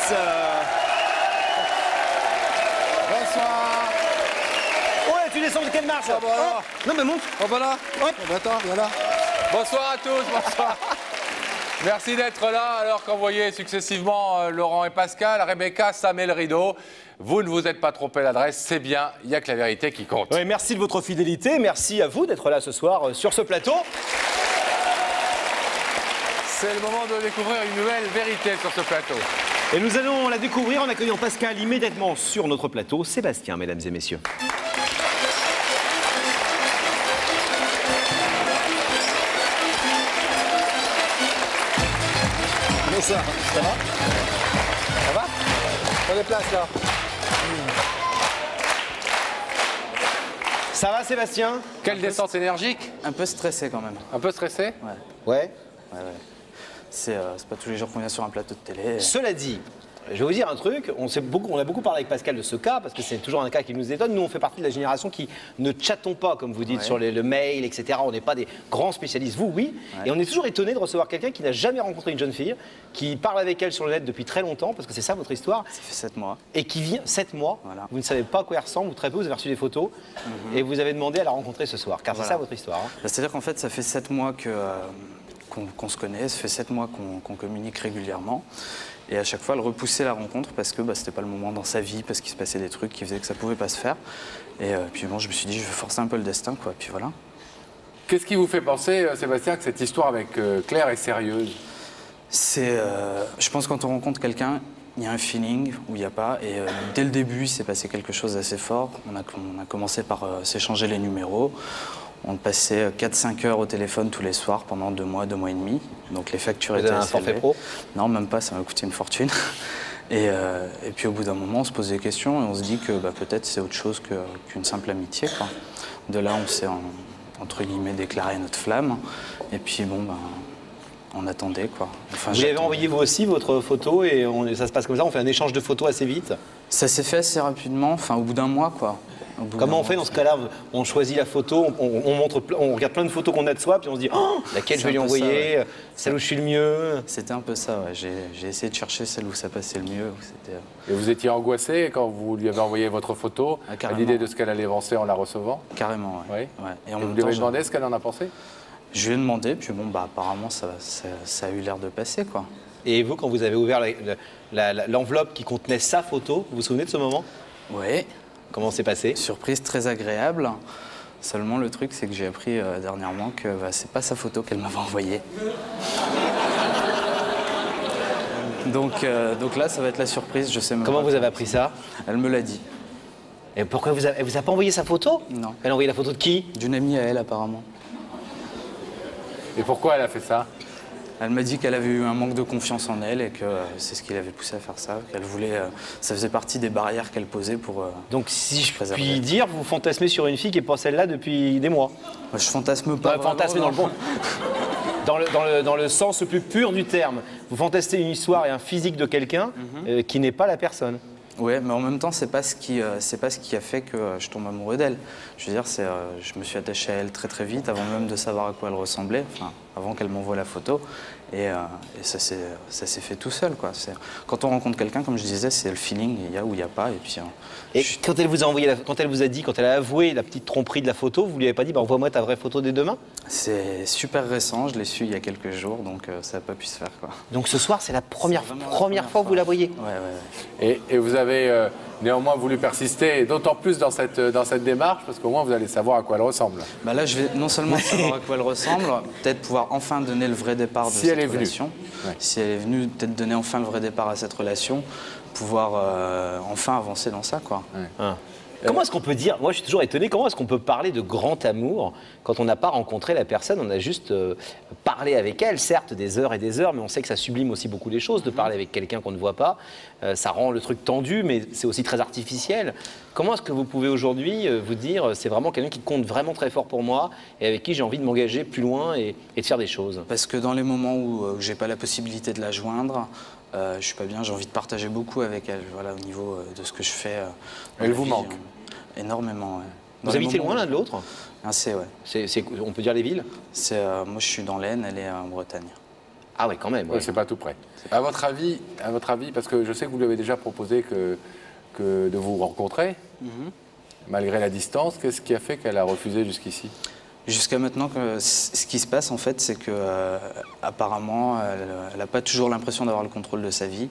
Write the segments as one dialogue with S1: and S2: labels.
S1: Bonsoir.
S2: Ouais, tu descends de quelle marche?
S1: Ah, voilà.
S2: Non, mais monte.
S1: Oh, voilà.
S2: Hop.
S1: Oh, bah, attends, voilà.
S3: Bonsoir à tous, bonsoir. Merci d'être là. Alors qu'on voyait successivement Laurent et Pascal, Rebecca, Sam et le rideau, vous ne vous êtes pas trompé l'adresse, c'est bien, il n'y a que la vérité qui compte.
S2: Ouais, merci de votre fidélité, merci à vous d'être là ce soir sur ce plateau.
S3: C'est le moment de découvrir une nouvelle vérité sur ce plateau.
S2: Et nous allons la découvrir en accueillant Pascal immédiatement sur notre plateau. Sébastien, mesdames et messieurs.
S1: Mais ça va? Ça va? Prends des places, là.
S2: Ça va, Sébastien?
S3: Quelle descente énergique?
S4: Un peu stressé quand même.
S3: Un peu stressé?
S2: Ouais.
S4: C'est pas tous les jours qu'on vient sur un plateau de télé.
S2: Cela dit, je vais vous dire un truc, on a beaucoup parlé avec Pascal de ce cas, parce que c'est toujours un cas qui nous étonne. Nous, on fait partie de la génération qui ne chattons pas, comme vous dites, sur le mail, etc. On n'est pas des grands spécialistes. Vous, oui. Et on est toujours étonné de recevoir quelqu'un qui n'a jamais rencontré une jeune fille, qui parle avec elle sur le net depuis très longtemps, parce que c'est ça votre histoire.
S4: Ça fait 7 mois.
S2: Et qui vient 7 mois.
S4: Voilà.
S2: Vous ne savez pas à quoi elle ressemble, ou très peu, vous avez reçu des photos, et vous avez demandé à la rencontrer ce soir, car c'est ça votre histoire. Hein.
S4: C'est-à-dire qu'en fait, ça fait 7 mois qu'on se connaît, ça fait 7 mois qu'on communique régulièrement. Et à chaque fois, elle repoussait la rencontre parce que c'était pas le moment dans sa vie, parce qu'il se passait des trucs qui faisaient que ça pouvait pas se faire. Et puis bon, je me suis dit, je vais forcer un peu le destin, quoi. Puis voilà.
S3: Qu'est-ce qui vous fait penser, Sébastien, que cette histoire avec Claire est sérieuse?
S4: Je pense que quand on rencontre quelqu'un, il y a un feeling ou il n'y a pas. Et dès le début, il s'est passé quelque chose d'assez fort. On a commencé par s'échanger les numéros. On passait 4-5 heures au téléphone tous les soirs pendant 2 mois, 2 mois et demi. Donc les factures étaient assez élevées.
S2: Vous avez un forfait pro?
S4: Non, même pas, ça m'a coûté une fortune. Et puis au bout d'un moment, on se pose des questions et on se dit que peut-être c'est autre chose qu'une simple amitié, quoi. De là, on s'est, entre guillemets, déclaré notre flamme. Et puis bon, on attendait, quoi. Enfin,
S2: vous avez envoyé vous aussi votre photo et ça se passe comme ça, on fait un échange de photos assez vite?
S4: Ça s'est fait assez rapidement, enfin au bout d'un mois, quoi.
S2: Comment on fait dans ce cas-là? On choisit la photo, on regarde plein de photos qu'on a de soi, puis on se dit oh, laquelle je vais lui envoyer, celle où je suis le mieux.
S4: C'était un peu ça, ouais. J'ai essayé de chercher celle où ça passait le mieux.
S3: Et vous étiez angoissé quand vous lui avez envoyé votre photo, à l'idée de ce qu'elle allait penser en la recevant?
S4: Carrément, ouais.
S3: Oui.
S4: Ouais.
S3: Et vous lui avez demandé ce qu'elle en a pensé?
S4: Je lui ai demandé, puis bon, apparemment ça a eu l'air de passer, quoi.
S2: Et vous, quand vous avez ouvert l'enveloppe qui contenait sa photo, vous vous souvenez de ce moment?
S4: Oui.
S2: Comment c'est passé?
S4: Surprise très agréable. Seulement le truc, c'est que j'ai appris dernièrement que c'est pas sa photo qu'elle m'avait envoyée. Donc là, ça va être la surprise. Je sais même
S2: Comment
S4: pas
S2: vous avez appris ça?
S4: Elle me l'a dit.
S2: Et pourquoi elle vous a pas envoyé sa photo?
S4: Non.
S2: Elle a envoyé la photo de qui?
S4: D'une amie à elle, apparemment.
S3: Et pourquoi elle a fait ça?
S4: Elle m'a dit qu'elle avait eu un manque de confiance en elle et que c'est ce qui l'avait poussée à faire ça. Qu'elle voulait, ça faisait partie des barrières qu'elle posait pour.
S2: Donc si je puis dire, vous fantasmez sur une fille qui n'est pas celle-là depuis des mois.
S4: Moi, je fantasme pas.
S2: Fantasmer dans le bon. Dans le sens le plus pur du terme. Vous fantasmez une histoire et un physique de quelqu'un qui n'est pas la personne.
S4: Oui, mais en même temps, c'est pas ce qui a fait que je tombe amoureux d'elle. Je veux dire, je me suis attaché à elle très très vite, avant même de savoir à quoi elle ressemblait, enfin, avant qu'elle m'envoie la photo. Et ça s'est fait tout seul, quoi. Quand on rencontre quelqu'un, comme je disais, c'est le feeling, il y a ou il n'y a pas. Et puis,
S2: quand elle vous a envoyé, quand elle a avoué la petite tromperie de la photo, vous lui avez pas dit, envoie-moi ta vraie photo des 2 mains?
S4: C'est super récent, je l'ai su il y a quelques jours, donc ça n'a pas pu se faire, quoi.
S2: Donc ce soir, c'est la première fois que vous la voyez?
S4: Ouais.
S3: Et vous avez néanmoins voulu persister, d'autant plus dans cette démarche, parce qu'au moins vous allez savoir à quoi elle ressemble.
S4: Là, je vais non seulement savoir à quoi elle ressemble, peut-être pouvoir enfin donner le vrai départ de cette relation. Ouais. Si elle est venue, peut-être donner enfin le vrai départ à cette relation, pouvoir enfin avancer dans ça, quoi.
S2: Ouais. Comment est-ce qu'on peut dire, moi je suis toujours étonné, comment est-ce qu'on peut parler de grand amour quand on n'a pas rencontré la personne, on a juste parlé avec elle, certes des heures et des heures, mais on sait que ça sublime aussi beaucoup les choses de parler avec quelqu'un qu'on ne voit pas, ça rend le truc tendu, mais c'est aussi très artificiel. Comment est-ce que vous pouvez aujourd'hui vous dire, c'est vraiment quelqu'un qui compte vraiment très fort pour moi et avec qui j'ai envie de m'engager plus loin et de faire des choses?
S4: Parce que dans les moments où j'ai pas la possibilité de la joindre, je suis pas bien, j'ai envie de partager beaucoup avec elle, voilà, au niveau de ce que je fais.
S3: Elle vous manque?
S4: Énormément, ouais.
S2: Vous habitez loin l'un de l'autre?
S4: Assez, ouais.
S2: On peut dire les villes?
S4: Moi, je suis dans l'Aisne, elle est en Bretagne.
S2: Ah oui, quand même.
S3: Oui,
S2: Ouais.
S3: c'est pas tout près. À votre avis, parce que je sais que vous lui avez déjà proposé que de vous rencontrer, malgré la distance, qu'est-ce qui a fait qu'elle a refusé jusqu'ici?
S4: Jusqu'à maintenant, ce qui se passe, en fait, c'est que apparemment, elle n'a pas toujours l'impression d'avoir le contrôle de sa vie.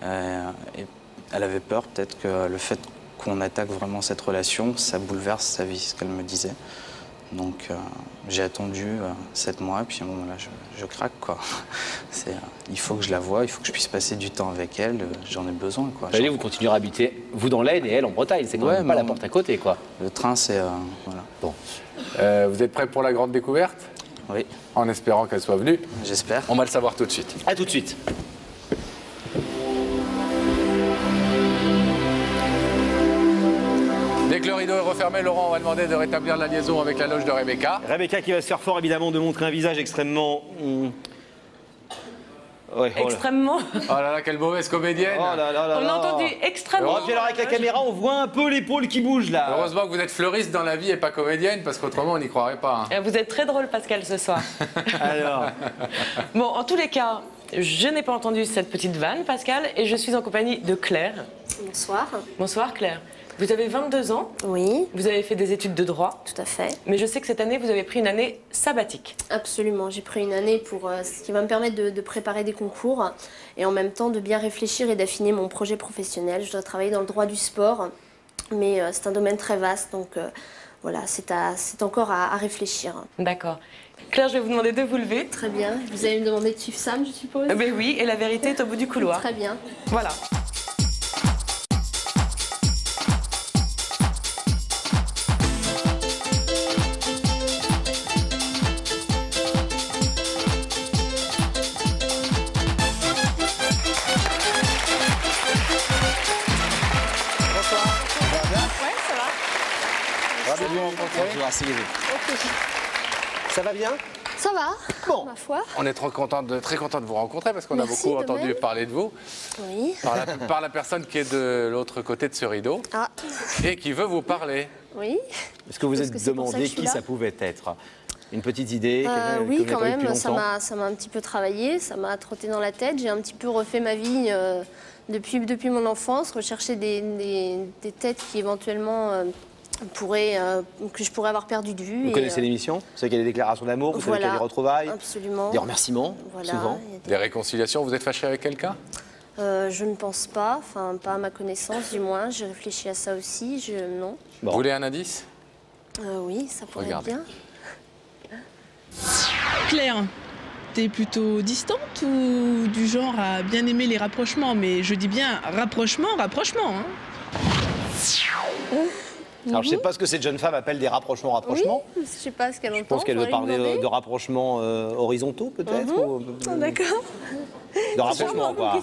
S4: Et elle avait peur, peut-être, que le fait qu'on attaque vraiment cette relation, ça bouleverse sa vie, ce qu'elle me disait. Donc, j'ai attendu 7 mois, et puis bon, là, je craque, quoi. Il faut que je la voie, il faut que je puisse passer du temps avec elle, j'en ai besoin, quoi.
S2: Allez, vous continuerez à habiter, vous dans l'Aisne et elle en Bretagne. C'est quand
S4: Ouais,
S2: même pas
S4: mais
S2: la porte à côté, quoi.
S4: Le train, c'est... voilà.
S2: Bon.
S3: Vous êtes prêts pour la grande découverte?
S4: Oui,
S3: En espérant qu'elle soit venue.
S4: j'espère.
S3: On va le savoir tout de suite.
S2: À tout de suite.
S3: Dès que le rideau est refermé, Laurent, on va demander de rétablir la liaison avec la loge de Rebecca.
S2: Rebecca qui va se faire fort, évidemment, de montrer un visage extrêmement... Ouais, oh là.
S5: Extrêmement.
S3: Oh là là, quelle mauvaise comédienne.
S2: Oh là là là
S5: On
S2: là.
S5: a entendu extrêmement.
S2: Oh, puis alors avec la caméra, on voit un peu l'épaule qui bouge là.
S3: Heureusement que vous êtes fleuriste dans la vie et pas comédienne, parce qu'autrement, on n'y croirait pas. hein.
S5: Vous êtes très drôle, Pascal, ce soir.
S2: Alors,
S5: Bon, en tous les cas, je n'ai pas entendu cette petite vanne, Pascal, et je suis en compagnie de Claire.
S6: Bonsoir.
S5: Bonsoir, Claire. Vous avez 22 ans,
S6: Oui,
S5: vous avez fait des études de droit,
S6: tout à fait.
S5: mais je sais que cette année, vous avez pris une année sabbatique.
S6: Absolument. J'ai pris une année pour ce qui va me permettre de préparer des concours et en même temps de bien réfléchir et d'affiner mon projet professionnel. Je dois travailler dans le droit du sport, mais c'est un domaine très vaste, donc voilà, c'est encore à réfléchir.
S5: D'accord. Claire, je vais vous demander de vous lever.
S6: Très bien. Vous allez me demander de suivre Sam, je suppose.
S5: Ben oui, et la vérité est au bout du couloir.
S6: Très bien.
S5: Voilà.
S1: Ravi de vous rencontrer.
S2: bonjour, asseyez-vous.
S1: Ça va bien?
S6: Ça va,
S1: Bon.
S6: ma foi.
S3: On est très content de vous rencontrer parce qu'on a
S6: Merci,
S3: beaucoup
S6: de
S3: entendu
S6: même.
S3: parler de vous
S6: Oui.
S3: par la personne qui est de l'autre côté de ce rideau
S6: Ah,
S3: et qui veut vous parler.
S6: oui.
S2: Est-ce que vous
S6: Parce
S2: êtes
S6: que c'est pour ça que
S2: demandé
S6: je suis
S2: qui
S6: là.
S2: ça pouvait être? Une petite idée quelqu'un que
S6: Oui,
S2: vous n'avez
S6: quand
S2: pas eu depuis
S6: même, ça
S2: longtemps
S6: m'a un petit peu travaillé, ça m'a trotté dans la tête. J'ai un petit peu refait ma vie depuis mon enfance, rechercher des têtes qui éventuellement que je pourrais avoir perdu de vue.
S2: Vous connaissez l'émission? Vous savez qu'il y a des déclarations d'amour, vous savez qu'il y a des retrouvailles,
S6: Absolument.
S2: des remerciements,
S6: Voilà,
S2: souvent.
S6: il y a
S3: Des réconciliations, vous êtes fâché avec quelqu'un?
S6: je ne pense pas, enfin pas à ma connaissance du moins. J'ai réfléchi à ça aussi, non.
S2: Bon.
S3: Vous voulez un indice?
S6: Oui, ça pourrait
S3: Regardez.
S6: être bien.
S7: Claire, t'es plutôt distante ou du genre à bien aimer les rapprochements? Mais je dis bien rapprochement. Hein.
S2: Alors je sais pas ce que cette jeune femme appelle des rapprochements.
S6: Oui, je sais pas ce qu'elle entend.
S2: Je pense qu'elle veut
S6: faudrait lui
S2: parler
S6: demander.
S2: de rapprochements horizontaux peut-être ou,
S6: Ah, d'accord.
S2: de rapprochements quoi.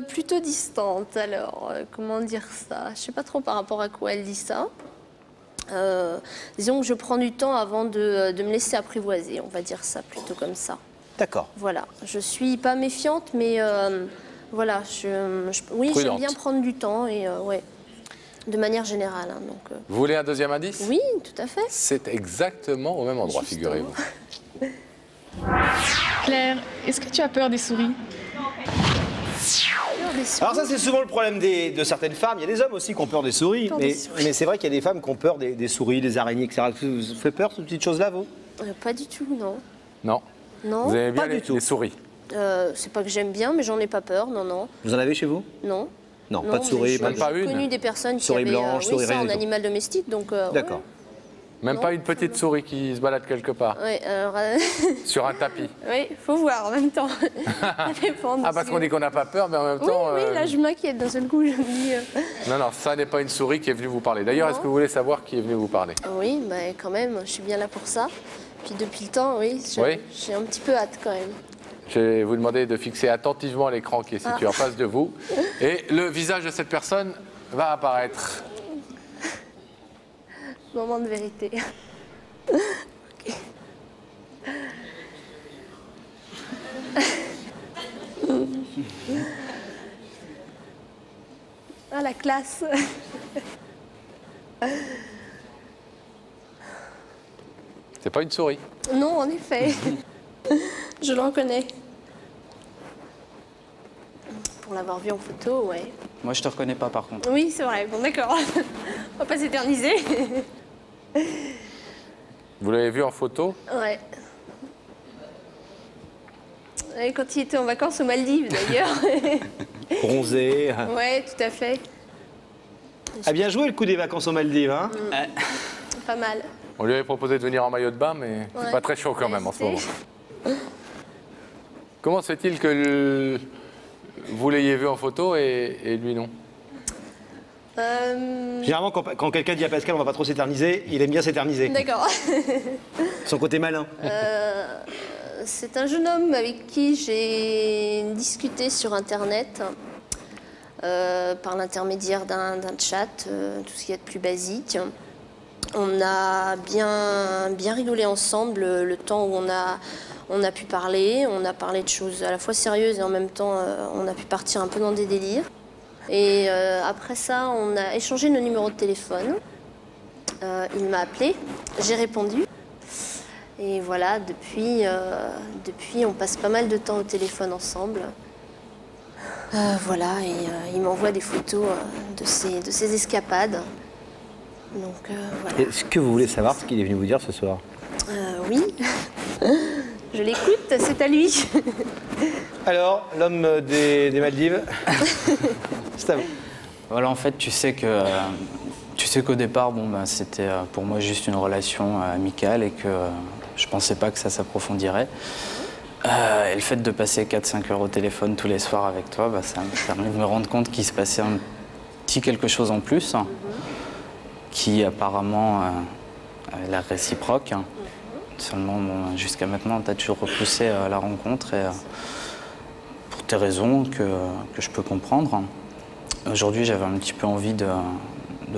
S6: Plutôt distante, alors, comment dire ça? Je sais pas trop par rapport à quoi elle dit ça. Disons que je prends du temps avant de me laisser apprivoiser, on va dire ça plutôt comme ça.
S2: D'accord.
S6: Voilà, je suis pas méfiante, mais voilà, oui, j'aime
S3: Prudente.
S6: bien prendre du temps et ouais, de manière générale. Hein, donc,
S3: Vous voulez un deuxième indice?
S6: oui, tout à fait.
S3: C'est exactement au même endroit,
S6: Justement.
S3: figurez-vous.
S7: Claire, est-ce que tu as peur des souris?
S2: Alors ça c'est souvent le problème de certaines femmes. Il y a des hommes aussi qui ont peur des souris,
S6: Peur
S2: mais,
S6: des souris.
S2: mais c'est vrai qu'il y a des femmes qui ont peur des souris, des araignées, etc. Vous fait peur ces petites choses-là, vous?
S6: Pas du tout, non.
S3: Non.
S6: Non,
S3: Vous aimez bien
S2: pas du tout.
S3: les souris?
S6: c'est pas que j'aime bien, mais j'en ai pas peur, non.
S2: Vous en avez chez vous?
S6: Non.
S2: Non, pas de souris,
S3: Même pas
S6: J'ai
S3: une
S6: connu des personnes qui
S2: Souris
S6: avaient
S2: blanche, souris
S6: ça en
S2: raison.
S6: animal domestique, donc
S2: D'accord.
S3: Même
S6: Non.
S3: pas une petite souris qui se balade quelque part,
S6: ouais, alors,
S3: sur un tapis.
S6: oui, faut voir en même temps. Ça dépend.
S3: Ah, parce qu'on dit qu'on n'a pas peur, mais en même
S6: Oui,
S3: temps...
S6: oui, là je m'inquiète d'un seul coup, je me dis.
S3: Non, non, ça n'est pas une souris qui est venue vous parler. D'ailleurs, est-ce que vous voulez savoir qui est venu vous parler?
S6: Oui, bah, quand même, je suis bien là pour ça. Puis depuis le temps, oui,
S3: Oui.
S6: j'ai un petit peu hâte quand même.
S3: Je vais vous demander de fixer attentivement l'écran qui est situé en face de vous. Et le visage de cette personne va apparaître.
S6: Moment de vérité. Ok. Ah, la classe.
S3: C'est pas une souris.
S6: Non, en effet. Je le reconnais. Pour l'avoir vu en photo, ouais.
S4: Moi, je te reconnais pas, par contre.
S6: Oui, c'est vrai. Bon, d'accord. On va pas s'éterniser.
S3: Vous l'avez vu en photo?
S6: Ouais. Ouais, quand il était en vacances aux Maldives, d'ailleurs.
S2: Bronzé.
S6: Ouais, tout à fait.
S2: A bien joué le coup des vacances aux Maldives, hein?
S6: Pas mal.
S3: On lui avait proposé de venir en maillot de bain, mais c'est
S6: Ouais.
S3: pas très chaud quand même en ce moment.
S6: C'est-
S3: Comment se fait-il que vous l'ayez vu en photo et lui non?
S2: Généralement, quand quelqu'un dit à Pascal on va pas trop s'éterniser, il aime bien s'éterniser.
S6: D'accord.
S2: Son côté malin.
S6: C'est un jeune homme avec qui j'ai discuté sur Internet par l'intermédiaire d'un chat, tout ce qu'il y a de plus basique. On a bien rigolé ensemble le temps où on a pu parler. On a parlé de choses à la fois sérieuses et en même temps, on a pu partir un peu dans des délires. Et après ça, on a échangé nos numéros de téléphone. Il m'a appelé, j'ai répondu. Et voilà, depuis, on passe pas mal de temps au téléphone ensemble. Voilà, et il m'envoie des photos de ses escapades. Donc voilà.
S2: Est-ce que vous voulez savoir ce qu'il est venu vous dire ce soir?
S6: Oui, je l'écoute, c'est à lui.
S2: Alors, l'homme des Maldives, c'est à vous.
S4: Voilà, en fait, tu sais qu'au départ, bon, bah, c'était pour moi juste une relation amicale et que je pensais pas que ça s'approfondirait. Et le fait de passer 4-5 heures au téléphone tous les soirs avec toi, bah, ça m'a permis de me rendre compte qu'il se passait un petit quelque chose en plus, qui apparemment avait l'air réciproque. Seulement, bon, jusqu'à maintenant, tu as toujours repoussé la rencontre et, pour tes raisons que je peux comprendre. Aujourd'hui, j'avais un petit peu envie de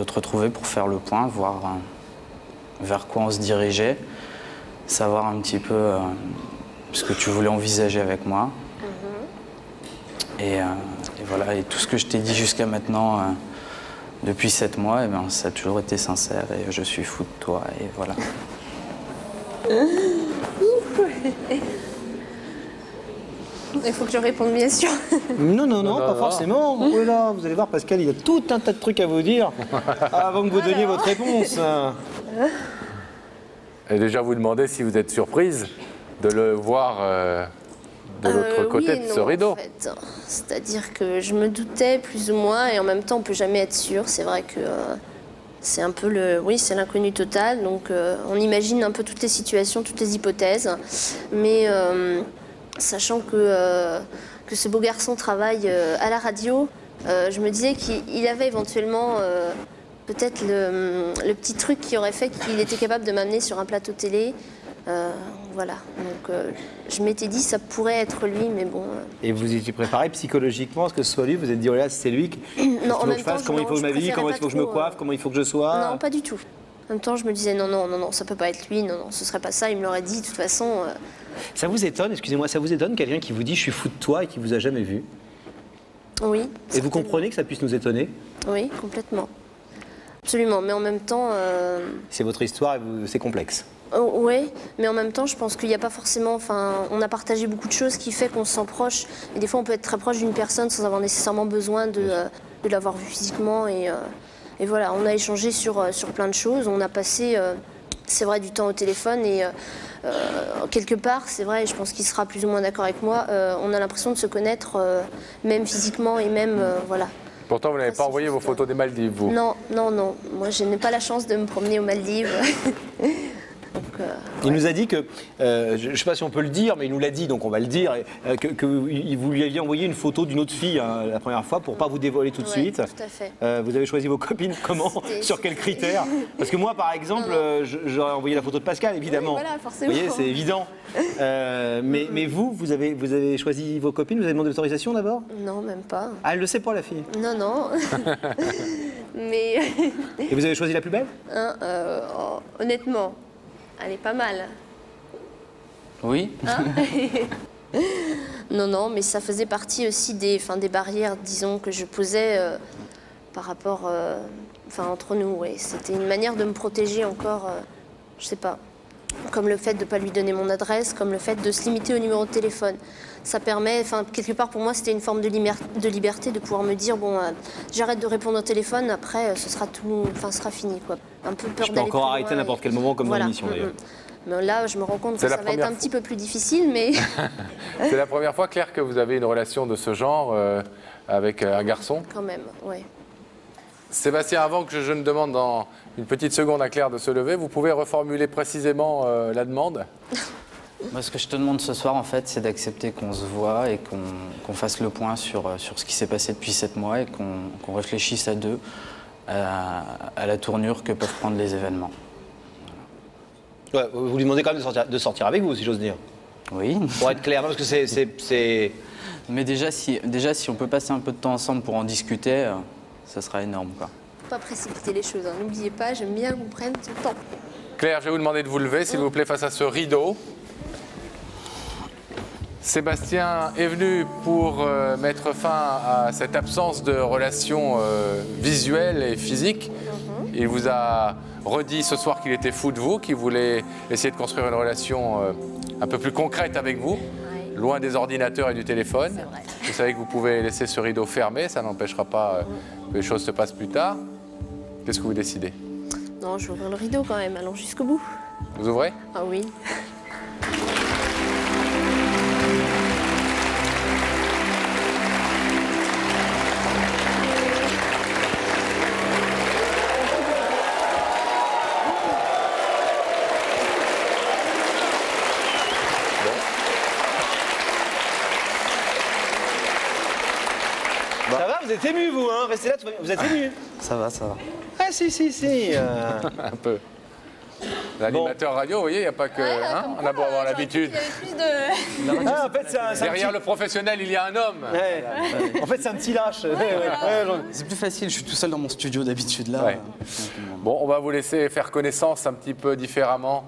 S4: te retrouver pour faire le point, voir vers quoi on se dirigeait, savoir un petit peu ce que tu voulais envisager avec moi. Et voilà, et tout ce que je t'ai dit jusqu'à maintenant, depuis 7 mois, eh ben, ça a toujours été sincère et je suis fou de toi, et voilà.
S6: Il faut que je réponde, bien sûr.
S2: Non, pas forcément. Oh là, vous allez voir, Pascal, il a tout un tas de trucs à vous dire avant que vous donniez votre réponse.
S3: Et déjà vous demandez si vous êtes surprise de le voir de l'autre côté
S6: oui et
S3: de
S6: non,
S3: ce rideau.
S6: en fait. C'est-à-dire que je me doutais plus ou moins, et en même temps, on peut jamais être sûr. C'est vrai que c'est un peu c'est l'inconnu total. Donc, on imagine un peu toutes les situations, toutes les hypothèses. Mais sachant que ce beau garçon travaille à la radio, je me disais qu'il avait éventuellement peut-être le petit truc qui aurait fait qu'il était capable de m'amener sur un plateau télé. Voilà, donc je m'étais dit ça pourrait être lui, mais bon.
S2: Et vous étiez préparé psychologiquement à ce que ce soit lui? Vous vous êtes dit, oh là, c'est lui,
S6: Non, en
S2: que
S6: même
S2: je fasse,
S6: temps,
S2: comment il faut que je m'habille, comment il faut que je me coiffe, comment il faut que je sois?
S6: Non, pas du tout. En même temps, je me disais non, ça peut pas être lui, non, ce serait pas ça, il me l'aurait dit, de toute façon.
S2: Ça vous étonne, excusez-moi, ça vous étonne quelqu'un qui vous dit je suis fou de toi et qui vous a jamais vu?
S6: Oui.
S2: Et vous
S6: certainement.
S2: comprenez que ça puisse nous étonner?
S6: Oui, complètement. Absolument, mais en même temps.
S2: C'est votre histoire et c'est complexe.
S6: Oui, mais en même temps, je pense qu'il n'y a pas forcément. Enfin, on a partagé beaucoup de choses qui fait qu'on se sent proche. Et des fois, on peut être très proche d'une personne sans avoir nécessairement besoin de l'avoir vu physiquement. Et voilà, on a échangé sur plein de choses. On a passé, c'est vrai, du temps au téléphone. Et quelque part, c'est vrai, je pense qu'il sera plus ou moins d'accord avec moi, on a l'impression de se connaître, même physiquement et même. Voilà.
S3: Pourtant, vous n'avez pas envoyé vos photos des Maldives, vous?
S6: Non. Moi, je n'ai pas la chance de me promener aux Maldives. Donc,
S2: Il nous a dit que, je ne sais pas si on peut le dire, mais il nous l'a dit, donc on va le dire, que vous lui aviez envoyé une photo d'une autre fille la première fois pour ne pas vous dévoiler tout de suite.
S6: Tout à fait.
S2: Vous avez choisi vos copines comment? Sur quels critères? Parce que moi, par exemple, j'aurais envoyé la photo de Pascal, évidemment.
S6: Oui, voilà, forcément.
S2: Vous voyez, c'est évident. Mais vous avez choisi vos copines? Vous avez demandé l'autorisation d'abord?
S6: Non, même pas.
S2: Ah, elle le sait pas, la fille.
S6: Non. Mais
S2: Et vous avez choisi la plus belle?
S6: honnêtement, elle est pas mal.
S4: Oui.
S6: Non, mais ça faisait partie aussi des barrières, disons, que je posais par rapport, entre nous. Ouais. C'était une manière de me protéger encore, je sais pas. comme le fait de ne pas lui donner mon adresse, comme le fait de se limiter au numéro de téléphone. Ça permet, enfin, quelque part pour moi, c'était une forme de liberté de pouvoir me dire, bon, j'arrête de répondre au téléphone, après, ce sera tout, enfin, ce sera fini, quoi. Un peu peur
S2: Je peux
S6: d'aller
S2: encore
S6: plus
S2: arrêter à
S6: loin
S2: n'importe quel moment, comme dans l'émission, d'ailleurs.
S6: Mais là, je me rends compte que
S3: C'est
S6: ça
S3: la
S6: va être un
S3: première
S6: petit peu plus difficile, mais...
S3: C'est la première fois, Claire, que vous avez une relation de ce genre avec un garçon.
S6: Quand même, ouais.
S3: Sébastien, avant que je ne demande dans une petite seconde à Claire de se lever, vous pouvez reformuler précisément la demande?
S4: Moi, ce que je te demande ce soir, en fait, c'est d'accepter qu'on se voit et qu'on fasse le point sur ce qui s'est passé depuis 7 mois et qu'on réfléchisse à deux à la tournure que peuvent prendre les événements.
S2: Ouais, vous lui demandez quand même de sortir avec vous, si j'ose dire.
S4: Oui.
S2: Pour être clair, parce que c'est...
S4: Mais déjà, si on peut passer un peu de temps ensemble pour en discuter, ça sera énorme, quoi.
S6: Faut pas précipiter les choses, hein. N'oubliez pas, j'aime bien qu'on prenne tout le temps.
S3: Claire, je vais vous demander de vous lever, s'il vous plaît, face à ce rideau. Sébastien est venu pour mettre fin à cette absence de relation visuelle et physique. Il vous a redit ce soir qu'il était fou de vous, qu'il voulait essayer de construire une relation un peu plus concrète avec vous, loin des ordinateurs et du téléphone.
S6: C'est vrai.
S3: Vous savez que vous pouvez laisser ce rideau fermé, ça n'empêchera pas que les choses se passent plus tard. Qu'est-ce que vous décidez?
S6: Non, je vais ouvrir le rideau quand même, allons jusqu'au bout.
S3: Vous ouvrez?
S6: Ah oui.
S2: Ça va, vous êtes ému, vous, hein? Restez là, vous êtes ému.
S4: Ça va, ça va.
S2: Ah, si.
S3: Un peu. L'animateur radio, vous voyez, il n'y a pas que... hein, on a beau avoir l'habitude.
S2: Ah, en fait, c'est un
S3: Derrière
S2: petit...
S3: le professionnel, il y a un homme.
S2: Ouais. En fait, c'est un petit lâche.
S4: C'est plus facile, je suis tout seul dans mon studio d'habitude, là.
S3: Ouais. Bon, on va vous laisser faire connaissance un petit peu différemment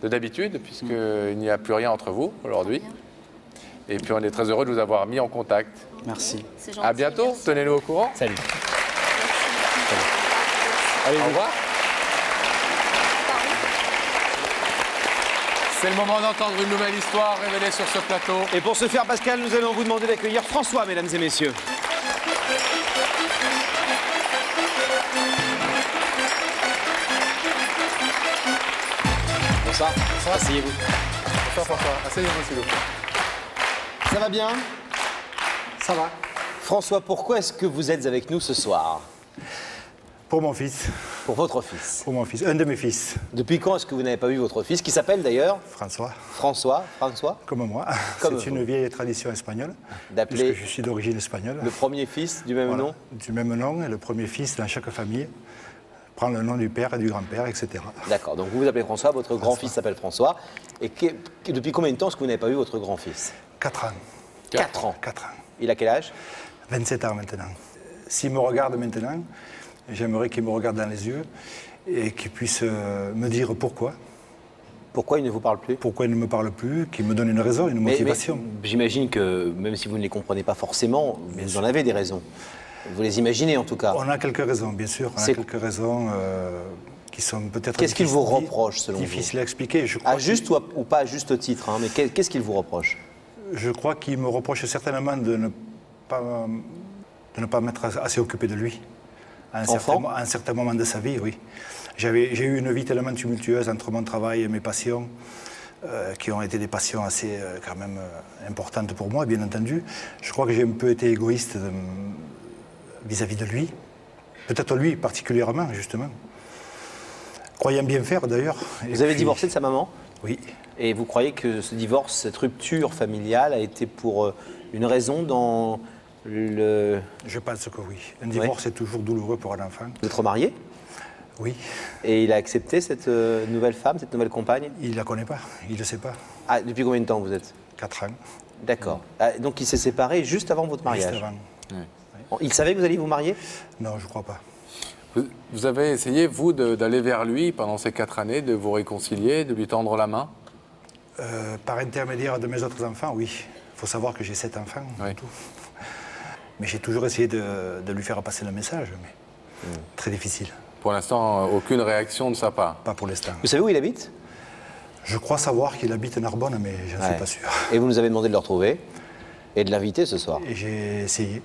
S3: de d'habitude, puisqu'il n'y a plus rien entre vous aujourd'hui. Et puis, on est très heureux de vous avoir mis en contact.
S4: Merci.
S6: C'est gentil,
S3: À bientôt,
S6: merci.
S3: tenez-nous au courant.
S2: Salut.
S3: Au revoir. C'est le moment d'entendre une nouvelle histoire révélée sur ce plateau.
S2: Et pour ce faire, Pascal, nous allons vous demander d'accueillir François, mesdames et messieurs. Bonsoir. Asseyez-vous.
S3: Bonsoir François, asseyez-vous s'il vous plaît.
S2: Ça va bien?
S8: Ça va.
S2: François, pourquoi est-ce que vous êtes avec nous ce soir?
S8: Pour mon fils.
S2: Pour votre fils.
S8: Pour mon fils. Un de mes fils.
S2: Depuis quand est-ce que vous n'avez pas vu votre fils, qui s'appelle d'ailleurs
S8: François.
S2: François?
S8: Comme moi.
S2: Comme
S8: C'est
S2: vous.
S8: une vieille tradition espagnole.
S2: D'appeler
S8: Puisque je suis d'origine espagnole.
S2: le premier fils du même
S8: Voilà.
S2: nom?
S8: Du même nom. Et le premier fils dans chaque famille prend le nom du père et du grand-père, etc.
S2: D'accord, donc vous vous appelez François, votre grand-fils s'appelle François. Et depuis combien de temps est-ce que vous n'avez pas vu votre grand-fils?
S8: 4 ans.
S2: 4 ans.
S8: 4 ans.
S2: Il a quel âge?
S8: 27 ans maintenant. S'il me regarde maintenant, j'aimerais qu'il me regarde dans les yeux et qu'il puisse me dire pourquoi.
S2: Pourquoi il ne vous parle plus?
S8: Pourquoi il ne me parle plus, qu'il me donne une raison, une motivation.
S2: Mais j'imagine que même si vous ne les comprenez pas forcément, vous en avez des raisons. Vous les imaginez en tout cas.
S8: On a quelques raisons, bien sûr. On a
S2: C'est-
S8: quelques raisons qui sont peut-être
S2: Qu'est-ce qu'il vous
S8: difficiles-
S2: reproche, selon vous?
S8: difficiles à expliquer. Je crois
S2: À juste ou pas à juste titre, hein, mais qu'est-ce qu'il vous reproche?
S8: Je crois qu'il me reproche certainement de ne pas m'être assez occupé de lui. À un certain moment de sa vie, oui. J'ai eu une vie tellement tumultueuse entre mon travail et mes passions, qui ont été des passions assez quand même importantes pour moi, bien entendu. Je crois que j'ai un peu été égoïste vis-à-vis de lui. Peut-être lui particulièrement, justement. Croyant bien faire, d'ailleurs.
S2: Vous avez divorcé de sa maman?
S8: Oui.
S2: Et vous croyez que ce divorce, cette rupture familiale a été pour une raison dans le...
S8: Je pense que oui. Un divorce est toujours douloureux pour un enfant.
S2: Vous êtes remarié?
S8: Oui.
S2: Et il a accepté cette nouvelle femme, cette nouvelle compagne?
S8: Il ne la connaît pas, il ne le sait pas.
S2: Ah, depuis combien de temps vous êtes?
S8: 4 ans.
S2: D'accord. Ah, donc il s'est séparé juste avant votre mariage?
S8: Juste avant.
S2: Il savait que vous alliez vous marier?
S8: Non, je ne crois pas.
S3: Vous avez essayé, vous, d'aller vers lui pendant ces 4 années, de vous réconcilier, de lui tendre la main?
S8: Par intermédiaire de mes autres enfants, oui. Il faut savoir que j'ai 7 enfants, en
S3: Oui.
S8: tout. Mais j'ai toujours essayé de lui faire passer le message, mais très difficile.
S3: Pour l'instant, aucune réaction de sa part.
S8: Pas pour l'instant.
S2: Vous savez où il habite?
S8: Je crois savoir qu'il habite Narbonne, mais je ne suis pas sûr.
S2: Et vous nous avez demandé de le retrouver et de l'inviter ce soir.
S8: Et j'ai essayé.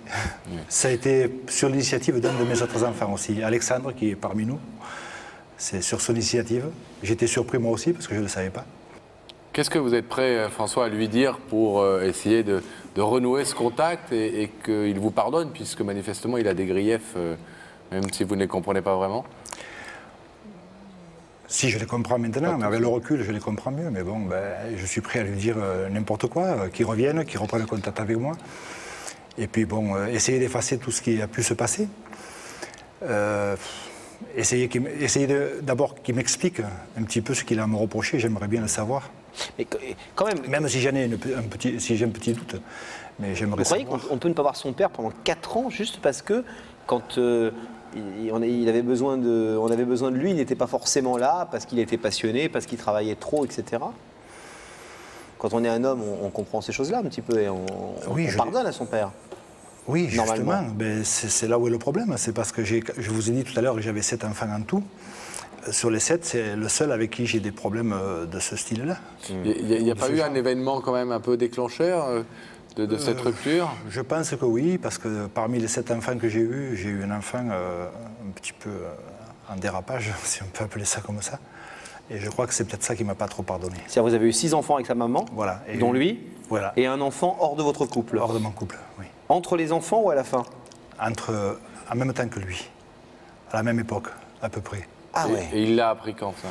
S8: Ça a été sur l'initiative d'un de mes autres enfants aussi, Alexandre, qui est parmi nous. C'est sur son initiative. J'étais surpris moi aussi, parce que je ne le savais pas.
S3: Qu'est-ce que vous êtes prêt, François, à lui dire pour essayer de renouer ce contact et qu'il vous pardonne, puisque manifestement il a des griefs, même si vous ne les comprenez pas vraiment?
S8: Si je les comprends maintenant, mais avec le recul, je les comprends mieux. Mais bon, je suis prêt à lui dire n'importe quoi, qu'il revienne, qu'il reprenne contact avec moi. Et puis bon, essayer d'effacer tout ce qui a pu se passer. Essayer d'abord qu'il m'explique un petit peu ce qu'il a à me reprocher, j'aimerais bien le savoir.
S2: Mais quand même...
S8: Même si j'en ai si j'ai un petit doute, mais j'aimerais savoir.
S2: Vous croyez qu'on peut ne pas voir son père pendant 4 ans, juste parce que quand... on avait besoin de lui, il n'était pas forcément là, parce qu'il était passionné, parce qu'il travaillait trop, etc. Quand on est un homme, on comprend ces choses-là un petit peu et on pardonne à son père.
S8: Oui, justement, c'est là où est le problème. C'est parce que je vous ai dit tout à l'heure que j'avais 7 enfants en tout. Sur les 7, c'est le seul avec qui j'ai des problèmes de ce style-là.
S3: Il n'y a pas eu un événement quand même un peu déclencheur de cette rupture?
S8: Je pense que oui, parce que parmi les 7 enfants que j'ai eu un enfant un petit peu en dérapage, si on peut appeler ça comme ça. Et je crois que c'est peut-être ça qui ne m'a pas trop pardonné.
S2: C'est-à-dire vous avez eu 6 enfants avec sa maman,
S8: voilà,
S2: dont lui,
S8: voilà.
S2: Et un enfant hors de votre couple?
S8: Hors de mon couple, oui.
S2: Entre les enfants ou à la fin?
S8: En même temps que lui, à la même époque, à peu près.
S2: Ah ouais.
S3: Et il l'a appris quand, ça?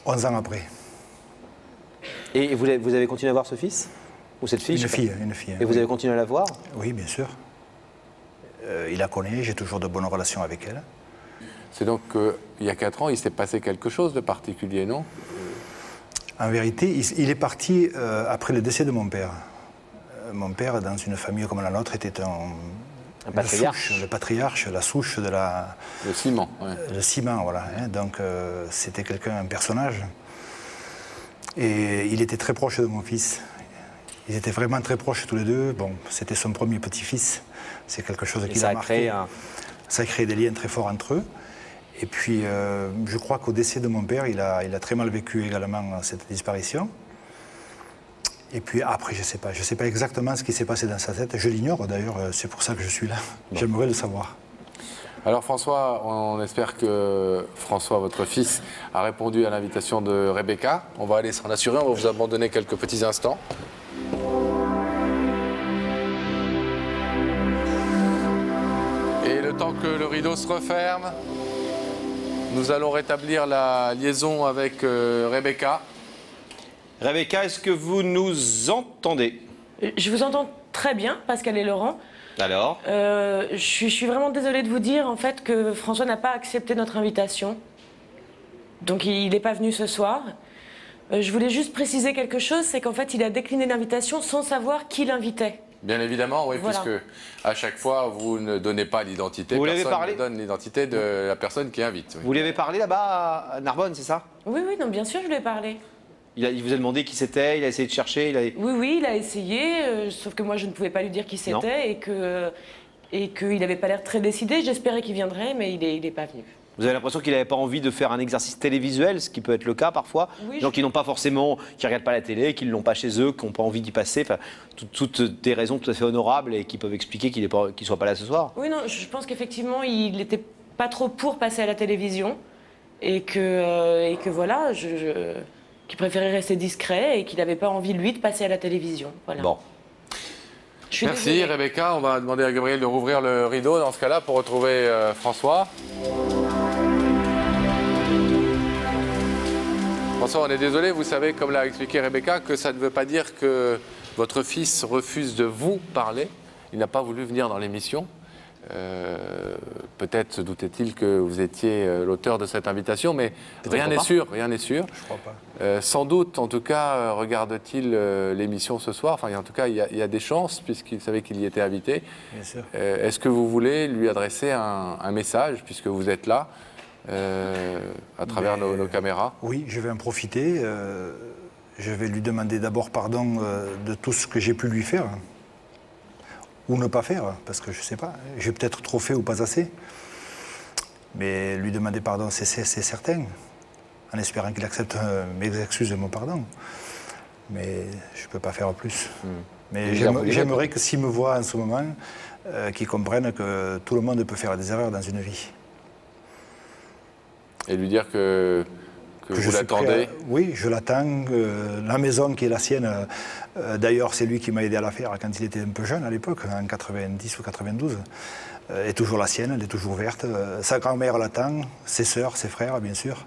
S8: 11 ans après.
S2: Et vous avez continué à voir ce fils? Ou cette fille?
S8: Une fille.
S2: Et vous avez continué à la voir?
S8: Oui, bien sûr. Il la connaît, j'ai toujours de bonnes relations avec elle.
S3: C'est donc qu'il y a 4 ans, il s'est passé quelque chose de particulier, non?
S8: En vérité, il est parti après le décès de mon père. Mon père, dans une famille comme la nôtre, était un
S2: patriarche.
S8: Le patriarche, la souche de la...
S3: Le ciment, ouais.
S8: Le ciment, voilà. Hein. Donc, c'était un personnage. Et il était très proche de mon fils. Ils étaient vraiment très proches tous les deux. Bon, c'était son premier petit-fils. C'est quelque chose qui l'a marqué. Ça a créé des liens très forts entre eux. Et puis, je crois qu'au décès de mon père, il a très mal vécu également cette disparition. Et puis après, je ne sais pas exactement ce qui s'est passé dans sa tête. Je l'ignore d'ailleurs, c'est pour ça que je suis là. Bon. J'aimerais le savoir.
S3: Alors François, on espère que François, votre fils, a répondu à l'invitation de Rebecca. On va aller s'en assurer, on va vous abandonner quelques petits instants. Et le temps que le rideau se referme, nous allons rétablir la liaison avec Rebecca.
S2: Rebecca, est-ce que vous nous entendez?
S5: Je vous entends très bien, Pascal et Laurent.
S2: Alors
S5: je suis vraiment désolée de vous dire en fait que François n'a pas accepté notre invitation. Donc il n'est pas venu ce soir. Je voulais juste préciser quelque chose, c'est qu'en fait il a décliné l'invitation sans savoir qui l'invitait.
S3: Bien évidemment, oui, voilà. Puisque à chaque fois vous ne donnez pas l'identité, personne ne donne l'identité de la personne qui invite. Oui.
S2: Vous lui avez parlé là-bas à Narbonne, c'est ça?
S5: Oui, oui, non, bien sûr je lui ai parlé.
S2: Il vous a demandé qui c'était, il a essayé de chercher
S5: Oui, il a essayé, sauf que moi je ne pouvais pas lui dire qui c'était et qu'il n'avait pas l'air très décidé. J'espérais qu'il viendrait, mais il n'est pas venu.
S2: Vous avez l'impression qu'il n'avait pas envie de faire un exercice télévisuel, ce qui peut être le cas parfois. Oui, gens qui n'ont pas forcément, qui ne regardent pas la télé, qui ne l'ont pas chez eux, qui n'ont pas envie d'y passer. Enfin, toutes des raisons tout à fait honorables et qui peuvent expliquer qu'il ne soit pas là ce soir. Oui,
S5: non, je pense qu'effectivement, il n'était pas trop pour passer à la télévision et que voilà, qu'il préférait rester discret et qu'il n'avait pas envie, lui, de passer à la télévision. Voilà.
S2: Bon.
S3: Merci Rebecca. On va demander à Gabriel de rouvrir le rideau dans ce cas-là pour retrouver François. François, on est désolé, vous savez, comme l'a expliqué Rebecca, que ça ne veut pas dire que votre fils refuse de vous parler. Il n'a pas voulu venir dans l'émission. Peut-être se doutait-il que vous étiez l'auteur de cette invitation, mais rien n'est sûr, rien n'est sûr.
S8: Je crois pas.
S3: Sans doute, en tout cas, regarde-t-il l'émission ce soir. Enfin, en tout cas, il y a des chances, puisqu'il savait qu'il y était invité.
S8: Bien sûr.
S3: Est-ce que vous voulez lui adresser un message, puisque vous êtes là, à travers nos caméras?
S8: Oui, je vais en profiter. Je vais lui demander d'abord pardon de tout ce que j'ai pu lui faire. Ou ne pas faire, parce que je ne sais pas. J'ai peut-être trop fait ou pas assez. Mais lui demander pardon, c'est certain. en espérant qu'il accepte mes excuses et mon pardon. Mais je ne peux pas faire plus. Mais j'aimerais que s'il me voit en ce moment, qu'il comprenne que tout le monde peut faire des erreurs dans une vie.
S3: Et lui dire que vous l'attendez.
S8: Oui, je l'attends. La maison qui est la sienne, d'ailleurs, c'est lui qui m'a aidé à la faire quand il était un peu jeune à l'époque, en 90 ou 92, est toujours la sienne, elle est toujours verte. Sa grand-mère l'attend, ses sœurs, ses frères, bien sûr.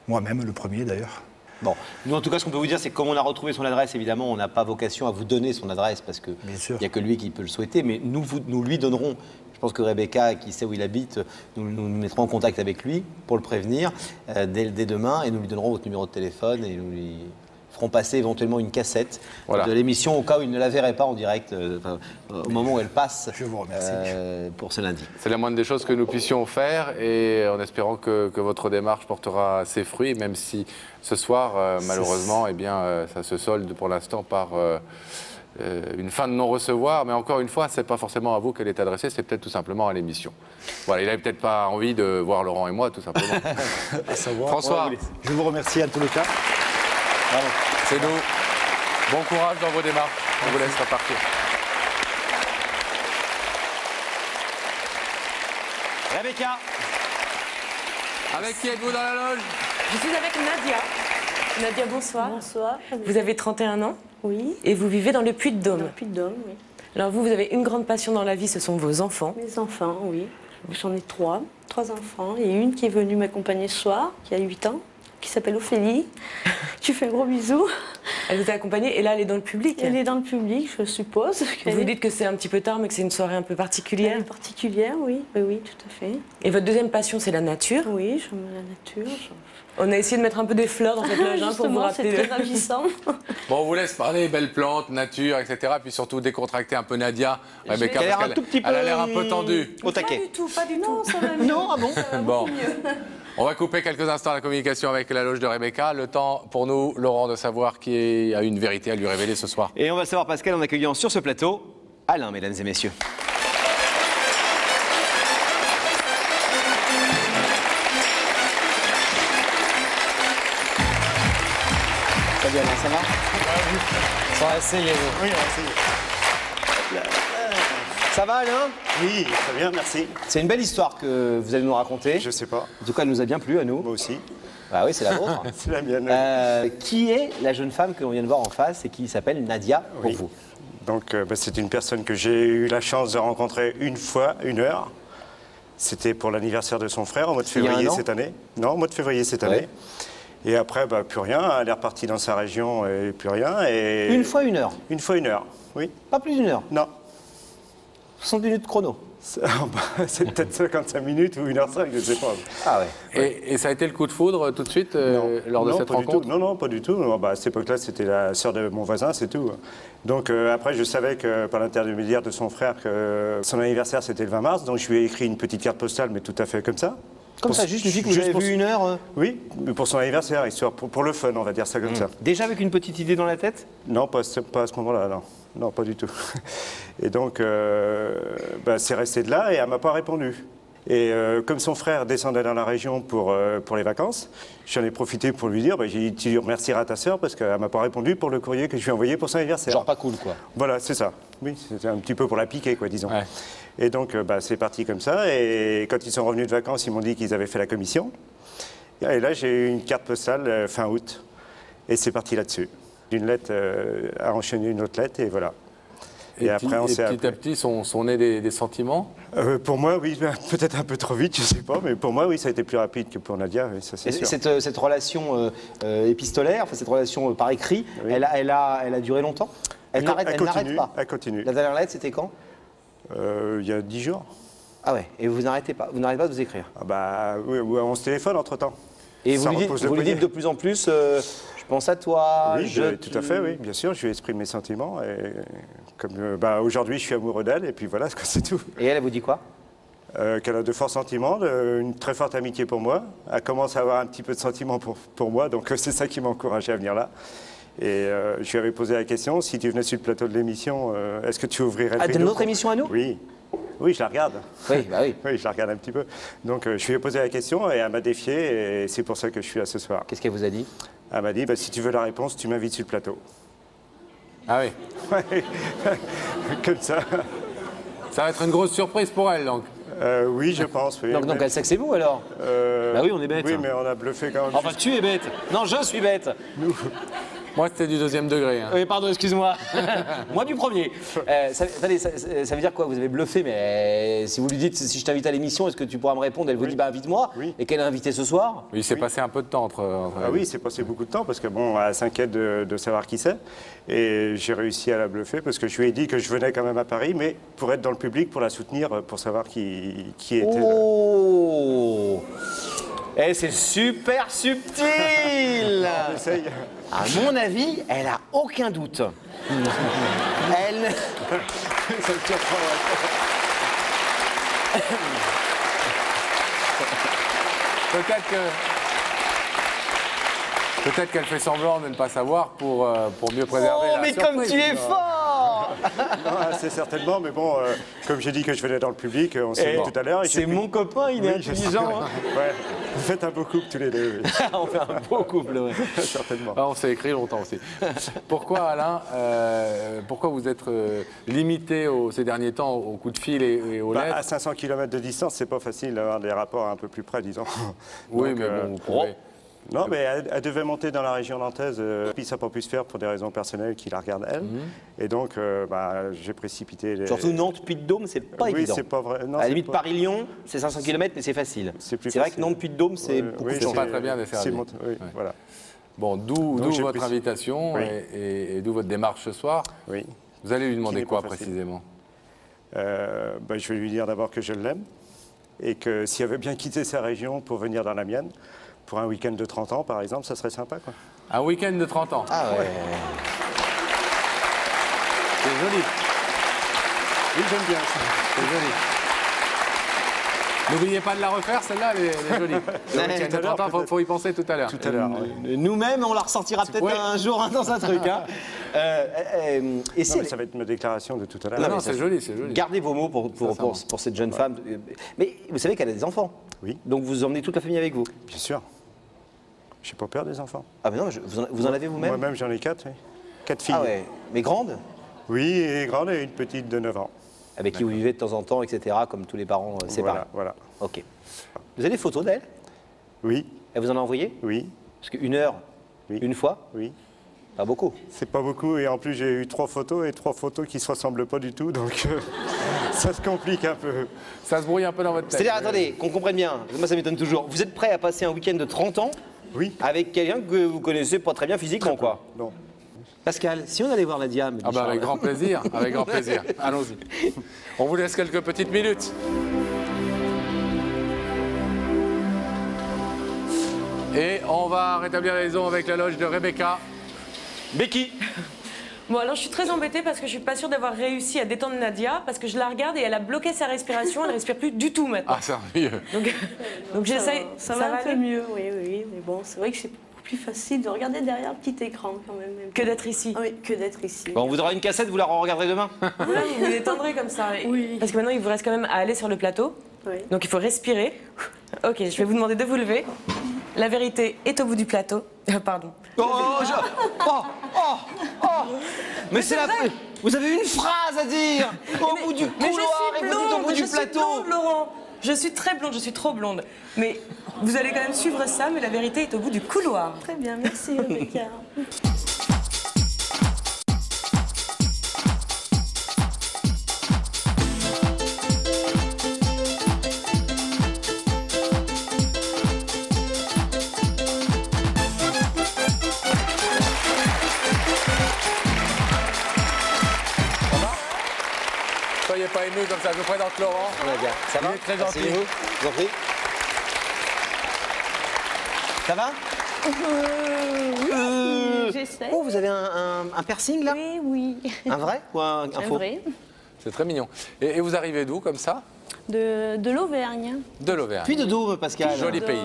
S8: Moi-même, le premier d'ailleurs.
S2: Bon, nous en tout cas, ce qu'on peut vous dire, c'est que comme on a retrouvé son adresse, évidemment, on n'a pas vocation à vous donner son adresse parce qu'il n'y a que lui qui peut le souhaiter, mais nous lui donnerons. Je pense que Rebecca, qui sait où il habite, nous mettrons en contact avec lui pour le prévenir dès demain et nous lui donnerons votre numéro de téléphone et nous lui ferons passer éventuellement une cassette de l'émission au cas où il ne la verrait pas en direct au moment où elle passe.
S8: Je vous remercie.
S2: Pour ce lundi.
S3: C'est la moindre des choses que nous puissions faire et en espérant que votre démarche portera ses fruits, même si ce soir, malheureusement, eh bien, ça se solde pour l'instant par une fin de non-recevoir, mais encore une fois, ce n'est pas forcément à vous qu'elle est adressée, c'est peut-être tout simplement à l'émission. Voilà, il n'avait peut-être pas envie de voir Laurent et moi, tout simplement.
S8: À savoir.
S3: François,
S8: je vous remercie en tous les cas.
S3: c'est nous. Bon courage dans vos démarches. On vous laisse repartir.
S2: Rebecca.
S3: Avec qui êtes-vous dans la loge?
S5: Je suis avec Nadia. Nadia, bonsoir.
S9: Bonsoir.
S5: Vous avez 31 ans
S9: Oui.
S5: et vous vivez dans le Puy-de-Dôme.
S9: Dans le Puy-de-Dôme, oui.
S5: Alors vous avez une grande passion dans la vie, ce sont vos enfants.
S9: Mes enfants, oui. J'en ai trois enfants. Et une qui est venue m'accompagner ce soir, qui a 8 ans, qui s'appelle Ophélie. Tu fais un gros bisou.
S5: Elle vous a accompagnée et là, elle est dans le public.
S9: Elle est dans le public, je suppose.
S5: Vous dites que c'est un petit peu tard, mais que c'est une soirée un peu particulière.
S9: Elle est particulière, oui. Oui, tout à fait.
S5: Et votre deuxième passion, c'est la nature.
S9: Oui, j'aime la nature.
S5: On a essayé de mettre un peu des fleurs dans cette loge pour vous rappeler.
S9: C'est très ravissant.
S3: Bon, on vous laisse parler, belles plantes, nature, etc. Puis surtout décontracter un peu Nadia. Rebecca, parce qu'elle a l'air un peu tendue.
S2: Au taquet.
S5: Pas du tout, pas du tout.
S9: Non, ça va mieux.
S2: Non, ah bon?
S3: Bon. On va couper quelques instants la communication avec la loge de Rebecca. Le temps pour nous, Laurent, de savoir qui a une vérité à lui révéler ce soir.
S2: Et on va savoir, Pascal, en accueillant sur ce plateau Alain, mesdames et messieurs. Salut Alain, ça va? On va essayer.
S10: Oui, on va essayer.
S2: Ça va Alain?
S10: Oui, très bien, merci.
S2: C'est une belle histoire que vous allez nous raconter.
S10: Je sais pas.
S2: En tout cas, elle nous a bien plu à nous.
S10: Moi aussi.
S2: Ah oui, c'est la vôtre.
S10: C'est la mienne.
S2: Qui est la jeune femme que l'on vient de voir en face et qui s'appelle Nadia pour vous?
S10: Donc, c'est une personne que j'ai eu la chance de rencontrer une fois, 1 heure. C'était pour l'anniversaire de son frère au mois de février cette année. Non, au mois de février cette année. Et après, plus rien. Elle est repartie dans sa région et plus rien. Et...
S2: Une fois 1 heure?
S10: Une fois 1 heure, oui.
S2: Pas plus d'1 heure?
S10: Non.
S2: 60 minutes chrono?
S10: C'est peut-être 55 minutes ou 1h05, je ne sais pas.
S2: Ah ouais.
S3: Et ça a été le coup de foudre tout de suite lors de cette rencontre?
S10: Non, non, pas du tout. À cette époque-là, c'était la sœur de mon voisin, c'est tout. Donc après, je savais que par l'intermédiaire de son frère que son anniversaire, c'était le 20 mars. Donc je lui ai écrit une petite carte postale, mais tout à fait comme ça.
S2: Comme ça, juste une fille que vous avez vue 1 heure
S10: Oui, mais pour son anniversaire, histoire pour le fun, on va dire ça comme ça.
S2: Déjà avec une petite idée dans la tête?
S10: Non, pas à ce moment-là, non. Non, pas du tout. Et donc, c'est resté de là et elle ne m'a pas répondu. Et comme son frère descendait dans la région pour les vacances, j'en ai profité pour lui dire, j'ai dit, tu remercieras ta sœur parce qu'elle ne m'a pas répondu pour le courrier que je lui ai envoyé pour son anniversaire.
S2: Genre pas cool, quoi.
S10: Voilà, c'est ça. Oui, c'était un petit peu pour la piquer, quoi, disons.
S3: Ouais.
S10: Et donc, c'est parti comme ça. Et quand ils sont revenus de vacances, ils m'ont dit qu'ils avaient fait la commission. Et là, j'ai eu une carte postale fin août. Et c'est parti là-dessus. D'une lettre a enchaîné une autre lettre, et voilà.
S3: Et après, on s'est petit à petit sont nés des sentiments?
S10: Pour moi, oui, peut-être un peu trop vite, je ne sais pas, mais pour moi, oui, ça a été plus rapide que pour Nadia, oui, ça c'est sûr.
S2: Cette relation épistolaire, cette relation par écrit, oui. elle a duré longtemps? Elle n'arrête pas?
S10: Elle continue.
S2: La dernière lettre, c'était quand?
S10: Il y a 10 jours.
S2: Ah ouais, et vous n'arrêtez pas de vous écrire?
S10: Oui, on se téléphone entre-temps.
S2: Et vous lui dites de plus en plus, je pense à toi.
S10: Oui, tout à fait, oui, bien sûr, je lui exprime mes sentiments. Et comme aujourd'hui, je suis amoureux d'elle, et puis voilà, c'est tout.
S2: Et elle vous dit quoi?
S10: Qu'elle a de forts sentiments, une très forte amitié pour moi. Elle commence à avoir un petit peu de sentiments pour moi, donc c'est ça qui m'a encouragé à venir là. Et je lui avais posé la question, si tu venais sur le plateau de l'émission, est-ce que tu ouvrirais le rideau?
S2: De notre émission à nous?
S10: Oui. Oui, je la regarde.
S2: Oui, bah oui.
S10: Oui, je la regarde un petit peu. Donc, je lui ai posé la question et elle m'a défié et c'est pour ça que je suis là ce soir.
S2: Qu'est-ce qu'elle vous a dit?
S10: Elle m'a dit, bah, si tu veux la réponse, tu m'invites sur le plateau.
S3: Ah oui.
S10: Ouais. Comme ça.
S3: Ça va être une grosse surprise pour elle, donc.
S10: Oui, je pense. Oui.
S2: Donc elle sait que c'est vous alors? Bah oui, on est bête.
S10: Oui, mais on a bluffé quand même.
S2: Enfin, tu es bête. Non, je suis bête.
S3: Moi, c'était du 2e degré. Hein.
S2: Oui, pardon, excuse-moi. Moi du premier. Attendez, ça veut dire quoi? Vous avez bluffé, mais si vous lui dites, si je t'invite à l'émission, est-ce que tu pourras me répondre? Elle vous dit, bah invite-moi.
S10: Oui.
S2: Et qu'elle est invitée ce soir?
S3: Oui, il s'est passé un peu de temps entre
S10: Ah oui, il s'est passé beaucoup de temps parce que bon, elle s'inquiète de savoir qui c'est. Et j'ai réussi à la bluffer parce que je lui ai dit que je venais quand même à Paris, mais pour être dans le public, pour la soutenir, pour savoir qui était.
S2: Oh! Eh, c'est super subtil!
S10: On essaye.
S2: À mon avis, elle a aucun doute. Elle...
S10: Ça me surprend.
S3: Peut-être qu'elle fait semblant de ne pas savoir pour mieux préserver
S2: Oh,
S3: la
S2: mais
S3: surprise.
S2: comme tu es fort!
S10: Non, c'est certainement, mais bon, comme j'ai dit que je venais dans le public, on s'est vu tout à l'heure. et
S2: C'est
S10: j'ai
S2: mon copain, il est
S10: Oui, je
S2: intelligent.
S10: sais.
S2: Hein.
S10: Ouais. Vous faites un beau couple tous les deux. Oui.
S2: On fait un beau couple, ouais.
S10: Certainement.
S3: Ah, on s'est écrit longtemps aussi. Pourquoi, Alain, pourquoi vous êtes limité ces derniers temps aux coups de fil et aux lettres?
S10: À 500 km de distance, c'est pas facile d'avoir des rapports un peu plus près, disons.
S3: Oui,
S10: Donc,
S3: mais bon, vous pouvez...
S10: Non, mais elle devait monter dans la région nantaise, puis ça n'a pas pu se faire pour des raisons personnelles qui la regardent elle. Et donc, j'ai précipité.
S2: Surtout Nantes, Puy-de-Dôme, c'est pas
S10: oui,
S2: évident.
S10: c'est pas vrai. Non,
S2: À la
S10: c'est
S2: limite,
S10: pas-
S2: Paris-Lyon, c'est 500 km, mais c'est facile.
S10: C'est plus
S2: vrai que
S10: facile.
S2: Nantes, Puy-de-Dôme, c'est beaucoup
S10: oui,
S2: de
S3: Ils sont
S2: choses.
S3: pas très bien desservis.
S10: Oui,
S3: Ouais.
S10: voilà.
S3: Bon, d'où
S10: Donc, j'ai
S3: votre
S10: pris-
S3: invitation
S10: Oui.
S3: et d'où votre démarche ce soir.
S10: Oui.
S3: Vous allez lui demander
S10: n'est
S3: quoi
S10: pas facile.
S3: précisément?
S10: Je vais lui dire d'abord que je l'aime et que si elle veut bien quitter sa région pour venir dans la mienne, pour un week-end de 30 ans par exemple, ça serait sympa, quoi.
S3: Un week-end de 30 ans.
S2: Ah ouais.
S3: C'est joli.
S10: Oui, j'aime bien ça.
S3: C'est joli. N'oubliez pas de la refaire, celle-là, elle est jolie. Le week-end de 30 ans, faut y penser tout à l'heure.
S10: Tout à l'heure. oui.
S2: Nous-mêmes, on la ressortira peut-être
S3: Ouais.
S2: un jour dans un truc. Hein. Et
S10: Non,
S2: si
S10: mais ça va être ma déclaration de tout à l'heure.
S3: Non,
S2: mais
S3: non,
S2: ça-
S3: c'est joli, c'est joli.
S2: Gardez vos mots pour cette jeune femme. Mais vous savez qu'elle a des enfants.
S10: Oui.
S2: Donc vous emmenez toute la famille avec vous.
S10: Bien sûr. J'ai pas peur des enfants.
S2: Ah mais non, vous en avez vous-même?
S10: Moi-même, j'en ai 4, oui. 4 filles.
S2: Ah ouais. Mais grandes?
S10: Oui, et grande et une petite de 9 ans.
S2: Avec qui vous vivez de temps en temps, etc. Comme tous les parents séparés.
S10: Voilà.
S2: Ok. Vous avez des photos d'elle?
S10: Oui,
S2: Elle vous en a envoyé?
S10: oui,
S2: Parce qu'une heure,
S10: Oui.
S2: une fois,
S10: oui.
S2: pas beaucoup.
S10: C'est pas beaucoup et en plus j'ai eu 3 photos et 3 photos qui se ressemblent pas du tout, donc ça se complique un peu.
S3: Ça se brouille un peu dans votre tête.
S2: C'est-à-dire, attendez, qu'on comprenne bien, parce que moi ça m'étonne toujours. Vous êtes prêt à passer un week-end de 30 ans
S10: Oui.
S2: avec quelqu'un que vous connaissez pas très bien physiquement, quoi?
S10: Non.
S2: Pascal, si on allait voir Nadia, me dit
S3: Ah bah avec
S2: Charles.
S3: grand plaisir, avec grand plaisir. Allons-y. On vous laisse quelques petites minutes. Et on va rétablir la liaison avec la loge de Rebecca.
S2: Becky.
S5: Bon, alors je suis très embêtée parce que je suis pas sûre d'avoir réussi à détendre Nadia parce que je la regarde et elle a bloqué sa respiration, elle respire plus du tout maintenant.
S3: Ah, c'est mieux.
S5: Donc j'essaye.
S9: Ça va un peu
S5: aller
S9: mieux, oui. Mais bon, c'est vrai que c'est beaucoup plus facile de regarder derrière le petit écran quand même.
S5: Que d'être ici.
S9: Oui, que d'être ici.
S2: Bon, on vous aura une cassette, vous la regarderez demain.
S5: Voilà, vous vous détendrez comme ça.
S9: Oui.
S5: Parce que maintenant, il vous reste quand même à aller sur le plateau.
S9: Oui.
S5: Donc il faut respirer. Ok, je vais vous demander de vous lever. La vérité est au bout du plateau. Pardon.
S2: Mais c'est la... Vous avez une phrase à dire au bout du
S5: Mais je
S2: couloir
S5: suis
S2: et vous dites au
S5: blonde,
S2: bout du
S5: je suis
S2: plateau.
S5: blonde, Laurent. Je suis très blonde, je suis trop blonde. Mais vous allez quand même suivre ça, mais la vérité est au bout du couloir.
S9: Très bien, merci Rebecca.
S3: Soyez pas émus comme ça, je vous présente Laurent.
S2: Nadia, ça va?
S3: Il est très gentil.
S2: Asseyez-vous, je vous en prie. Ça va?
S9: J'essaie.
S2: Oh, vous avez un piercing là?
S9: Oui.
S2: Un vrai ou un faux?
S9: vrai.
S3: C'est très mignon. Et vous arrivez d'où comme ça?
S9: De l'Auvergne.
S3: De l'Auvergne.
S2: Puis de Dôme, Pascal.
S3: Joli pays.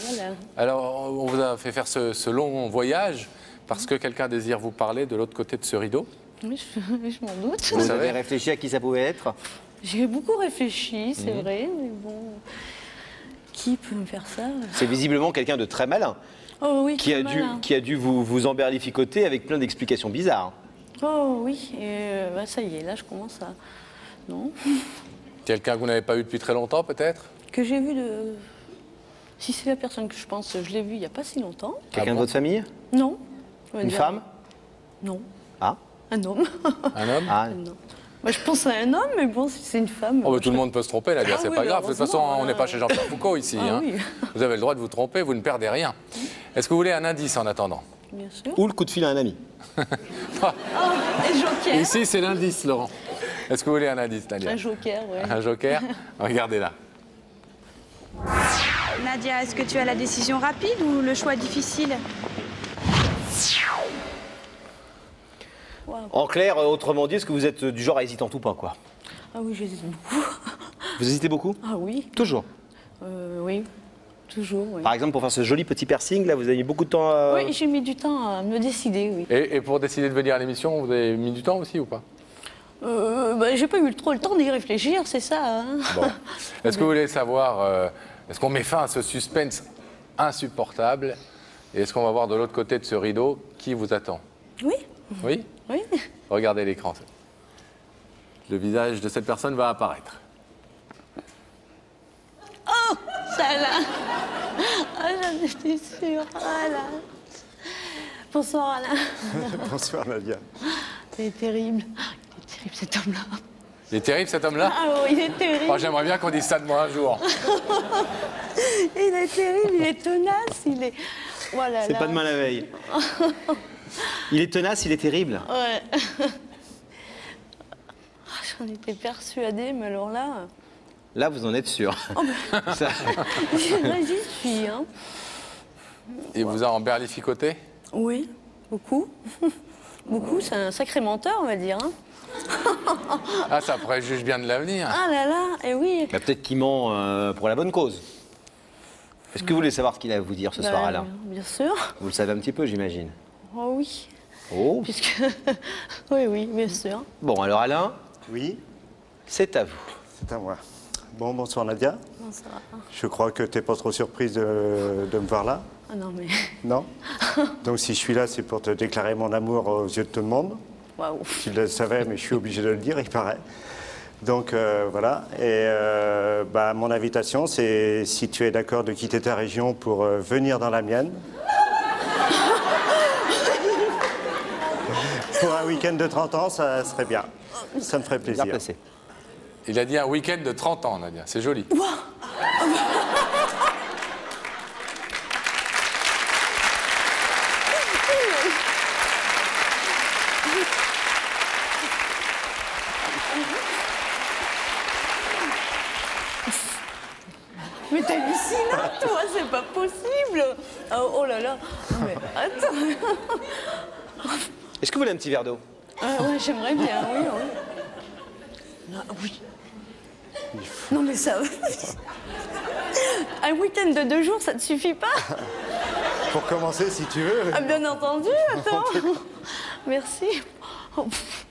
S9: Voilà.
S3: Alors, on vous a fait faire ce long voyage parce que quelqu'un désire vous parler de l'autre côté de ce rideau.
S9: Oui, je m'en doute.
S2: Vous
S3: savez.
S2: avez réfléchi à qui ça pouvait être?
S9: J'ai beaucoup réfléchi, c'est vrai, mais bon, qui peut me faire ça?
S2: C'est visiblement quelqu'un de très malin.
S9: Oh oui,
S2: qui a dû vous emberlificoter avec plein d'explications bizarres.
S9: Oh oui, et bah, ça y est, là je commence à... Non.
S3: Quelqu'un que vous n'avez pas eu depuis très longtemps, peut-être?
S9: Que j'ai vu de... Si c'est la personne que je pense, je l'ai vu il n'y a pas si longtemps.
S2: Quelqu'un de votre famille?
S9: Non.
S2: Une femme?
S9: Non.
S2: Ah?
S9: Un homme.
S3: Un homme?
S2: Ah.
S9: Non. Moi, je pense à un homme, mais bon, si c'est une femme...
S3: Oh, tout le monde peut se tromper, Nadia, c'est
S9: oui,
S3: pas grave. De toute façon, on n'est pas chez Jean-Pierre Foucault ici.
S9: Ah,
S3: hein.
S9: oui.
S3: Vous avez le droit de vous tromper, vous ne perdez rien. Est-ce que vous voulez un indice en attendant?
S9: Bien sûr.
S2: Ou le coup de fil à un ami?
S9: Et joker.
S3: Ici, c'est l'indice, Laurent. Est-ce que vous voulez un indice, Nadia?
S9: Un joker, oui.
S3: Un joker? Regardez là.
S11: Nadia, est-ce que tu as la décision rapide ou le choix difficile?
S9: Wow.
S2: En clair, autrement dit, est-ce que vous êtes du genre hésitante ou pas, quoi?
S9: Ah oui, j'hésite beaucoup.
S2: Vous hésitez beaucoup?
S9: Ah oui.
S2: Toujours?
S9: Oui, toujours, oui.
S2: Par exemple, pour faire ce joli petit piercing, là, vous avez mis beaucoup de temps à...
S9: Oui, j'ai mis du temps à me décider, oui.
S3: Et pour décider de venir à l'émission, vous avez mis du temps aussi ou pas?
S9: Bah, j'ai pas eu trop le temps d'y réfléchir, c'est ça. Hein.
S3: Bon. Est-ce que vous voulez savoir, est-ce qu'on met fin à ce suspense insupportable? Et est-ce qu'on va voir de l'autre côté de ce rideau qui vous attend?
S9: Oui.
S3: Oui?
S9: Oui.
S3: Regardez l'écran. Le visage de cette personne va apparaître.
S9: Oh, ça là. Ah, j'en étais sûre. Ah là. Bonsoir Alain.
S10: Bonsoir Nadia.
S9: Il est terrible. Il est terrible cet homme-là.
S3: Il est terrible cet homme-là?
S9: Ah oui, il est terrible.
S3: Oh, j'aimerais bien qu'on dise ça de moi un jour.
S9: Il est terrible, il est tenace, il est... Voilà,
S2: C'est pas demain la veille. Il est tenace, il est terrible.
S9: Ouais. J'en étais persuadée, mais alors là...
S2: Là, vous en êtes sûr.
S9: Oh, ben...
S2: Ça...
S9: Là, j'y suis, hein.
S3: Il vous a emberlificoté?
S9: Oui, beaucoup. Beaucoup, c'est un sacré menteur, on va dire. Hein.
S3: Ah, ça préjuge bien de l'avenir.
S9: Ah là là, et oui.
S2: Bah, peut-être qu'il ment pour la bonne cause. Est-ce que vous voulez savoir ce qu'il a à vous dire ce soir, Alain?
S9: Bien sûr.
S2: Vous le savez un petit peu, j'imagine.
S9: Oh oui.
S2: Oh.
S9: Puisque... oui, oui, bien sûr.
S2: Bon, alors Alain,
S10: Oui,
S2: c'est à vous.
S10: c'est à moi. Bon, bonsoir Nadia.
S9: Bonsoir.
S10: Je crois que tu n'es pas trop surprise de me voir là.
S9: Ah non, mais...
S10: Non? Donc si je suis là, c'est pour te déclarer mon amour aux yeux de tout le monde.
S9: Waouh.
S10: Tu le savais, mais je suis obligé de le dire, il paraît. Donc voilà. Et bah, mon invitation, c'est si tu es d'accord de quitter ta région pour venir dans la mienne. Pour un week-end de 30 ans, ça serait bien. Ça me ferait
S2: Bien
S10: plaisir.
S2: placé.
S3: Il a dit un week-end de 30 ans, Nadia. C'est joli.
S9: Mais t'es hallucinant, toi, c'est pas possible. Oh, oh là là. Mais attends.
S2: Est-ce que vous voulez un petit verre d'eau?
S9: Ouais, j'aimerais bien, oui, oui. Ah, oui. Non, mais ça... Un week-end de 2 jours, ça te suffit pas?
S10: Pour commencer, si tu veux.
S9: Ah, bien entendu, attends. Merci. Oh, pff.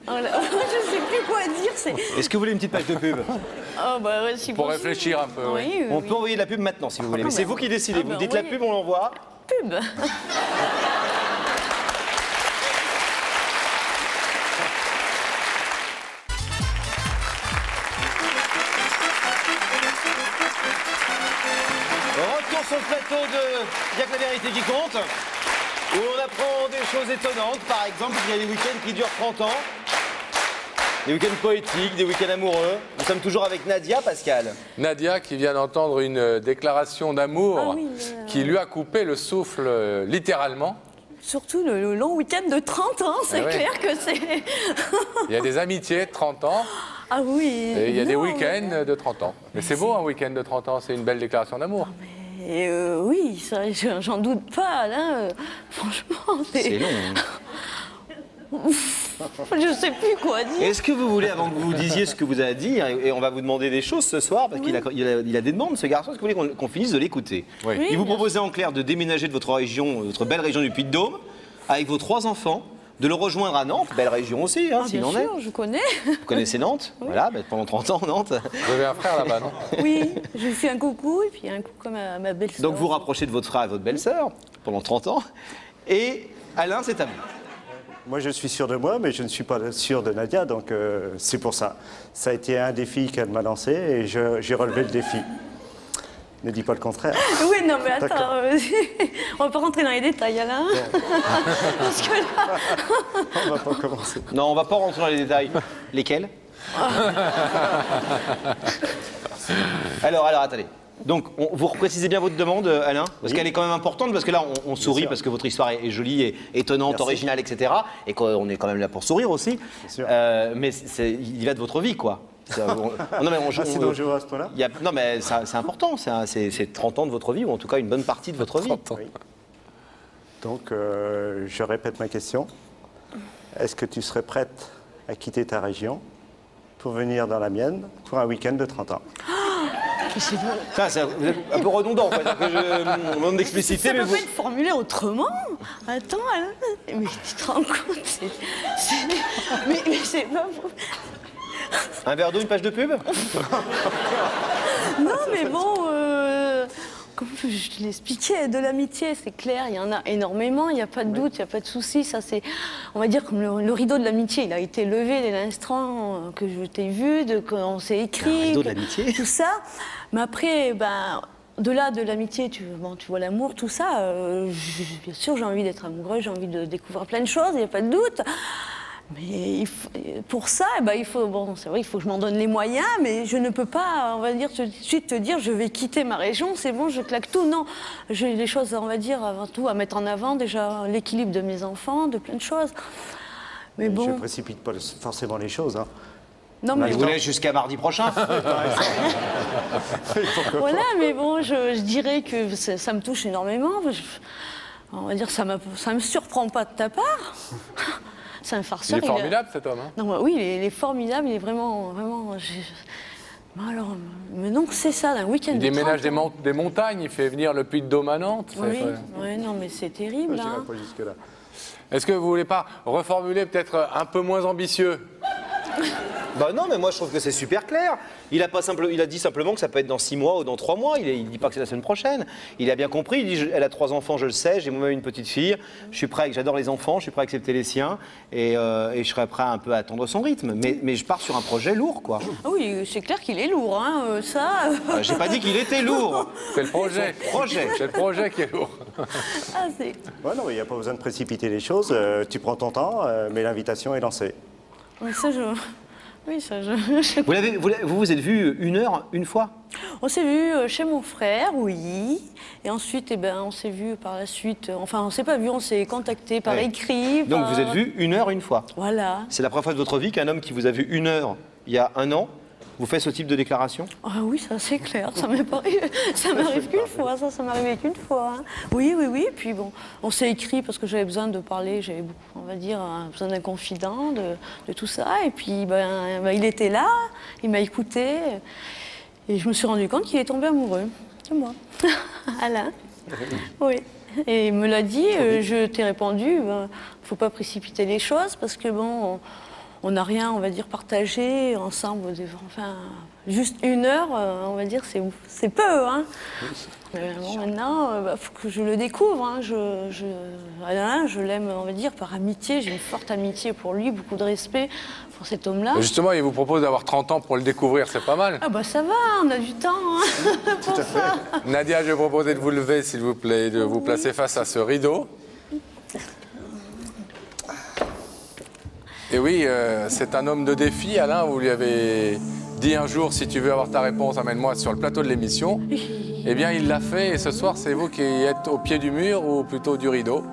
S9: Oh là, je sais plus quoi dire.
S2: Est-ce que vous voulez une petite page de pub?
S9: Oh, bah, ouais, si
S3: Pour
S9: possible.
S3: réfléchir un peu, oui.
S9: Oui,
S2: On
S9: oui.
S2: peut envoyer de la pub maintenant si vous voulez, mais
S9: Ah,
S2: c'est
S9: bah,
S2: vous qui décidez.
S9: ah,
S2: Vous
S9: bah,
S2: dites la
S9: oui.
S2: pub, on l'envoie.
S9: Pub.
S2: Retour sur le plateau de Y'a que la vérité qui compte, où on apprend des choses étonnantes. Par exemple, il y a des week-ends qui durent 30 ans, des week-ends poétiques, des week-ends amoureux. Nous sommes toujours avec Nadia, Pascal.
S3: Nadia qui vient d'entendre une déclaration d'amour
S9: Ah oui,
S3: qui lui a coupé le souffle littéralement.
S9: Surtout le long week-end de 30 ans, c'est
S3: ouais.
S9: clair que c'est...
S3: Il y a des amitiés de 30 ans
S9: Ah oui.
S3: et il y a des
S9: non,
S3: week-ends de 30 ans. Mais c'est beau un week-end de 30 ans, c'est une belle déclaration d'amour.
S9: Et oui, ça, j'en doute pas, là. Franchement,
S2: C'est long. Hein.
S9: Je sais plus quoi dire.
S2: Est-ce que vous voulez, avant que vous disiez ce que vous avez dit, et on va vous demander des choses ce soir, parce qu'il a des demandes, ce garçon, est-ce que vous voulez qu'on finisse de l'écouter?
S3: Oui.
S2: Il vous proposait en clair de déménager de votre région, votre belle région du Puy-de-Dôme, avec vos 3 enfants, de le rejoindre à Nantes, belle région aussi, hein, s'il
S9: Bien
S2: en est.
S9: sûr, je connais.
S2: Vous connaissez Nantes? Voilà, pendant 30 ans, Nantes.
S3: Vous avez un frère là-bas, non?
S9: Oui, je fais un coucou et puis un coucou à ma belle-sœur.
S2: Donc vous rapprochez de votre frère et votre belle-sœur pendant 30 ans. Et Alain, c'est à vous.
S10: Moi, je suis sûr de moi, mais je ne suis pas sûr de Nadia, donc c'est pour ça. Ça a été un défi qu'elle m'a lancé et j'ai relevé le défi. Ne dis pas le contraire.
S9: Oui, non, mais attends, on va pas rentrer dans les détails, Alain. Parce que là...
S10: On va pas commencer.
S2: Non, on va pas rentrer dans les détails. Lesquels? Alors, attendez. Donc, vous reprécisez bien votre demande, Alain, parce qu'elle est quand même importante, parce que là, on sourit, parce que votre histoire est jolie, et étonnante,
S10: Merci.
S2: originale, etc. Et qu'on est quand même là pour sourire aussi.
S10: sûr.
S2: Mais il va de votre vie, quoi. Non, mais
S10: c'est dangereux à ce point-là.
S2: Non, mais c'est important. C'est 30 ans de votre vie, ou en tout cas une bonne partie de votre vie.
S10: Oui. Donc, je répète ma question. Est-ce que tu serais prête à quitter ta région pour venir dans la mienne pour un week-end de 30 ans?
S2: Ça, c'est un peu redondant, quoi. Que je demande d'expliciter,
S9: Ça
S2: mais
S9: peut
S2: vous...
S9: pas être formulé autrement. Attends, Alain. Mais tu te rends compte mais c'est pas...
S2: Un verre d'eau, une page de pub?
S9: Non, mais bon, comme je te l'expliquais, de l'amitié, c'est clair, il y en a énormément, il n'y a pas de doute, il n'y a pas de souci. Ça, c'est, on va dire, comme le rideau de l'amitié, il a été levé dès l'instant que je t'ai vu, qu'on s'est écrit.
S2: Un rideau de l'amitié.
S9: Tout ça. Mais après, au-delà de l'amitié, tu vois l'amour, tout ça. Bien sûr, j'ai envie d'être amoureux, j'ai envie de découvrir plein de choses, il n'y a pas de doute. Mais pour ça, il faut, c'est vrai, il faut que je m'en donne les moyens, mais je ne peux pas, on va dire, tout de suite te dire, je vais quitter ma région, c'est bon, je claque tout. Non, j'ai des choses, on va dire, avant tout, à mettre en avant, déjà l'équilibre de mes enfants, de plein de choses. Mais bon.
S10: Je ne précipite pas forcément les choses. Hein.
S9: Non, mais
S2: vous voulez jusqu'à mardi prochain?
S9: Voilà, mais bon, je dirais que ça me touche énormément. On va dire, ça me surprend pas de ta part. C'est un farceur.
S3: Il est formidable, cet homme. Hein.
S9: Non, oui, il est formidable, il est vraiment... Alors, mais donc c'est ça, d'un week-end.
S3: Il déménage des montagnes, il fait venir le Puy-de-Dôme à Nantes.
S9: Oui, non, mais c'est terrible.
S3: J'irai pas jusque-là. Est-ce que vous ne voulez pas reformuler peut-être un peu moins ambitieux?
S2: Bah non, mais moi je trouve que c'est super clair. Il a dit simplement que ça peut être dans 6 mois ou dans 3 mois. Il dit pas que c'est la semaine prochaine. Il a bien compris. Il dit elle a 3 enfants, je le sais. J'ai moi-même une petite fille. Je suis prêt. J'adore les enfants. Je suis prêt à accepter les siens et je serais prêt un peu à attendre son rythme. Mais je pars sur un projet lourd, quoi.
S9: Ah oui, c'est clair qu'il est lourd, hein. Ça.
S2: J'ai pas dit qu'il était lourd.
S3: C'est le projet. C'est le projet qui est lourd.
S9: Ah, c'est.
S10: Ouais, non, il n'y a pas besoin de précipiter les choses. Tu prends ton temps, mais l'invitation est lancée.
S9: Mais ça, oui, ça, je...
S2: Vous êtes vus 1 heure, une fois?
S9: On s'est vu chez mon frère, oui. Et ensuite, on s'est vu par la suite. Enfin, on s'est pas vu, on s'est contacté par écrit.
S2: Donc vous êtes vus 1 heure, une fois? Voilà. C'est la première fois de votre vie qu'un homme qui vous a vu 1 heure il y a 1 an vous fait ce type de déclaration?
S9: Ah oui, ça c'est clair, ça m'arrive qu'une fois, ça m'arrivait qu'une fois. Hein. Oui, puis bon, on s'est écrit parce que j'avais besoin de parler, j'avais beaucoup, on va dire, besoin d'un confident, de tout ça. Et puis, il était là, il m'a écouté, et je me suis rendu compte qu'il est tombé amoureux de moi. Alain, oui. Et il me l'a dit, je t'ai répondu, faut pas précipiter les choses parce que bon... On n'a rien, on va dire, partagé ensemble. Enfin, juste 1 heure, on va dire, c'est peu. Hein. Bon, maintenant, il faut que je le découvre. Hein. Alain, je l'aime, on va dire, par amitié. J'ai une forte amitié pour lui, beaucoup de respect pour cet homme-là.
S3: Justement, il vous propose d'avoir 30 ans pour le découvrir, c'est pas mal.
S9: Ah bah ça va, on a du temps hein, pour ça.
S3: Nadia, je vais vous proposer de vous lever, s'il vous plaît, de vous placer face à ce rideau. Et oui, c'est un homme de défi, Alain. Vous lui avez dit un jour, si tu veux avoir ta réponse, amène-moi sur le plateau de l'émission. Eh bien, il l'a fait et ce soir, c'est vous qui êtes au pied du mur ou plutôt du rideau.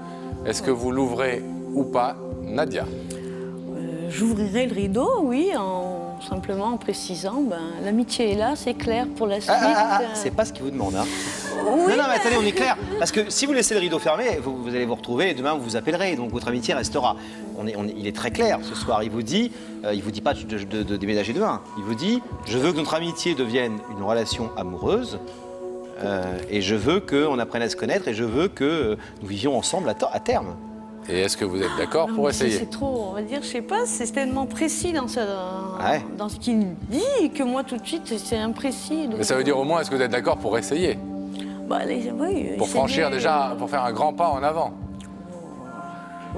S3: Est-ce que vous l'ouvrez ou pas, Nadia?
S9: J'ouvrirai le rideau, oui, tout simplement en précisant, l'amitié est là, c'est clair pour la suite.
S2: C'est pas ce qu'il vous demande. Hein.
S9: Oui,
S2: non, mais attendez, on est clair. Parce que si vous laissez le rideau fermé, vous allez vous retrouver et demain vous vous appellerez. Donc votre amitié restera. Il est très clair ce soir. Il vous dit pas de déménager demain. Il vous dit, je veux que notre amitié devienne une relation amoureuse. Et je veux qu'on apprenne à se connaître et je veux que nous vivions ensemble à terme.
S3: Et est-ce que vous êtes d'accord pour essayer?
S9: C'est trop, on va dire, je sais pas, c'est tellement précis dans ce qu'il dit que moi tout de suite c'est imprécis. Donc...
S3: Mais ça veut dire au moins, est-ce que vous êtes d'accord pour essayer?
S9: Oui,
S3: pour franchir déjà, pour faire un grand pas en avant.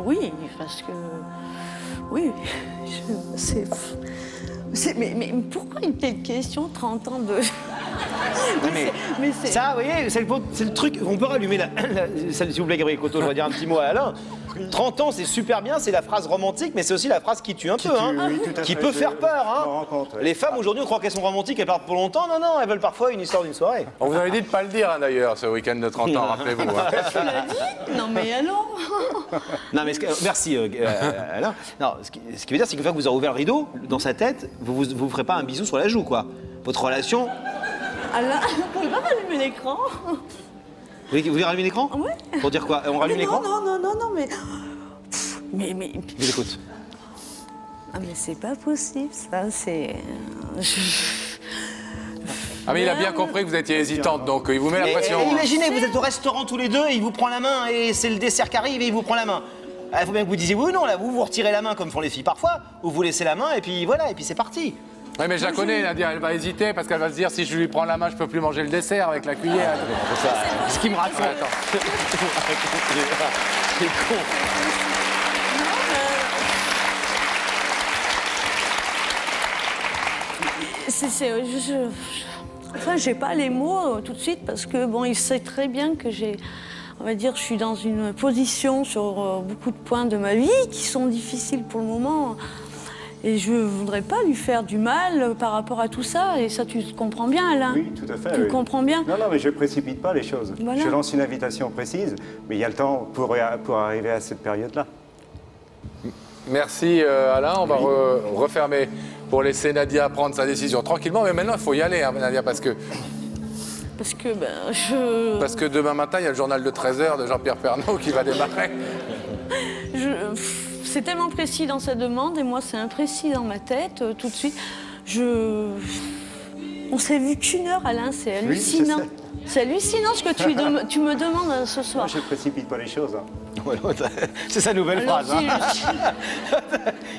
S9: Oui, parce que... Oui, mais pourquoi une telle question, 30 ans de...
S2: Ça, vous voyez, c'est le truc. On peut rallumer s'il vous plaît, Gabriel Coteau, je vais dire un petit mot à Alain. 30 ans, c'est super bien, c'est la phrase romantique, mais c'est aussi la phrase qui tue un peu, qui peut faire peur. Les femmes aujourd'hui, on croit qu'elles sont romantiques, elles partent pour longtemps. Non, elles veulent parfois une histoire d'une soirée.
S3: On vous avait dit de ne pas le dire, d'ailleurs, ce week-end de 30 ans, rappelez-vous.
S9: Tu l'as dit? Non, mais alors?
S2: Non, mais merci, Alain. Non, ce qui veut dire, c'est que une fois que vous aurez ouvert le rideau, dans sa tête, vous ferez pas un bisou sur la joue, quoi. Votre relation...
S9: Alain, vous pouvez pas rallumer l'écran?
S2: Vous voulez rallumer l'écran?
S9: Oui.
S2: Pour dire quoi? On rallume l'écran?
S9: Non, mais...
S2: Je vous écoute.
S9: Ah, mais c'est pas possible, ça, c'est...
S3: Ah, mais il a bien compris que vous étiez hésitante, donc il vous met la pression.
S2: Imaginez, vous êtes au restaurant tous les deux et il vous prend la main et c'est le dessert qui arrive et il vous prend la main. Il faut bien que vous disiez oui ou non, là, vous retirez la main comme font les filles parfois, ou vous laissez la main et puis voilà, et puis c'est parti.
S3: Oui, mais je la connais, Nadia, elle va hésiter parce qu'elle va se dire si je lui prends la main, je peux plus manger le dessert avec la cuillère.
S2: Ce qui me raconte. C'est con.
S9: Enfin, j'ai pas les mots tout de suite parce que bon, il sait très bien que on va dire, je suis dans une position sur beaucoup de points de ma vie qui sont difficiles pour le moment. Et je ne voudrais pas lui faire du mal par rapport à tout ça. Et ça, tu comprends bien, Alain?
S10: Oui, tout à fait.
S9: Tu comprends bien?
S10: Non, mais je ne précipite pas les choses. Voilà. Je lance une invitation précise, mais il y a le temps pour arriver à cette période-là.
S3: Merci, Alain. On va refermer pour laisser Nadia prendre sa décision tranquillement. Mais maintenant, il faut y aller, hein, Nadia, parce que demain matin, il y a le journal de 13h de Jean-Pierre Pernaut qui va démarrer.
S9: C'est tellement précis dans sa demande et moi c'est imprécis dans ma tête tout de suite. On s'est vu qu'1 heure, Alain, c'est hallucinant. Oui, c'est hallucinant ce que tu me demandes ce soir.
S10: Moi, je ne précipite pas les choses. Hein.
S2: C'est sa nouvelle phrase.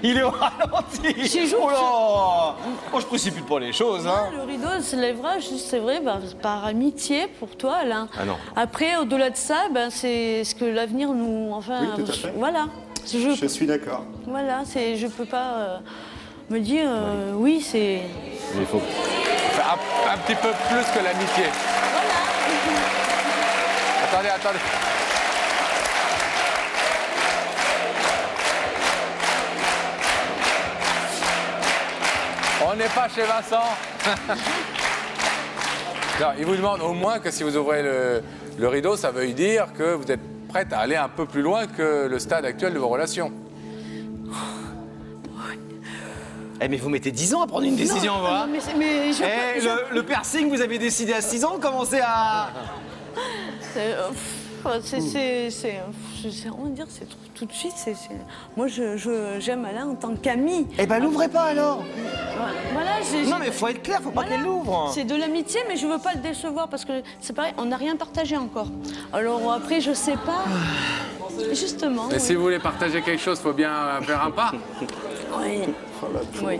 S2: Il est au ralenti. Oh là, moi je précipite pas les choses. Hein.
S9: Le rideau se lèvera, c'est vrai, par amitié pour toi, Alain.
S2: Ah non.
S9: Après, au-delà de ça, c'est ce que l'avenir nous... Enfin,
S10: oui, tout à fait.
S9: Voilà.
S10: Je suis d'accord.
S9: Voilà, je peux pas me dire oui, c'est...
S2: Il faut
S3: un petit peu plus que l'amitié. Voilà. Attendez. On n'est pas chez Vincent. Non, il vous demande au moins que si vous ouvrez le rideau, ça veut dire que vous êtes prête à aller un peu plus loin que le stade actuel de vos relations.
S2: Mais vous mettez 10 ans à prendre une décision, voilà. Le piercing, vous avez décidé à 6 ans, commencez à...
S9: On va dire, c'est tout de suite, moi j'aime Alain en tant qu'ami.
S2: Eh ben l'ouvrez pas alors.
S9: Voilà,
S2: non mais faut être clair, faut pas qu'elle l'ouvre.
S9: C'est de l'amitié, mais je veux pas le décevoir parce que c'est pareil, on n'a rien partagé encore. Alors après, je sais pas. Justement.
S3: Mais si vous voulez partager quelque chose, faut bien faire un pas.
S9: Oui. Oui.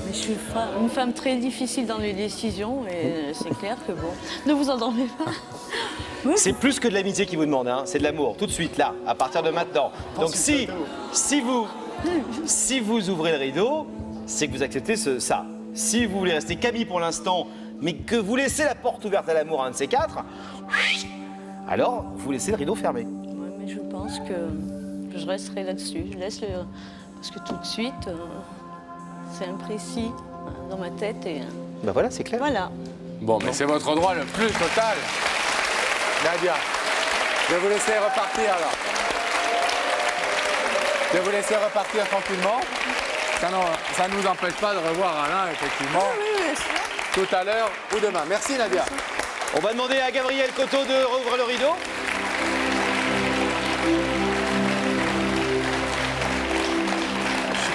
S9: Mais je suis une femme très difficile dans les décisions et c'est clair que bon. Ne vous endormez pas.
S2: Oui. C'est plus que de l'amitié qui vous demande, hein. C'est de l'amour, tout de suite, là, à partir de maintenant. Donc si vous ouvrez le rideau, c'est que vous acceptez ça. Si vous voulez rester qu'amis pour l'instant, mais que vous laissez la porte ouverte à l'amour à un de ces quatre, alors vous laissez le rideau fermé.
S9: Oui, mais je pense que je resterai là-dessus. Je laisse parce que tout de suite, c'est imprécis dans ma tête. Et...
S2: Ben voilà, c'est clair.
S9: Voilà.
S3: Bon, mais c'est votre droit le plus total. Nadia, je vais vous laisser repartir alors. Je vais vous laisser repartir tranquillement. Ça ne nous empêche pas de revoir Alain, effectivement, tout à l'heure ou demain. Merci Nadia.
S2: On va demander à Gabriel Coteau de rouvrir le rideau.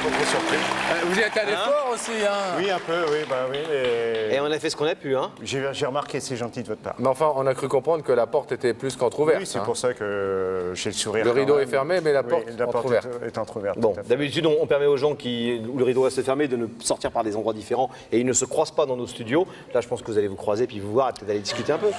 S10: Trop surpris.
S3: Vous y êtes allé fort aussi, hein?
S10: Oui, un peu, oui, bah oui.
S2: Et on a fait ce qu'on a pu, hein?
S10: J'ai remarqué, c'est gentil de votre part.
S3: Mais enfin, on a cru comprendre que la porte était plus qu'entrouverte.
S10: Oui, c'est pour ça que j'ai le sourire.
S3: Le rideau est fermé, mais la porte
S10: est entrouverte.
S2: Bon, d'habitude, on permet aux gens où le rideau va se fermer de ne sortir par des endroits différents et ils ne se croisent pas dans nos studios. Là, je pense que vous allez vous croiser puis vous voir et peut-être aller discuter un peu.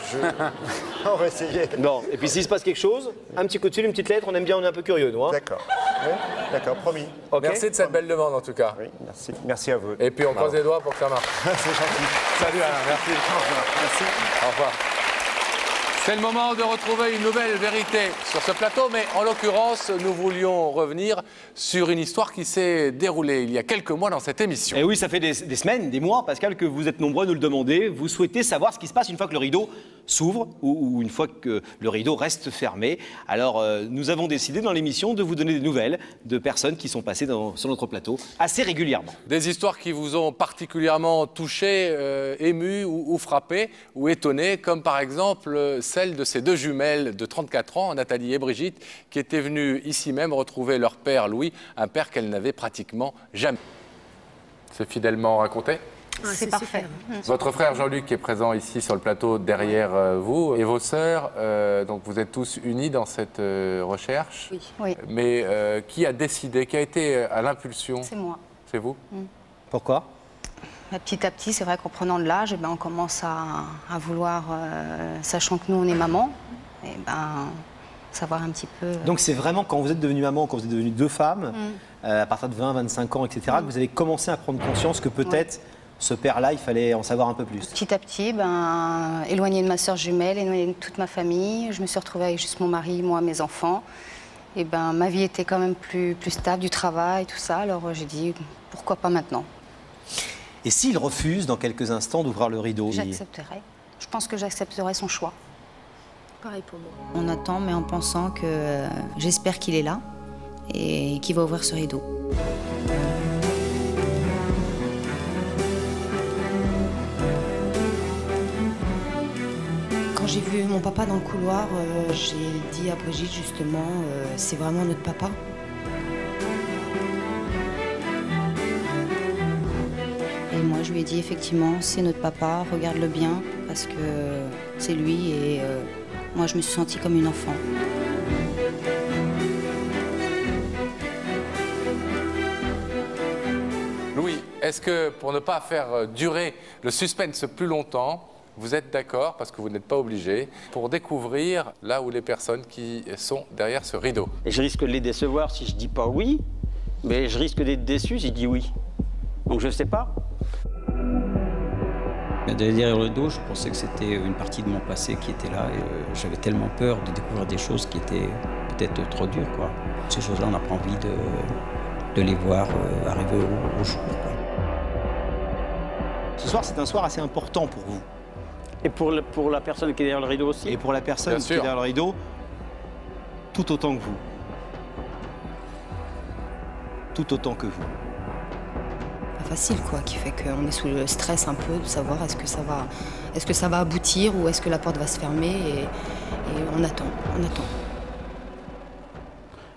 S10: On va essayer.
S2: Bon, et puis s'il se passe quelque chose, un petit coup de fil, une petite lettre, on aime bien, on est un peu curieux, nous. Hein.
S10: D'accord. Oui, d'accord, promis.
S2: Okay.
S3: Merci de cette belle demande, en tout cas.
S10: Oui, merci. Merci à vous.
S3: Et puis on croise les doigts pour que ça marche.
S10: C'est gentil.
S3: Salut Alain, merci.
S10: Merci.
S3: Au revoir. C'est le moment de retrouver une nouvelle vérité sur ce plateau, mais en l'occurrence, nous voulions revenir sur une histoire qui s'est déroulée il y a quelques mois dans cette émission.
S2: Et oui, ça fait des semaines, des mois, Pascal, que vous êtes nombreux à nous le demander. Vous souhaitez savoir ce qui se passe une fois que le rideau s'ouvre ou une fois que le rideau reste fermé. Alors, nous avons décidé dans l'émission de vous donner des nouvelles de personnes qui sont passées sur notre plateau assez régulièrement.
S3: Des histoires qui vous ont particulièrement touché, ému ou frappé ou étonné, comme par exemple celle de ces deux jumelles de 34 ans, Nathalie et Brigitte, qui étaient venues ici même retrouver leur père Louis, un père qu'elles n'avaient pratiquement jamais. C'est fidèlement raconté?
S12: C'est parfait.
S3: Votre frère Jean-Luc est présent ici sur le plateau derrière vous et vos sœurs, donc vous êtes tous unis dans cette recherche.
S12: Oui.
S3: Mais qui a décidé, qui a été à l'impulsion?
S12: C'est moi.
S3: C'est vous?
S2: Pourquoi?
S12: Petit à petit, c'est vrai qu'en prenant de l'âge, on commence à vouloir, sachant que nous, on est maman, savoir un petit peu...
S2: Donc c'est vraiment quand vous êtes devenue maman, quand vous êtes devenues deux femmes, à partir de 20, 25 ans, etc., que vous avez commencé à prendre conscience que peut-être ce père-là, il fallait en savoir un peu plus.
S12: Petit à petit, éloignée de ma sœur jumelle, éloignée de toute ma famille, je me suis retrouvée avec juste mon mari, moi, mes enfants. Et ma vie était quand même plus stable, du travail, tout ça, alors j'ai dit, pourquoi pas maintenant?
S2: Et s'il refuse dans quelques instants d'ouvrir le rideau?
S12: J'accepterai. Je pense que j'accepterai son choix.
S6: Pareil pour moi.
S12: On attend, mais en pensant que j'espère qu'il est là et qu'il va ouvrir ce rideau. Quand j'ai vu mon papa dans le couloir, j'ai dit à Brigitte justement, c'est vraiment notre papa. Et moi, je lui ai dit, effectivement, c'est notre papa, regarde-le bien, parce que c'est lui, et moi, je me suis sentie comme une enfant.
S3: Louis, est-ce que, pour ne pas faire durer le suspense plus longtemps, vous êtes d'accord, parce que vous n'êtes pas obligé, pour découvrir là où les personnes qui sont derrière ce rideau?
S13: Et je risque de les décevoir si je dis pas oui, mais je risque d'être déçu si je dis oui. Donc je sais pas.
S14: Derrière le rideau, je pensais que c'était une partie de mon passé qui était là. Et j'avais tellement peur de découvrir des choses qui étaient peut-être trop dures, quoi. Ces choses-là, on n'a pas envie de les voir arriver au jour, quoi.
S2: Ce soir, c'est un soir assez important pour vous.
S13: Et pour la personne qui est derrière le rideau aussi.
S2: Et pour la personne qui est derrière le rideau, tout autant que vous. Tout autant que vous.
S12: Pas facile, quoi, qui fait qu'on est sous le stress un peu de savoir est-ce que ça va aboutir ou est-ce que la porte va se fermer et on attend,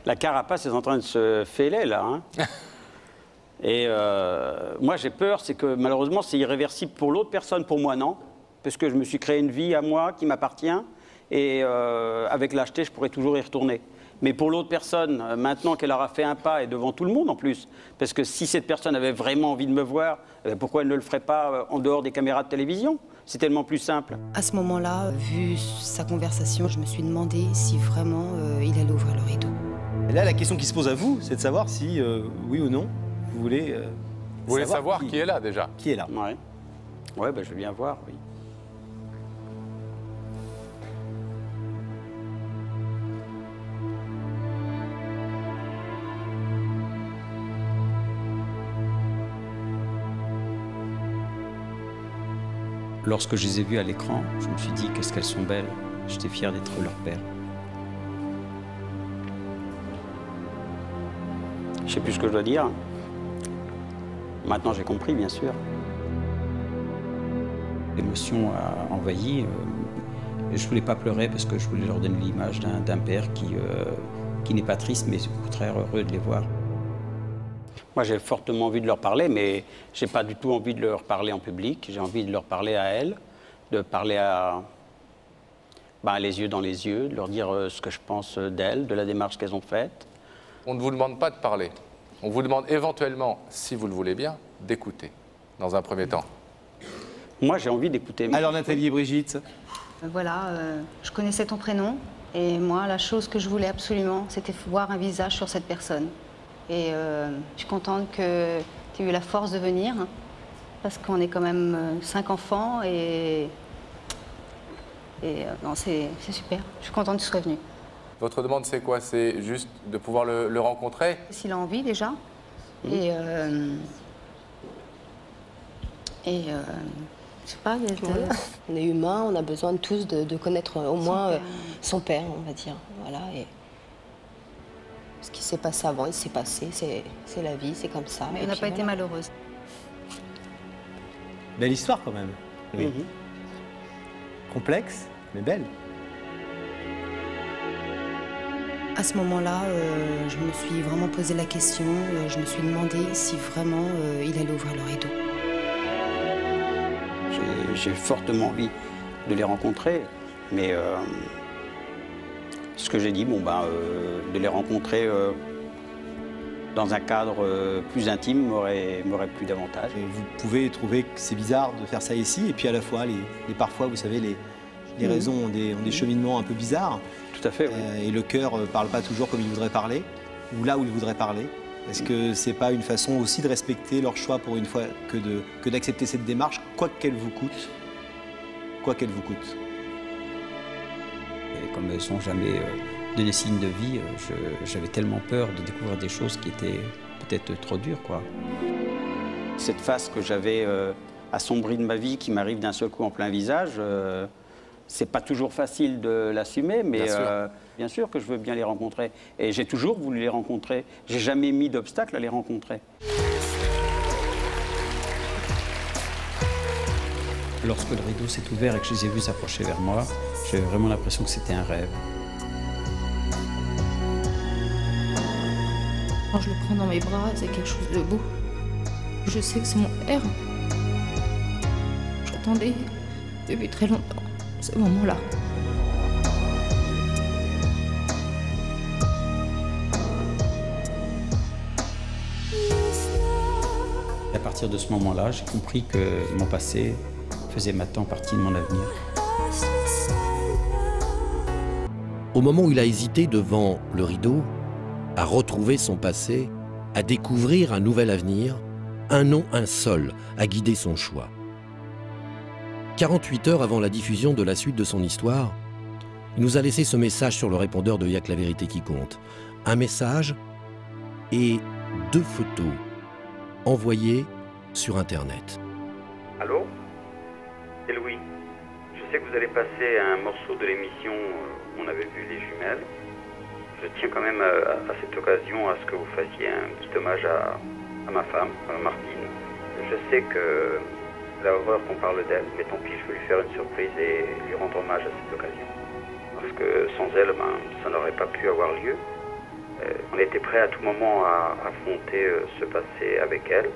S13: La carapace est en train de se fêler, là. Hein. Et moi, j'ai peur, c'est que malheureusement, c'est irréversible pour l'autre personne, pour moi, non. Parce que je me suis créé une vie à moi qui m'appartient et avec l'acheter, je pourrais toujours y retourner. Mais pour l'autre personne, maintenant qu'elle aura fait un pas et devant tout le monde en plus, parce que si cette personne avait vraiment envie de me voir, pourquoi elle ne le ferait pas en dehors des caméras de télévision? C'est tellement plus simple.
S12: À ce moment-là, vu sa conversation, je me suis demandé si vraiment il allait ouvrir le rideau.
S2: Et là, la question qui se pose à vous, c'est de savoir si, oui ou non, vous voulez
S3: savoir qui est là déjà.
S2: Qui est là?
S13: Ouais, je veux bien voir, oui.
S14: Lorsque je les ai vues à l'écran, je me suis dit qu'est-ce qu'elles sont belles. J'étais fier d'être leur père.
S13: Je sais plus ce que je dois dire. Maintenant, j'ai compris, bien sûr. L'émotion a envahi. Je ne voulais pas pleurer parce que je voulais leur donner l'image d'un père qui n'est pas triste, mais au contraire heureux de les voir. Moi, j'ai fortement envie de leur parler, mais je n'ai pas du tout envie de leur parler en public. J'ai envie de leur parler à elles, de parler à les yeux dans les yeux, de leur dire ce que je pense d'elles, de la démarche qu'elles ont faite.
S3: On ne vous demande pas de parler. On vous demande éventuellement, si vous le voulez bien, d'écouter, dans un premier temps.
S13: Moi, j'ai envie d'écouter.
S2: Alors, Nathalie et Brigitte?
S12: Voilà, je connaissais ton prénom. Et moi, la chose que je voulais absolument, c'était voir un visage sur cette personne. Et je suis contente que tu aies eu la force de venir, hein, parce qu'on est quand même 5 enfants et non, c'est super. Je suis contente que tu sois venue.
S3: Votre demande, c'est quoi? C'est juste de pouvoir le rencontrer?
S12: S'il a envie, déjà. Et je sais pas,
S15: voilà. On est humains, on a besoin de tous de connaître au moins son père, on va dire. Voilà, et ce qui s'est passé avant, il s'est passé, c'est la vie, c'est comme ça.
S12: Mais elle n'a pas été malheureuse.
S2: Belle histoire quand même. Oui. Complexe, mais belle.
S15: À ce moment-là, je me suis vraiment posé la question, je me suis demandé si vraiment il allait ouvrir le rideau.
S13: J'ai fortement envie de les rencontrer, mais ce que j'ai dit, de les rencontrer dans un cadre plus intime m'aurait plu davantage.
S2: Et vous pouvez trouver que c'est bizarre de faire ça ici, et puis à la fois, parfois, vous savez, les raisons ont des cheminements un peu bizarres.
S13: Tout à fait, oui.
S2: Et le cœur ne parle pas toujours comme il voudrait parler, ou là où il voudrait parler. Est-ce que c'est pas une façon aussi de respecter leur choix pour une fois que d'accepter cette démarche, quoi qu'elle vous coûte? Quoi qu'elle vous coûte.
S14: Et comme elles n'ont jamais donné signe de vie, j'avais tellement peur de découvrir des choses qui étaient peut-être trop dures, quoi.
S13: Cette face que j'avais assombrie de ma vie, qui m'arrive d'un seul coup en plein visage, c'est pas toujours facile de l'assumer, mais bien sûr que je veux bien les rencontrer. Et j'ai toujours voulu les rencontrer. J'ai jamais mis d'obstacle à les rencontrer.
S14: Lorsque le rideau s'est ouvert et que je les ai vus s'approcher vers moi, j'avais vraiment l'impression que c'était un rêve.
S16: Quand je le prends dans mes bras, c'est quelque chose de beau. Je sais que c'est mon père. J'attendais depuis très longtemps ce moment-là.
S14: À partir de ce moment-là, j'ai compris que mon passé faisait maintenant partie de mon avenir.
S17: Au moment où il a hésité devant le rideau, à retrouver son passé, à découvrir un nouvel avenir, un nom, un seul, a guidé son choix. 48 heures avant la diffusion de la suite de son histoire, il nous a laissé ce message sur le répondeur de Y'a que la vérité qui compte. Un message et 2 photos envoyées sur Internet.
S18: Allô? C'est Louis. Je sais que vous allez passer un morceau de l'émission où on avait vu les jumelles. Je tiens quand même à cette occasion à ce que vous fassiez un petit hommage à ma femme, Martine. Je sais que la horreur qu'on parle d'elle, mais tant pis, je veux lui faire une surprise et lui rendre hommage à cette occasion. Parce que sans elle, ça n'aurait pas pu avoir lieu. On était prêt à tout moment à affronter ce passé avec elle.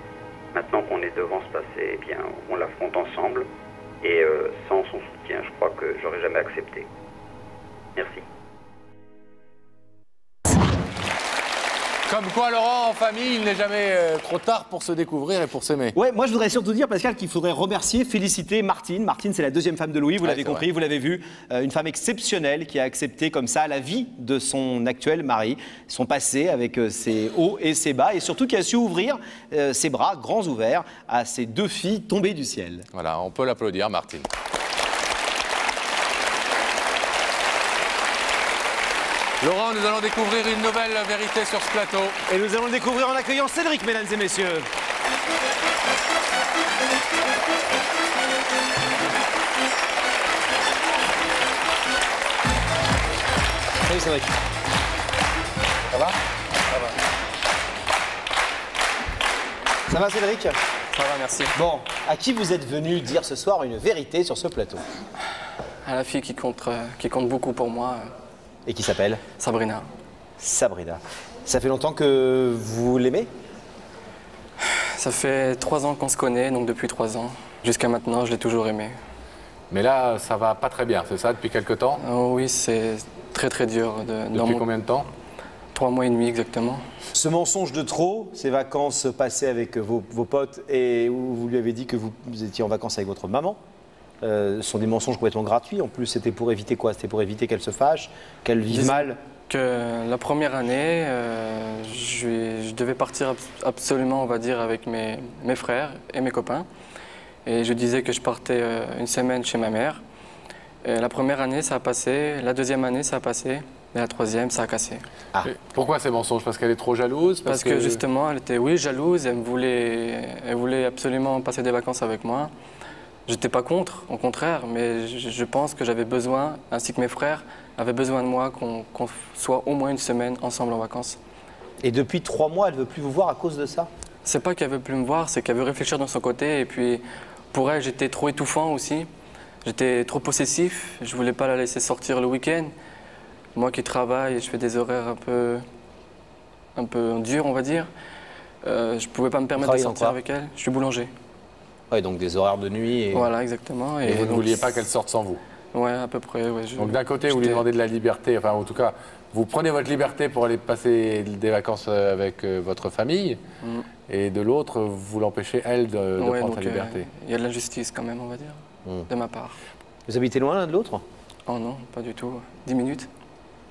S18: Maintenant qu'on est devant ce passé, eh bien, on l'affronte ensemble. Et sans son soutien, je crois que j'aurais jamais accepté. Merci.
S3: Comme quoi, Laurent, en famille, il n'est jamais trop tard pour se découvrir et pour s'aimer.
S2: Ouais, moi je voudrais surtout dire, Pascal, qu'il faudrait remercier, féliciter Martine. Martine, c'est la 2e femme de Louis, vous l'avez compris, vous l'avez vu. Une femme exceptionnelle qui a accepté comme ça la vie de son actuel mari, son passé avec ses hauts et ses bas, et surtout qui a su ouvrir ses bras grands ouverts à ses 2 filles tombées du ciel.
S3: Voilà, on peut l'applaudir, Martine. Laurent, nous allons découvrir une nouvelle vérité sur ce plateau.
S2: Et nous allons le découvrir en accueillant Cédric, mesdames et messieurs. Salut Cédric. Ça va? Ça va. Ça va Cédric?
S19: Ça va, merci.
S2: Bon, à qui vous êtes venu dire ce soir une vérité sur ce plateau?
S19: À la fille qui compte beaucoup pour moi.
S2: Et qui s'appelle?
S19: Sabrina.
S2: Sabrina. Ça fait longtemps que vous l'aimez?
S19: Ça fait 3 ans qu'on se connaît, donc depuis 3 ans. Jusqu'à maintenant, je l'ai toujours aimée.
S3: Mais là, ça va pas très bien, c'est ça, depuis quelque temps?
S19: Oui, c'est très très dur.
S3: Depuis combien de temps?
S19: 3 mois et demi exactement.
S2: Ce mensonge de trop, ces vacances passées avec vos potes et où vous lui avez dit que vous étiez en vacances avec votre maman, sont des mensonges complètement gratuits. En plus, c'était pour éviter quoi? C'était pour éviter qu'elle se fâche, qu'elle vive mal?
S19: Que la première année, je devais partir absolument, on va dire, avec mes frères et mes copains. Et je disais que je partais une semaine chez ma mère. Et la première année, ça a passé. La deuxième année, ça a passé. Et la troisième, ça a cassé.
S3: Ah. Pourquoi ces mensonges? Parce qu'elle est trop jalouse?
S19: Parce que justement, elle était, oui, jalouse. Elle voulait absolument passer des vacances avec moi. J'étais pas contre, au contraire, mais je pense que j'avais besoin, ainsi que mes frères, avaient besoin de moi, qu'on soit au moins une semaine ensemble en vacances.
S2: Et depuis 3 mois, elle veut plus vous voir à cause de ça?
S19: C'est pas qu'elle veut plus me voir, c'est qu'elle veut réfléchir de son côté. Et puis, pour elle, j'étais trop étouffant aussi. J'étais trop possessif. Je voulais pas la laisser sortir le week-end. Moi qui travaille, je fais des horaires un peu durs, on va dire. Je pouvais pas me permettre de sortir avec elle. Je suis boulanger.
S2: Ouais, donc des horaires de nuit. Et...
S19: Voilà, exactement.
S3: Et vous ne vouliez pas qu'elle sorte sans vous?
S19: Ouais, à peu près. Ouais,
S3: donc d'un côté, vous lui demandez de la liberté, enfin en tout cas, vous prenez votre liberté pour aller passer des vacances avec votre famille, et de l'autre, vous l'empêchez, elle, de prendre sa liberté.
S19: Il y a de l'injustice quand même, on va dire, de ma part.
S2: Vous habitez loin l'un de l'autre?
S19: Oh non, pas du tout. 10 minutes.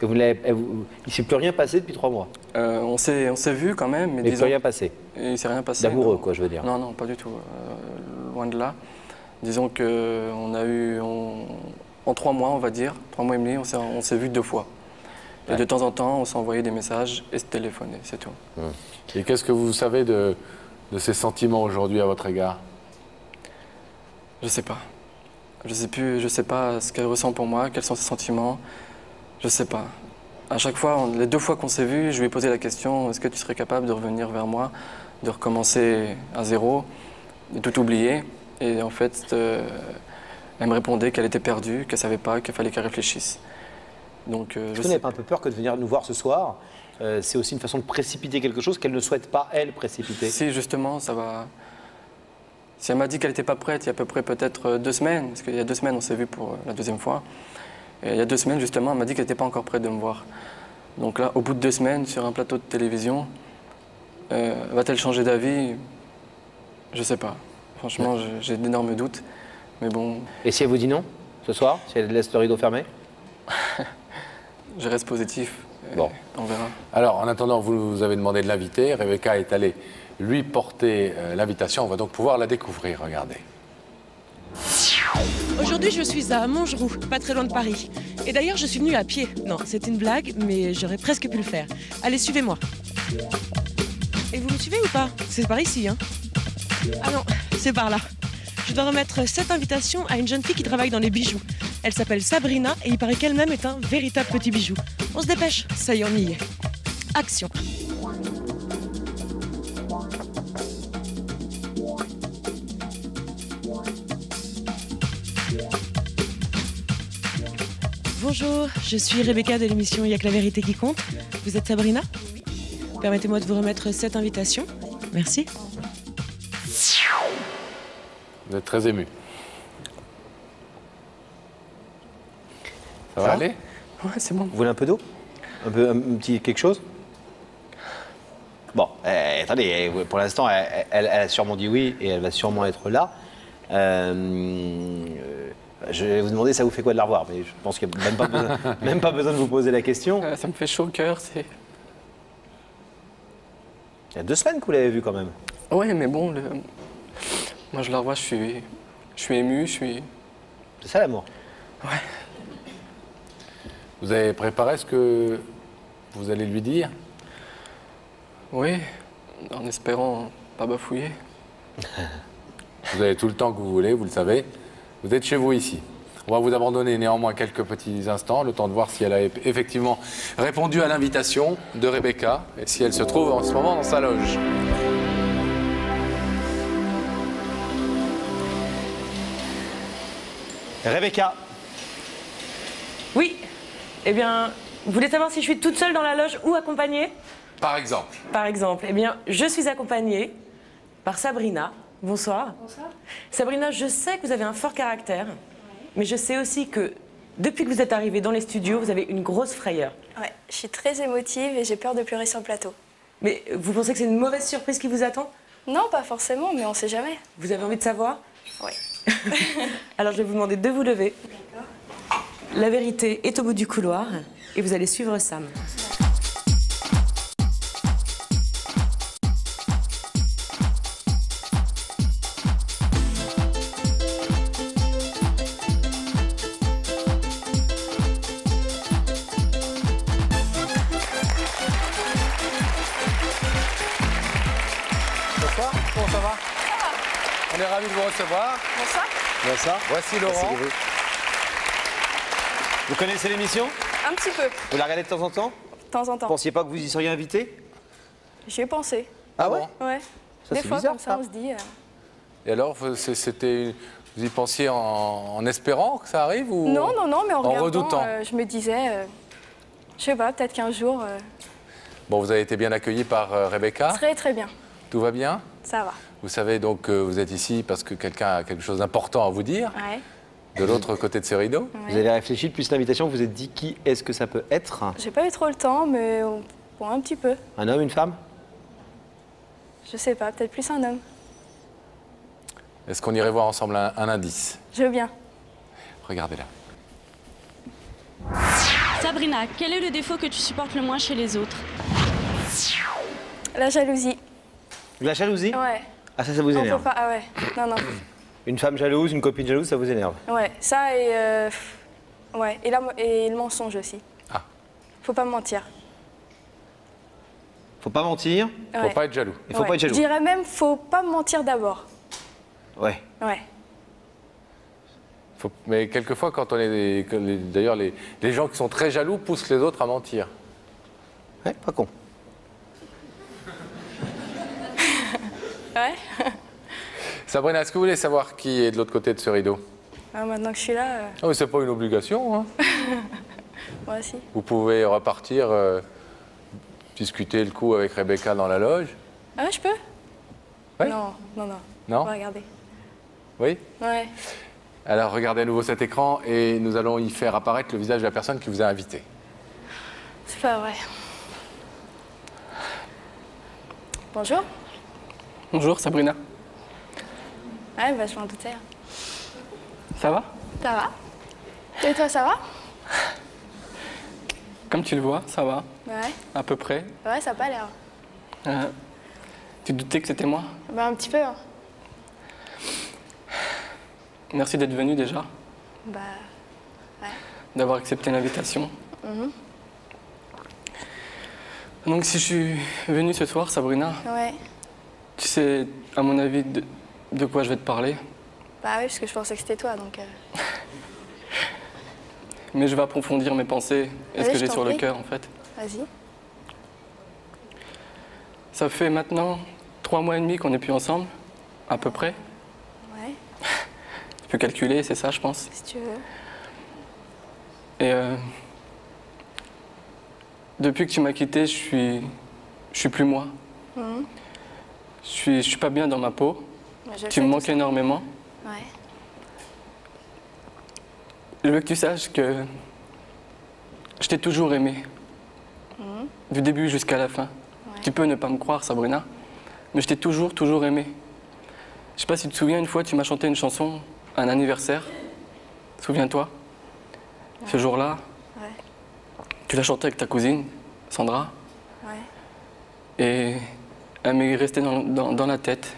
S2: Et il ne s'est plus rien passé depuis 3 mois?
S19: On s'est vu quand même. Mais
S2: plus rien passé?
S19: Il ne s'est rien passé.
S2: D'amoureux, quoi, je veux dire.
S19: Non, non, pas du tout. Loin de là. Disons qu'on a eu, en 3 mois, on va dire, 3 mois et demi, on s'est vu 2 fois. Et de temps en temps, on s'est envoyé des messages et se téléphoner, c'est tout.
S3: Et qu'est-ce que vous savez de ses sentiments aujourd'hui à votre égard?
S19: Je sais pas. Je sais pas ce qu'elle ressent pour moi, quels sont ses sentiments. Je sais pas. À chaque fois, les 2 fois qu'on s'est vus, je lui ai posé la question, est-ce que tu serais capable de revenir vers moi, de recommencer à zéro, de tout oublier? Et en fait, elle me répondait qu'elle était perdue, qu'elle savait pas, qu'il fallait qu'elle réfléchisse. Donc,
S2: Est-ce que vous n'avez pas un peu peur que de venir nous voir ce soir, c'est aussi une façon de précipiter quelque chose qu'elle ne souhaite pas, elle, précipiter?
S19: Si, justement, ça va... Si elle m'a dit qu'elle n'était pas prête, il y a à peu près peut-être 2 semaines, parce qu'il y a 2 semaines, on s'est vu pour la 2e fois. Et il y a 2 semaines, justement, elle m'a dit qu'elle n'était pas encore prête de me voir. Donc là, au bout de 2 semaines, sur un plateau de télévision, va-t-elle changer d'avis? Je sais pas. Franchement, j'ai d'énormes doutes, mais bon...
S2: Et si elle vous dit non, ce soir? Si elle laisse le rideau fermé?
S19: Je reste positif.
S2: Bon.
S19: On verra.
S3: Alors, en attendant, vous nous avez demandé de l'inviter. Rebecca est allée lui porter l'invitation. On va donc pouvoir la découvrir. Regardez.
S20: Aujourd'hui, je suis à Montgeroux, pas très loin de Paris. Et d'ailleurs, je suis venue à pied. Non, c'est une blague, mais j'aurais presque pu le faire. Allez, suivez-moi. Et vous me suivez ou pas? C'est par ici, hein? Ah non, c'est par là. Je dois remettre cette invitation à une jeune fille qui travaille dans les bijoux. Elle s'appelle Sabrina et il paraît qu'elle-même est un véritable petit bijou. On se dépêche, ça y est, on y est. Action. Bonjour, je suis Rebecca de l'émission Il y a que la vérité qui compte. Vous êtes Sabrina? Oui. Permettez-moi de vous remettre cette invitation. Merci.
S3: Vous êtes très ému. Ça va aller?
S19: Ouais, c'est bon.
S2: Vous voulez un peu d'eau? Un petit quelque chose? Bon, attendez, pour l'instant, elle a sûrement dit oui et elle va sûrement être là. Je vais vous demander, ça vous fait quoi de la revoir? Mais je pense qu'il n'y a même pas besoin de vous poser la question.
S19: Ça me fait chaud au cœur, c'est...
S2: Il y a 2 semaines que vous l'avez vue quand même.
S19: Ouais, mais bon, moi je la revois, je suis ému,
S2: C'est ça l'amour?
S19: Ouais.
S3: Vous avez préparé ce que vous allez lui dire?
S19: Oui, en espérant pas bafouiller.
S3: Vous avez tout le temps que vous voulez, vous le savez. Vous êtes chez vous ici. On va vous abandonner néanmoins quelques petits instants, le temps de voir si elle a effectivement répondu à l'invitation de Rebecca et si elle se trouve en ce moment dans sa loge.
S2: Rebecca.
S5: Oui. Eh bien, vous voulez savoir si je suis toute seule dans la loge ou accompagnée?
S3: Par exemple.
S5: Par exemple, eh bien, je suis accompagnée par Sabrina. Bonsoir.
S21: Bonsoir.
S5: Sabrina, je sais que vous avez un fort caractère, mais je sais aussi que depuis que vous êtes arrivée dans les studios, vous avez une grosse frayeur.
S21: Ouais, je suis très émotive et j'ai peur de pleurer sur le plateau.
S5: Mais vous pensez que c'est une mauvaise surprise qui vous attend?
S21: Non, pas forcément, mais on sait jamais.
S5: Vous avez envie de savoir?
S21: Oui.
S5: Alors je vais vous demander de vous lever.
S21: D'accord.
S5: La vérité est au bout du couloir et vous allez suivre Sam.
S3: Bonsoir, comment ça va? On est ravis de vous recevoir.
S21: Bonsoir.
S2: Bonsoir.
S3: Voici Laurent.
S2: Merci, vous connaissez l'émission?
S21: Un petit peu,
S2: Vous la regardez de temps en temps?
S21: de temps en temps.
S2: Pensiez pas que vous y seriez invité?
S21: J'y ai pensé.
S2: Ah ouais?
S21: Ouais.
S2: Ça,
S21: Des
S2: c'est
S21: fois,
S2: bizarre,
S21: comme ça,
S2: ça.
S21: on se dit...
S3: Et alors, c'était, vous y pensiez en espérant que ça arrive ou
S21: Non, non, non, mais en regardant,
S3: redoutant?
S21: je me disais... je sais pas, peut-être qu'un jour...
S3: Bon, vous avez été bien accueilli par Rebecca.
S21: Très, très bien.
S3: Tout va bien?
S21: Ça va.
S3: Vous savez donc que vous êtes ici parce que quelqu'un a quelque chose d'important à vous dire.
S21: Ouais.
S3: De l'autre côté de ce rideau.
S2: Vous avez réfléchi depuis l'invitation, vous vous êtes dit qui est-ce que ça peut être?
S21: J'ai pas eu trop le temps, mais bon, un petit peu.
S2: Un homme, une femme?
S21: Je sais pas, peut-être plus un homme.
S3: Est-ce qu'on irait voir ensemble un indice?
S21: Je veux bien.
S3: Regardez là.
S22: Sabrina, quel est le défaut que tu supportes le moins chez les autres?
S21: La jalousie.
S2: La jalousie?
S21: Ouais.
S2: Ah ça vous
S21: On
S2: énerve?
S21: peut pas... Ah ouais, non, non.
S2: Une femme jalouse, une copine jalouse, ça vous énerve?
S21: Ouais, ça et... ouais, et le mensonge aussi.
S3: Ah.
S21: Faut pas me mentir.
S2: Faut pas mentir.
S21: Ouais.
S3: Faut pas être jaloux.
S2: Il faut
S21: Ouais.
S2: pas être jaloux.
S21: Je dirais même, faut pas me mentir d'abord.
S2: Ouais.
S21: Ouais.
S3: Mais quelquefois, quand on est... D'ailleurs, les gens qui sont très jaloux poussent les autres à mentir.
S2: Ouais, pas con.
S21: Ouais.
S3: Sabrina, est-ce que vous voulez savoir qui est de l'autre côté de ce rideau?
S21: Ah, maintenant que je suis là...
S3: Ah oui, c'est pas une obligation. Hein.
S21: Moi aussi.
S3: Vous pouvez repartir, discuter le coup avec Rebecca dans la loge.
S21: Ah ouais, je peux?
S3: Ouais.
S21: Non, non, non.
S3: Non?
S21: On va regarder.
S3: Oui?
S21: Ouais.
S3: Alors, regardez à nouveau cet écran et nous allons y faire apparaître le visage de la personne qui vous a invité.
S21: C'est pas vrai. Bonjour.
S19: Bonjour Sabrina.
S21: Ouais, bah je m'en doutais.
S19: Ça va?
S21: Ça va? Et toi, ça va?
S19: Comme tu le vois, ça va.
S21: Ouais.
S19: À peu près.
S21: Ouais, ça a pas l'air.
S19: Tu te doutais que c'était moi?
S21: Bah un petit peu. Hein.
S19: Merci d'être venu déjà,
S21: Bah... Ouais.
S19: d'avoir accepté l'invitation.
S21: Mhm.
S19: Donc si je suis venu ce soir, Sabrina,
S21: Ouais.
S19: tu sais, à mon avis, de quoi je vais te parler.
S21: Bah oui, parce que je pensais que c'était toi, donc...
S19: Mais je vais approfondir mes pensées et ce
S21: Allez,
S19: que
S21: je
S19: j'ai
S21: t'en
S19: sur le
S21: prie.
S19: cœur en fait.
S21: Vas-y.
S19: Ça fait maintenant 3 mois et demi qu'on n'est plus ensemble, à peu près.
S21: Ouais,
S19: Tu peux calculer, c'est ça je pense.
S21: si tu veux.
S19: Et depuis que tu m'as quitté, je suis plus moi.
S21: Mhm.
S19: Je suis pas bien dans ma peau.
S21: Ouais, je le
S19: Tu
S21: sais,
S19: me
S21: tout
S19: manques
S21: ça.
S19: énormément.
S21: Ouais.
S19: Je veux que tu saches que je t'ai toujours aimé,
S21: Mhm.
S19: du début jusqu'à la fin. Tu peux ne pas me croire, Sabrina, mais je t'ai toujours aimé. Je sais pas si tu te souviens, une fois, tu m'as chanté une chanson à un anniversaire. Souviens-toi. Ce jour-là,
S21: Ouais.
S19: tu l'as chantée avec ta cousine, Sandra,
S21: Ouais.
S19: et elle m'est restée dans la tête.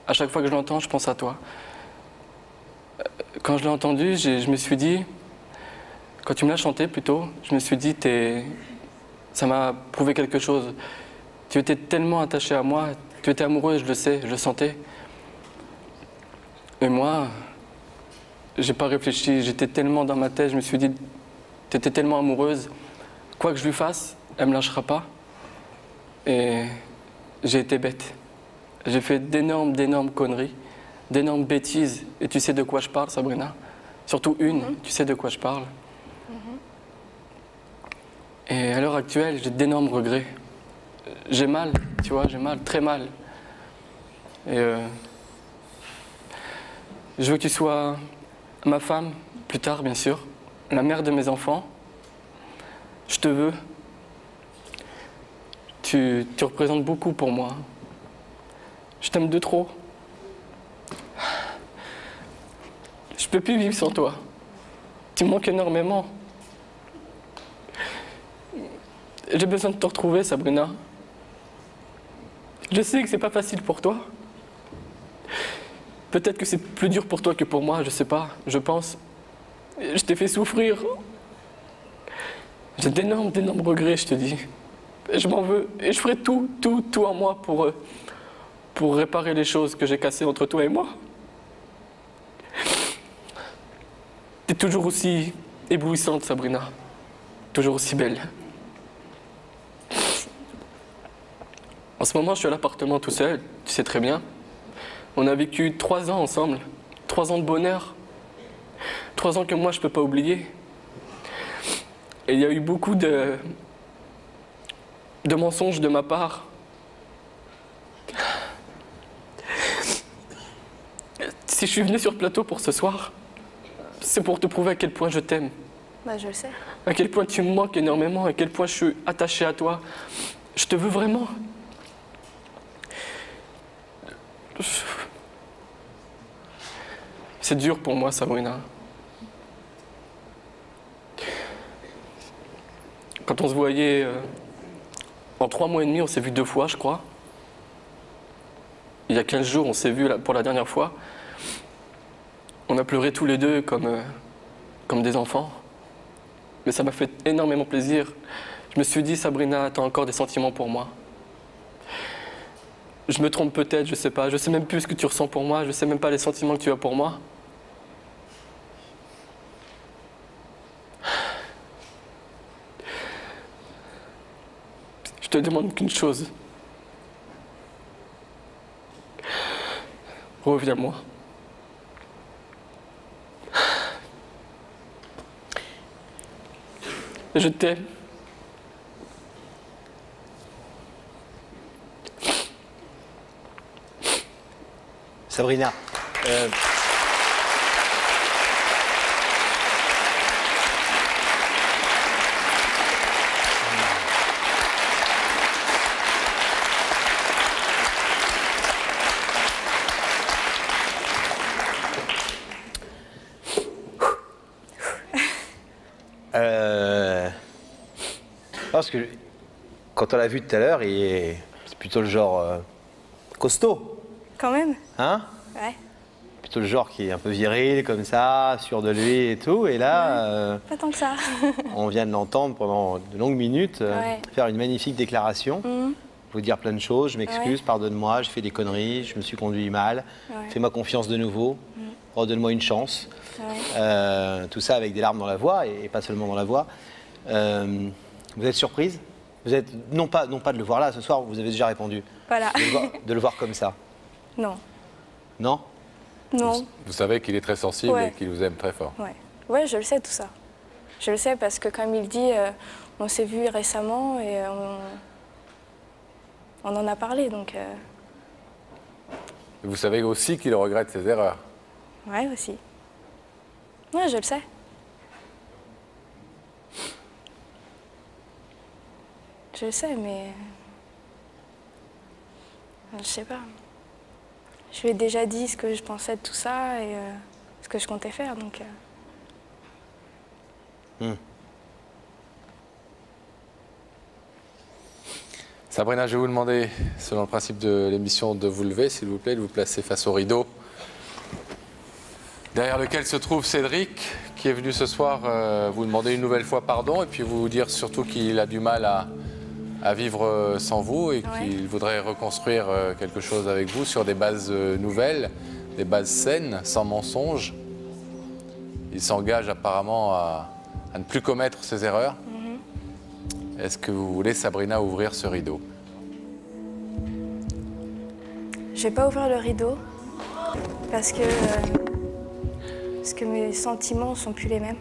S19: À chaque fois que je l'entends, je pense à toi. Quand je l'ai entendu, je me suis dit, quand tu me l'as chanté plutôt, je me suis dit, ça m'a prouvé quelque chose. Tu étais tellement attachée à moi, tu étais amoureuse, je le sais, je le sentais. Et moi, j'ai pas réfléchi, j'étais tellement dans ma tête, je me suis dit, tu étais tellement amoureuse, quoi que je lui fasse, elle me lâchera pas. Et j'ai été bête. J'ai fait d'énormes conneries, d'énormes bêtises. Et tu sais de quoi je parle, Sabrina? Surtout une, tu sais de quoi je parle. Et à l'heure actuelle, j'ai d'énormes regrets. J'ai mal, tu vois, j'ai mal, très mal. Et je veux que tu sois ma femme, plus tard bien sûr, la mère de mes enfants. Je te veux. Tu représentes beaucoup pour moi. Je t'aime de trop. Je peux plus vivre sans toi. Tu me manques énormément. J'ai besoin de te retrouver, Sabrina. Je sais que c'est pas facile pour toi. Peut-être que c'est plus dur pour toi que pour moi, je sais pas, je pense. Je t'ai fait souffrir. J'ai d'énormes regrets, je te dis. Je m'en veux et je ferai tout en moi pour réparer les choses que j'ai cassées entre toi et moi. T'es toujours aussi éblouissante, Sabrina. Toujours aussi belle. En ce moment, je suis à l'appartement tout seul, tu sais très bien. On a vécu 3 ans ensemble, 3 ans de bonheur. 3 ans que moi, je peux pas oublier. Et il y a eu beaucoup de mensonges de ma part. Si je suis venu sur le plateau pour ce soir, c'est pour te prouver à quel point je t'aime.
S21: Bah, je le sais.
S19: À quel point tu me manques énormément, à quel point je suis attaché à toi. Je te veux vraiment. C'est dur pour moi, Sabrina. Quand on se voyait, en 3 mois et demi, on s'est vu 2 fois, je crois. Il y a 15 jours, on s'est vu pour la dernière fois. On a pleuré tous les deux comme des enfants. Mais ça m'a fait énormément plaisir. Je me suis dit, Sabrina, t'as encore des sentiments pour moi. Je me trompe peut-être, je sais pas. Je sais même plus ce que tu ressens pour moi. Je sais même pas les sentiments que tu as pour moi. Je te demande qu'une chose. Reviens-moi. Je t'aime.
S2: Sabrina, parce que quand on l'a vu tout à l'heure, c'est plutôt le genre costaud.
S21: Quand même.
S2: Hein?
S21: Ouais.
S2: Plutôt le genre qui est un peu viril, comme ça, sûr de lui et tout. Et là,
S21: pas tant que ça.
S2: on vient de l'entendre pendant de longues minutes faire une magnifique déclaration. Vous dire plein de choses. Je m'excuse, pardonne-moi, j'ai fait des conneries, je me suis conduit mal. Fais-moi confiance de nouveau. Redonne-moi une chance. Tout ça avec des larmes dans la voix et pas seulement dans la voix. Vous êtes surprise? Vous êtes non pas de le voir là ce soir, vous avez déjà répondu.
S21: Voilà.
S2: De le voir comme ça.
S21: Non.
S2: Non?
S21: Non.
S3: Vous savez qu'il est très sensible et qu'il vous aime très fort.
S21: Ouais, je le sais tout ça. Je le sais parce que comme il dit, on s'est vu récemment et on en a parlé donc.
S3: Vous savez aussi qu'il regrette ses erreurs.
S21: Ouais, aussi. Ouais, je le sais. Je le sais, mais je sais pas. Je lui ai déjà dit ce que je pensais de tout ça et ce que je comptais faire, donc.
S3: Sabrina, je vais vous demander, selon le principe de l'émission, de vous lever, s'il vous plaît, de vous placer face au rideau, derrière lequel se trouve Cédric, qui est venu ce soir vous demander une nouvelle fois pardon et puis vous dire surtout qu'il a du mal à vivre sans vous et qu'il voudrait reconstruire quelque chose avec vous sur des bases nouvelles, des bases saines, sans mensonges. Il s'engage apparemment à ne plus commettre ses erreurs. Est-ce que vous voulez, Sabrina, ouvrir ce rideau?
S21: Je vais pas ouvrir le rideau parce que Parce que mes sentiments sont plus les mêmes.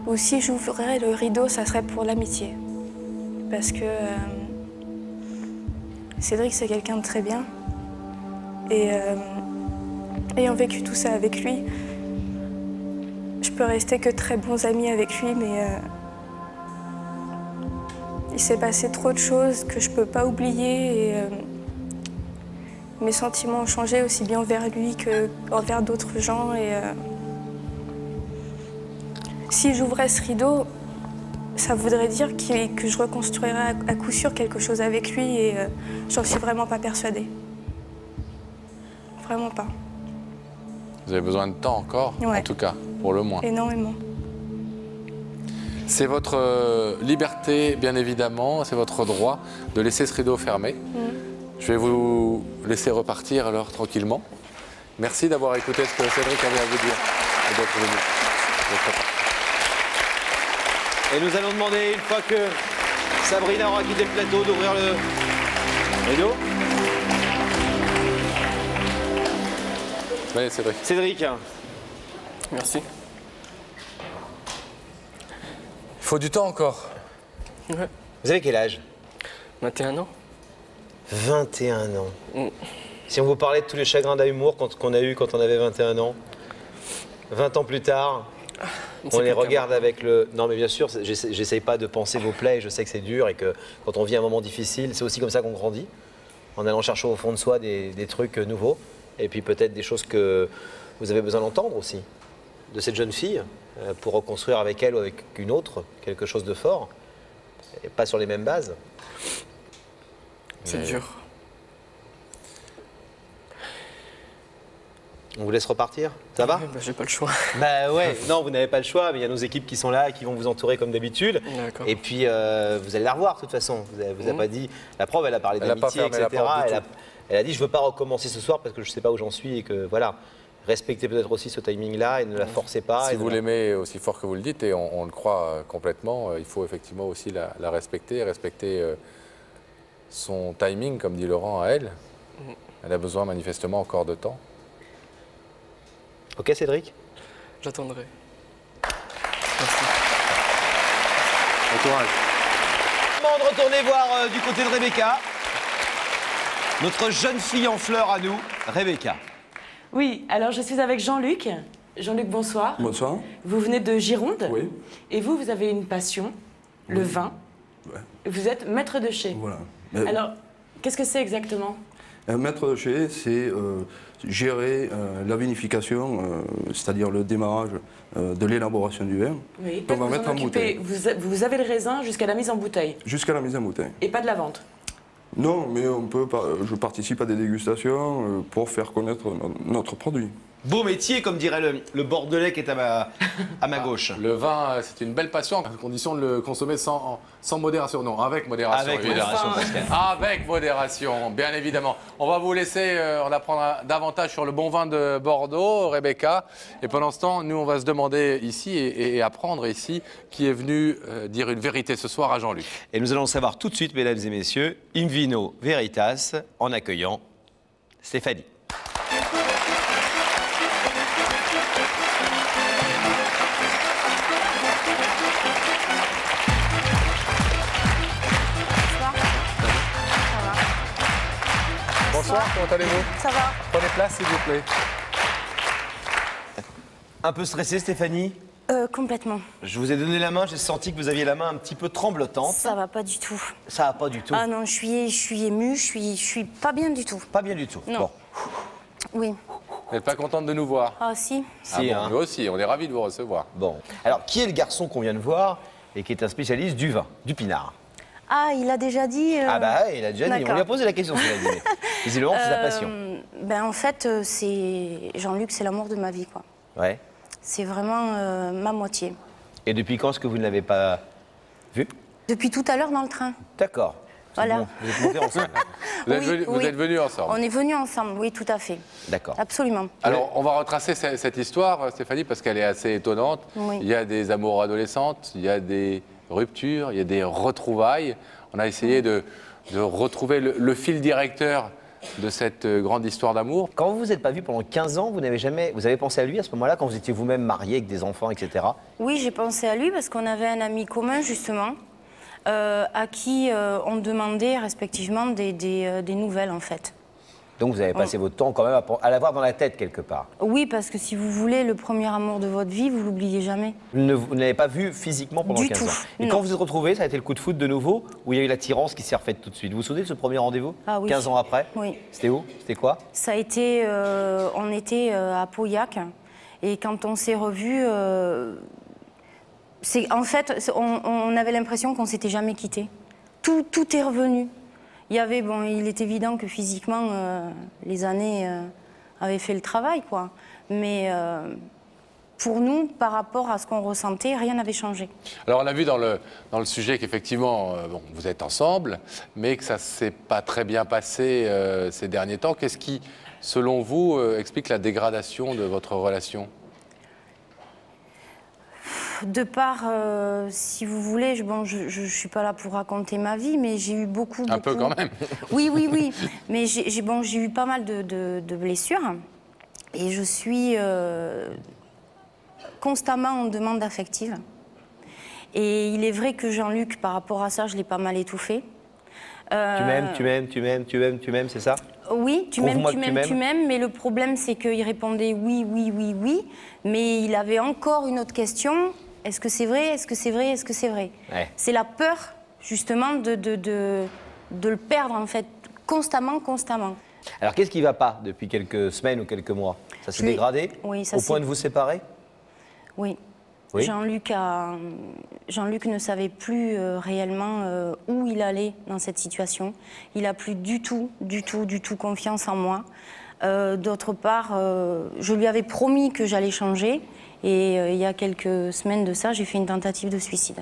S21: Ou si j'ouvrais le rideau, ça serait pour l'amitié. Parce que Cédric, c'est quelqu'un de très bien. Et ayant vécu tout ça avec lui, je peux rester que très bons amis avec lui, mais il s'est passé trop de choses que je peux pas oublier. Et mes sentiments ont changé aussi bien envers lui qu'envers d'autres gens. Et si j'ouvrais ce rideau, ça voudrait dire que je reconstruirais à coup sûr quelque chose avec lui et j'en suis vraiment pas persuadée. Vraiment pas.
S3: Vous avez besoin de temps encore,
S21: Ouais.
S3: en tout cas, pour le moins.
S21: Énormément.
S3: C'est votre liberté, bien évidemment, c'est votre droit de laisser ce rideau fermé. Je vais vous laisser repartir alors tranquillement. Merci d'avoir écouté ce que Cédric avait à vous dire et d'être venu.
S2: Et nous allons demander, une fois que Sabrina aura quitté le plateau, d'ouvrir le rideau.
S3: Allez, Cédric.
S2: Cédric.
S19: Merci.
S3: Il faut du temps encore.
S19: Ouais.
S2: Vous avez quel âge?
S19: 21 ans.
S2: 21 ans. Si on vous parlait de tous les chagrins d'amour qu'on a eu quand on avait 21 ans, 20 ans plus tard, on les regarde avec le... Non mais bien sûr, j'essaye pas de penser vos plaies, je sais que c'est dur et que quand on vit un moment difficile, c'est aussi comme ça qu'on grandit, en allant chercher au fond de soi des trucs nouveaux, et puis peut-être des choses que vous avez besoin d'entendre aussi, de cette jeune fille, pour reconstruire avec elle ou avec une autre quelque chose de fort, et pas sur les mêmes bases.
S19: C'est dur.
S2: On vous laisse repartir? Ça va?
S19: Bah, j'ai pas le choix.
S2: Bah ouais, non, vous n'avez pas le choix, mais il y a nos équipes qui sont là et qui vont vous entourer comme d'habitude. Et puis, vous allez la revoir de toute façon. Vous avez pas dit... La preuve, elle a parlé d'amitié, etc. Elle a dit, je veux pas recommencer ce soir parce que je sais pas où j'en suis et que, voilà, respectez peut-être aussi ce timing-là et ne la forcez pas.
S3: Si vous l'aimez aussi fort que vous le dites, et on le croit complètement, il faut effectivement aussi la respecter, son timing, comme dit Laurent, à elle. Elle a besoin manifestement encore de temps.
S2: Ok, Cédric?
S19: J'attendrai.
S2: Bon courage. Moment de retourner voir du côté de Rebecca. Notre jeune fille en fleurs à nous, Rebecca.
S5: Oui, alors je suis avec Jean-Luc. Jean-Luc, bonsoir.
S1: Bonsoir.
S5: Vous venez de Gironde.
S1: Oui.
S5: Et vous avez une passion, le vin.
S1: Ouais.
S5: Vous êtes maître de chez.
S1: Voilà.
S5: Alors, qu'est-ce que c'est exactement?
S1: Un maître de chez, c'est gérer la vinification, c'est-à-dire le démarrage de l'élaboration du vin.
S5: Oui,
S1: qu'on va mettre en bouteille.
S5: Vous avez le raisin jusqu'à la mise en bouteille.
S1: Jusqu'à la mise en bouteille.
S5: Et pas de la vente?
S1: Non, mais je participe à des dégustations pour faire connaître notre produit.
S2: Beau métier, comme dirait le Bordelais qui est à ma gauche.
S3: Le vin, c'est une belle passion, à condition de le consommer sans modération. Non, avec modération.
S2: Avec modération, Pascal.
S3: Avec modération, bien évidemment. On va vous laisser en apprendre davantage sur le bon vin de Bordeaux, Rebecca. Et pendant ce temps, nous, on va se demander ici et apprendre ici qui est venu dire une vérité ce soir à Jean-Luc.
S2: Et nous allons le savoir tout de suite, mesdames et messieurs, in vino veritas, en accueillant Stéphanie.
S3: Bonsoir, comment allez-vous?
S21: Ça va.
S3: Prenez place, s'il vous plaît.
S2: Un peu stressée, Stéphanie?
S21: Complètement.
S2: Je vous ai donné la main, j'ai senti que vous aviez la main un petit peu tremblotante.
S21: Ça va pas du tout.
S2: Ça va pas du tout?
S21: Ah non, je suis émue, je suis pas bien du tout.
S2: Pas bien du tout?
S21: Non.
S2: Bon.
S21: Oui.
S3: Vous n'êtes pas contente de nous voir?
S21: Ah si.
S2: Si,
S3: bon,
S2: hein.
S3: nous aussi, on est ravis de vous recevoir.
S2: Bon. Alors, qui est le garçon qu'on vient de voir et qui est un spécialiste du vin, du pinard?
S21: Ah, il a déjà dit...
S2: Ah bah il a déjà dit, on lui a posé la question, cela dit. Visiblement, c'est sa passion.
S21: Ben en fait, c'est Jean-Luc, c'est l'amour de ma vie, quoi.
S2: Ouais.
S21: C'est vraiment ma moitié.
S2: Et depuis quand est-ce que vous ne l'avez pas vu?
S21: Depuis tout à l'heure dans le train.
S2: D'accord.
S21: Voilà.
S2: Bon, vous êtes montés ensemble.
S3: Vous êtes venus ensemble?
S21: On est venus ensemble, oui, tout à fait.
S2: D'accord.
S21: Absolument.
S3: Alors, on va retracer cette histoire, Stéphanie, parce qu'elle est assez étonnante.
S21: Oui.
S3: Il y a des amours adolescentes, il y a des ruptures, il y a des retrouvailles. On a essayé de retrouver le fil directeur de cette grande histoire d'amour.
S2: Quand vous ne vous êtes pas vu pendant 15 ans, vous avez pensé à lui à ce moment-là, quand vous étiez vous-même marié avec des enfants, etc.
S9: Oui, j'ai pensé à lui parce qu'on avait un ami commun, justement, à qui on demandait respectivement des nouvelles, en fait.
S2: Donc vous avez passé votre temps quand même à l'avoir dans la tête quelque part.
S9: Oui, parce que si vous voulez le premier amour de votre vie, vous l'oubliez jamais.
S2: Vous ne l'avez pas vu physiquement pendant 15 ans. Et quand vous vous êtes retrouvés, ça a été le coup de foot de nouveau, où il y a eu l'attirance qui s'est refaite tout de suite. Vous vous souvenez de ce premier rendez-vous?
S9: Ah oui.
S2: 15 ans après?
S9: Oui.
S2: C'était où? C'était quoi?
S9: Ça a été, on était à Pauillac, et quand on s'est revus, en fait, on avait l'impression qu'on s'était jamais quittés. Tout est revenu. Il est évident que physiquement, les années avaient fait le travail, quoi. Mais pour nous, par rapport à ce qu'on ressentait, rien n'avait changé.
S3: Alors on a vu dans le sujet qu'effectivement, vous êtes ensemble, mais que ça ne s'est pas très bien passé ces derniers temps. Qu'est-ce qui, selon vous, explique la dégradation de votre relation?
S9: De part, si vous voulez, je ne suis pas là pour raconter ma vie, mais j'ai eu beaucoup...
S3: Un peu quand même.
S9: Oui. Mais j'ai eu pas mal de blessures. Et je suis constamment en demande affective. Et il est vrai que Jean-Luc, par rapport à ça, je l'ai pas mal étouffé.
S2: Tu m'aimes, c'est ça?
S9: Oui, tu m'aimes, mais le problème, c'est qu'il répondait oui, mais il avait encore une autre question. Est-ce que c'est vrai? Est-ce que c'est vrai? Est-ce que c'est vrai? Ouais. C'est la peur, justement, de le perdre, en fait, constamment.
S2: Alors, qu'est-ce qui ne va pas depuis quelques semaines ou quelques mois? Ça s'est dégradé?
S9: Oui, ça
S2: au point de vous séparer?
S9: Oui. Jean-Luc ne savait plus réellement où il allait dans cette situation. Il n'a plus du tout confiance en moi. D'autre part, je lui avais promis que j'allais changer. Et il y a quelques semaines de ça, j'ai fait une tentative de suicide.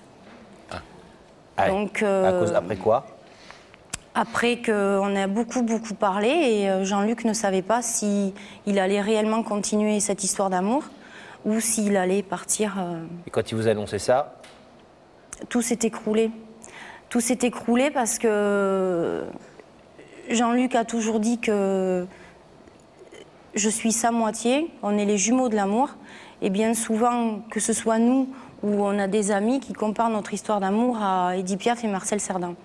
S9: Donc,
S2: après quoi?
S9: Après qu'on a beaucoup parlé et Jean-Luc ne savait pas s'il allait réellement continuer cette histoire d'amour ou s'il allait partir.
S2: Et quand il vous a annoncé ça?
S9: Tout s'est écroulé. Tout s'est écroulé parce que Jean-Luc a toujours dit que je suis sa moitié, on est les jumeaux de l'amour. Et bien souvent, que ce soit nous ou on a des amis qui comparent notre histoire d'amour à Edith Piaf et Marcel Cerdan.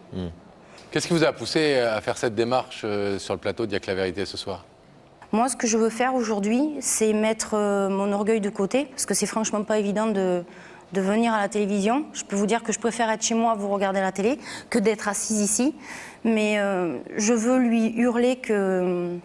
S3: Qu'est-ce qui vous a poussé à faire cette démarche sur le plateau d'Y'a que la vérité ce soir?
S9: Moi, ce que je veux faire aujourd'hui, c'est mettre mon orgueil de côté, parce que c'est franchement pas évident de venir à la télévision. Je peux vous dire que je préfère être chez moi à vous regarder à la télé que d'être assise ici. Mais je veux lui hurler que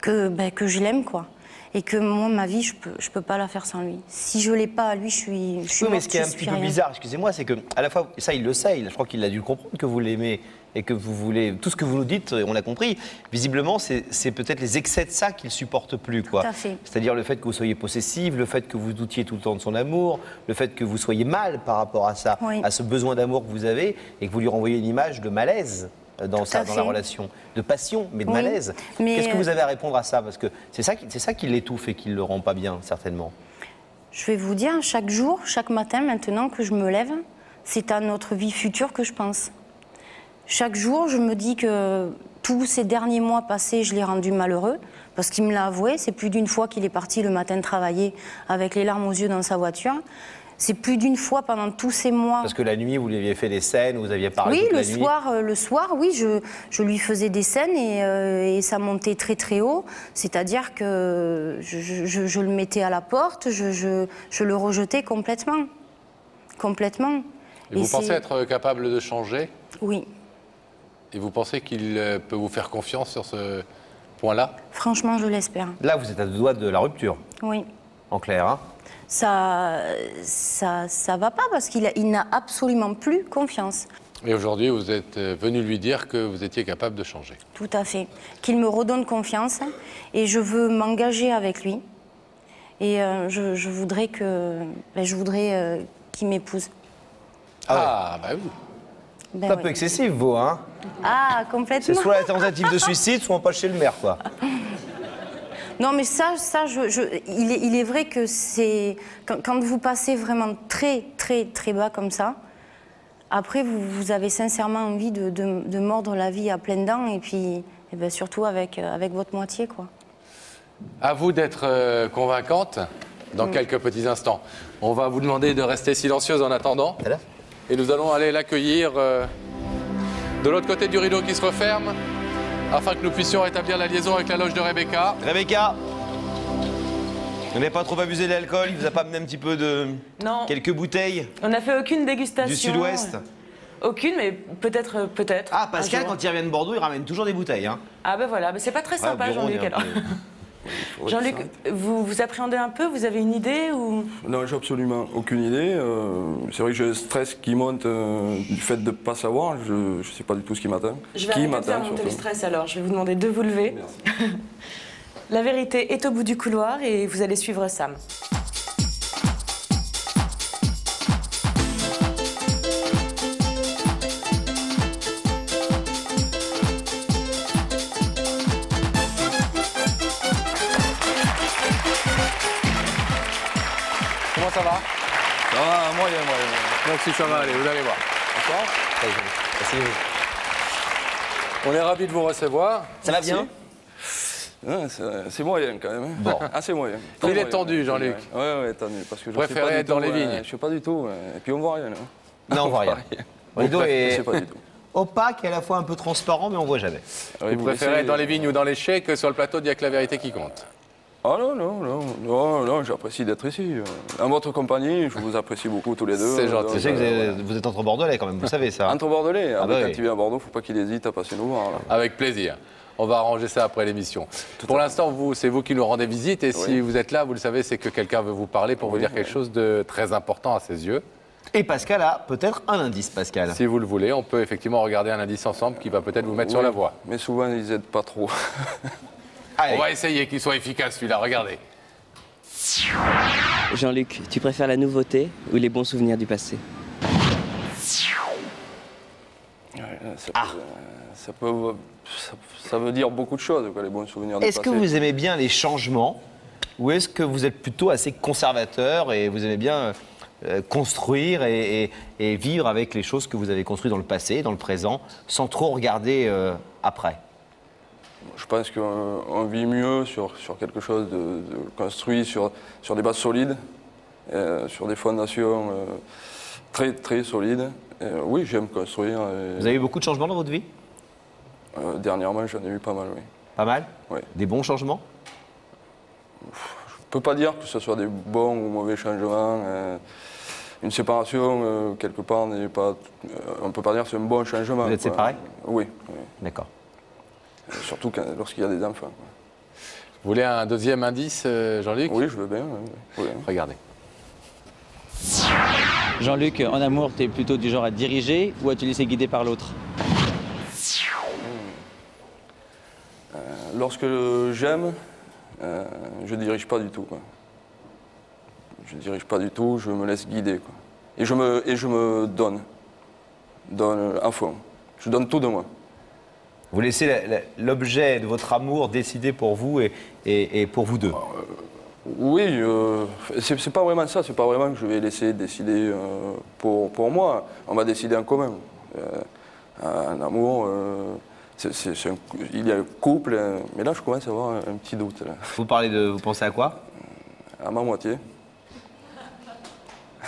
S9: je l'aime, quoi. Et que moi, ma vie, je peux pas la faire sans lui. Si je l'ai pas à lui, je suis
S2: oui, mais ce qui est un petit peu bizarre, excusez-moi, c'est que à la fois, ça il le sait, je crois qu'il a dû comprendre que vous l'aimez et que vous voulez, tout ce que vous nous dites, on l'a compris. Visiblement, c'est peut-être les excès de ça qu'il supporte plus, quoi.
S9: Tout à fait.
S2: C'est-à-dire le fait que vous soyez possessive, le fait que vous doutiez tout le temps de son amour, le fait que vous soyez mal par rapport à ça, à ce besoin d'amour que vous avez, et que vous lui renvoyez une image de malaise dans la relation, de passion, mais de malaise. Qu'est-ce que vous avez à répondre à ça? Parce que c'est ça qui l'étouffe et qui ne le rend pas bien, certainement.
S9: Je vais vous dire, chaque jour, chaque matin, maintenant que je me lève, c'est à notre vie future que je pense. Chaque jour, je me dis que tous ces derniers mois passés, je l'ai rendu malheureux, parce qu'il me l'a avoué. C'est plus d'une fois qu'il est parti le matin travailler avec les larmes aux yeux dans sa voiture. C'est plus d'une fois pendant tous ces mois.
S2: Parce que la nuit, vous lui aviez fait des scènes, vous aviez parlé toute la nuit.
S9: Oui, le soir, oui, je lui faisais des scènes et ça montait très haut. C'est-à-dire que je le mettais à la porte, je le rejetais complètement.
S3: Et vous pensez être capable de changer?
S9: Oui.
S3: Et vous pensez qu'il peut vous faire confiance sur ce point-là?
S9: Franchement, je l'espère.
S2: Là, vous êtes à deux doigts de la rupture.
S9: Oui.
S2: En clair, hein?
S9: Ça va pas parce qu'il n'a absolument plus confiance.
S3: Et aujourd'hui, vous êtes venu lui dire que vous étiez capable de changer.
S9: Tout à fait. Qu'il me redonne confiance et je veux m'engager avec lui. Et je voudrais qu'il m'épouse.
S3: Ah, bah oui.
S2: C'est un peu excessif, vous, hein?
S9: Ah, complètement.
S2: C'est soit la tentative de suicide, soit on passe chez le maire, quoi.
S9: Non, mais il est vrai que c'est... Quand vous passez vraiment très bas comme ça, après, vous avez sincèrement envie de mordre la vie à pleines dents et puis et ben, surtout avec votre moitié, quoi.
S3: À vous d'être convaincante dans quelques petits instants. On va vous demander de rester silencieuse en attendant. Et nous allons aller l'accueillir de l'autre côté du rideau qui se referme afin que nous puissions rétablir la liaison avec la loge de Rebecca.
S4: Rebecca, vous n'avez pas trop abusé de l'alcool? Il vous a pas amené un petit peu de...
S5: Non.
S4: Quelques bouteilles?
S5: On n'a fait aucune dégustation.
S4: Du Sud-Ouest?
S5: Aucune, mais peut-être.
S4: Ah, Pascal, quand il revient de Bordeaux, il ramène toujours des bouteilles. Hein.
S5: Ah ben voilà, c'est pas très sympa, Jean-Luc, alors. Jean-Luc, vous appréhendez un peu? Vous avez une idée ou...
S1: Non, j'ai absolument aucune idée. C'est vrai que j'ai le stress qui monte du fait de ne pas savoir. Je ne sais pas du tout ce qui m'attend.
S5: Je vais arrêter de faire monter le stress alors. Je vais vous demander de vous lever. La vérité est au bout du couloir et vous allez suivre Sam.
S3: Comment ça va?
S1: Ça va, moyen.
S3: Donc si ça va aller, vous allez voir. D'accord? Asseyez-vous. On est ravis de vous recevoir.
S4: Ça va bien?
S1: C'est moyen quand même.
S3: Bon.
S1: Assez moyen.
S3: Il est tendu, Jean-Luc.
S1: Oui, tendu. Parce que je
S3: préférais être dans les vignes.
S1: Je ne sais pas du tout. Et puis on voit rien.
S4: Non, on voit rien. Le rideau est
S1: pas du tout.
S4: opaque et à la fois un peu transparent, mais on voit jamais.
S3: Vous préférez être dans les vignes ou dans les chais que sur le plateau d'Il y a que la vérité qui compte?
S1: Ah non, j'apprécie d'être ici. En votre compagnie, je vous apprécie beaucoup tous les deux.
S4: C'est gentil. Je sais que vous êtes entre Bordelais quand même, vous savez ça.
S1: Entre Bordelais.
S4: Ah bah
S1: quand
S4: oui.
S1: tu viens à Bordeaux, il ne faut pas qu'il hésite à passer nous voir. Là.
S3: Avec plaisir. On va arranger ça après l'émission. Pour l'instant, c'est vous qui nous rendez visite. Et si vous êtes là, vous le savez, c'est que quelqu'un veut vous parler pour vous dire quelque chose de très important à ses yeux.
S4: Et Pascal a peut-être un indice, Pascal.
S3: Si vous le voulez, on peut effectivement regarder un indice ensemble qui va peut-être vous mettre sur la voie.
S1: Mais souvent, ils n'aident pas trop.
S3: On va essayer qu'il soit efficace, celui-là. Regardez.
S7: Jean-Luc, tu préfères la nouveauté ou les bons souvenirs du passé?
S1: Ça veut dire beaucoup de choses, quoi, les bons souvenirs du passé.
S4: Est-ce que vous aimez bien les changements ou est-ce que vous êtes plutôt assez conservateur et vous aimez bien construire et vivre avec les choses que vous avez construites dans le passé, dans le présent, sans trop regarder après?
S1: Je pense qu'on vit mieux sur quelque chose de construit sur des bases solides, sur des fondations très solides. Oui, j'aime construire.
S4: Vous avez eu beaucoup de changements dans votre vie?
S1: Dernièrement, j'en ai eu pas mal, oui.
S4: Pas mal?
S1: Oui.
S4: Des bons changements?
S1: Je ne peux pas dire que ce soit des bons ou mauvais changements. Une séparation, quelque part, n'est pas... on ne peut pas dire que c'est un bon changement.
S4: Vous êtes séparés?
S1: Oui.
S4: D'accord.
S1: Surtout lorsqu'il y a des enfants.
S3: Vous voulez un deuxième indice, Jean-Luc?
S1: Oui, je veux bien. Oui.
S3: Regardez.
S7: Jean-Luc, en amour, tu es plutôt du genre à diriger ou à te laisser guider par l'autre?
S1: Lorsque j'aime, je ne dirige pas du tout. Quoi. Je ne dirige pas du tout, je me laisse guider. Quoi. Et je me donne à fond. Je donne tout de moi.
S4: Vous laissez l'objet de votre amour décider pour vous et pour vous deux?
S1: Oui, c'est pas vraiment ça. C'est pas vraiment que je vais laisser décider pour moi. On va décider en commun. Un amour, il y a le couple, mais là je commence à avoir un petit doute. Là.
S4: Vous pensez à quoi?
S1: À ma moitié.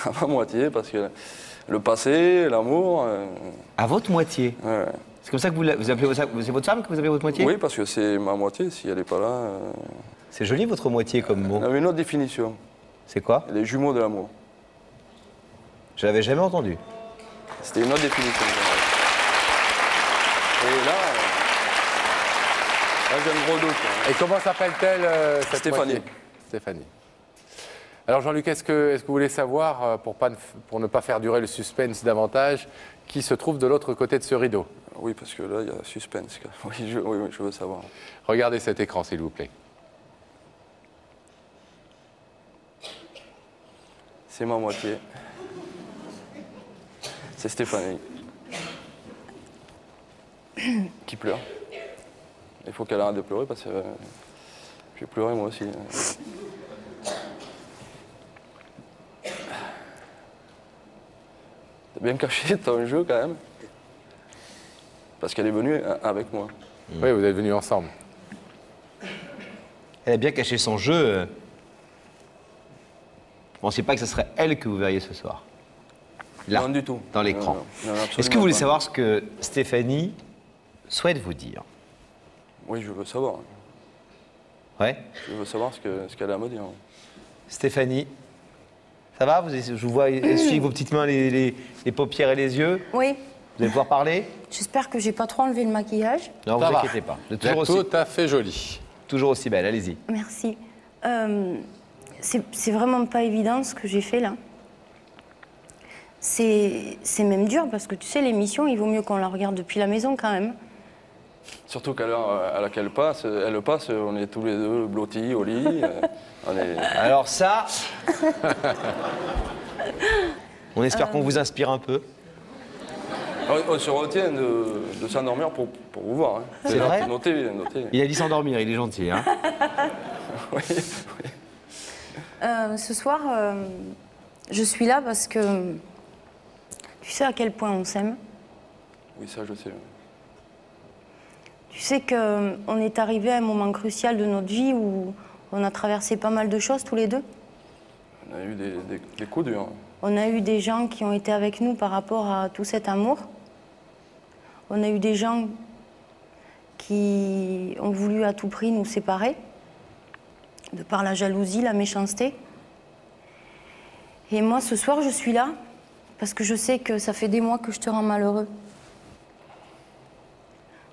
S1: À ma moitié, parce que le passé, l'amour...
S4: À votre moitié?
S1: Ouais.
S4: C'est comme ça que vous appelez ça? C'est votre femme que vous appelez votre moitié?
S1: Oui, parce que c'est ma moitié, si elle n'est pas là...
S4: C'est joli votre moitié comme mot.
S1: On avait une autre définition.
S4: C'est quoi?
S1: Les jumeaux de l'amour.
S4: Je l'avais jamais entendu.
S1: C'était une autre définition. Et là j'ai un gros doute.
S3: Et comment s'appelle-t-elle cette
S1: Stéphanie.
S3: moitié? Stéphanie. Alors Jean-Luc, est-ce que vous voulez savoir, pour ne pas faire durer le suspense davantage, qui se trouve de l'autre côté de ce rideau?
S1: Oui, parce que là, il y a suspense. Oui, je veux savoir.
S3: Regardez cet écran, s'il vous plaît.
S1: C'est ma moitié. C'est Stéphanie. Qui pleure. Il faut qu'elle arrête de pleurer parce que je vais pleurer moi aussi. T'as bien caché ton jeu quand même. Parce qu'elle est venue avec moi.
S3: Oui, vous êtes venus ensemble.
S4: Elle a bien caché son jeu. Vous ne pensiez pas que ce serait elle que vous verriez ce soir? Là,
S1: non, du tout.
S4: Dans l'écran.
S1: Non,
S4: Est-ce que vous voulez savoir ce que Stéphanie souhaite vous dire?
S1: Oui, je veux savoir.
S4: Ouais.
S1: Je veux savoir ce qu'elle a à me dire.
S4: Stéphanie, ça va? Je vous vois essuyer vos petites mains, les paupières et les yeux.
S8: Oui.
S4: Vous allez pouvoir parler?
S8: J'espère que j'ai pas trop enlevé le maquillage.
S4: Non, vous inquiétez pas.
S3: Vous êtes tout à fait jolie.
S4: Toujours aussi belle, allez-y.
S8: Merci. C'est vraiment pas évident ce que j'ai fait là. C'est même dur parce que tu sais, l'émission, il vaut mieux qu'on la regarde depuis la maison quand même.
S1: Surtout qu'à l'heure à laquelle elle passe, on est tous les deux blottis au lit.
S4: Alors ça, on espère qu'on vous inspire un peu.
S1: On se retient de s'endormir pour vous voir. Hein.
S4: C'est vrai?
S1: Notez.
S4: Il a dit s'endormir, il est gentil. Hein.
S1: Oui.
S8: Ce soir, je suis là parce que tu sais à quel point on s'aime.
S1: Oui, ça je sais.
S8: Tu sais qu'on est arrivé à un moment crucial de notre vie où on a traversé pas mal de choses tous les deux.
S1: On a eu des coups durs.
S8: On a eu des gens qui ont été avec nous par rapport à tout cet amour. On a eu des gens qui ont voulu à tout prix nous séparer, de par la jalousie, la méchanceté. Et moi, ce soir, je suis là parce que je sais que ça fait des mois que je te rends malheureux.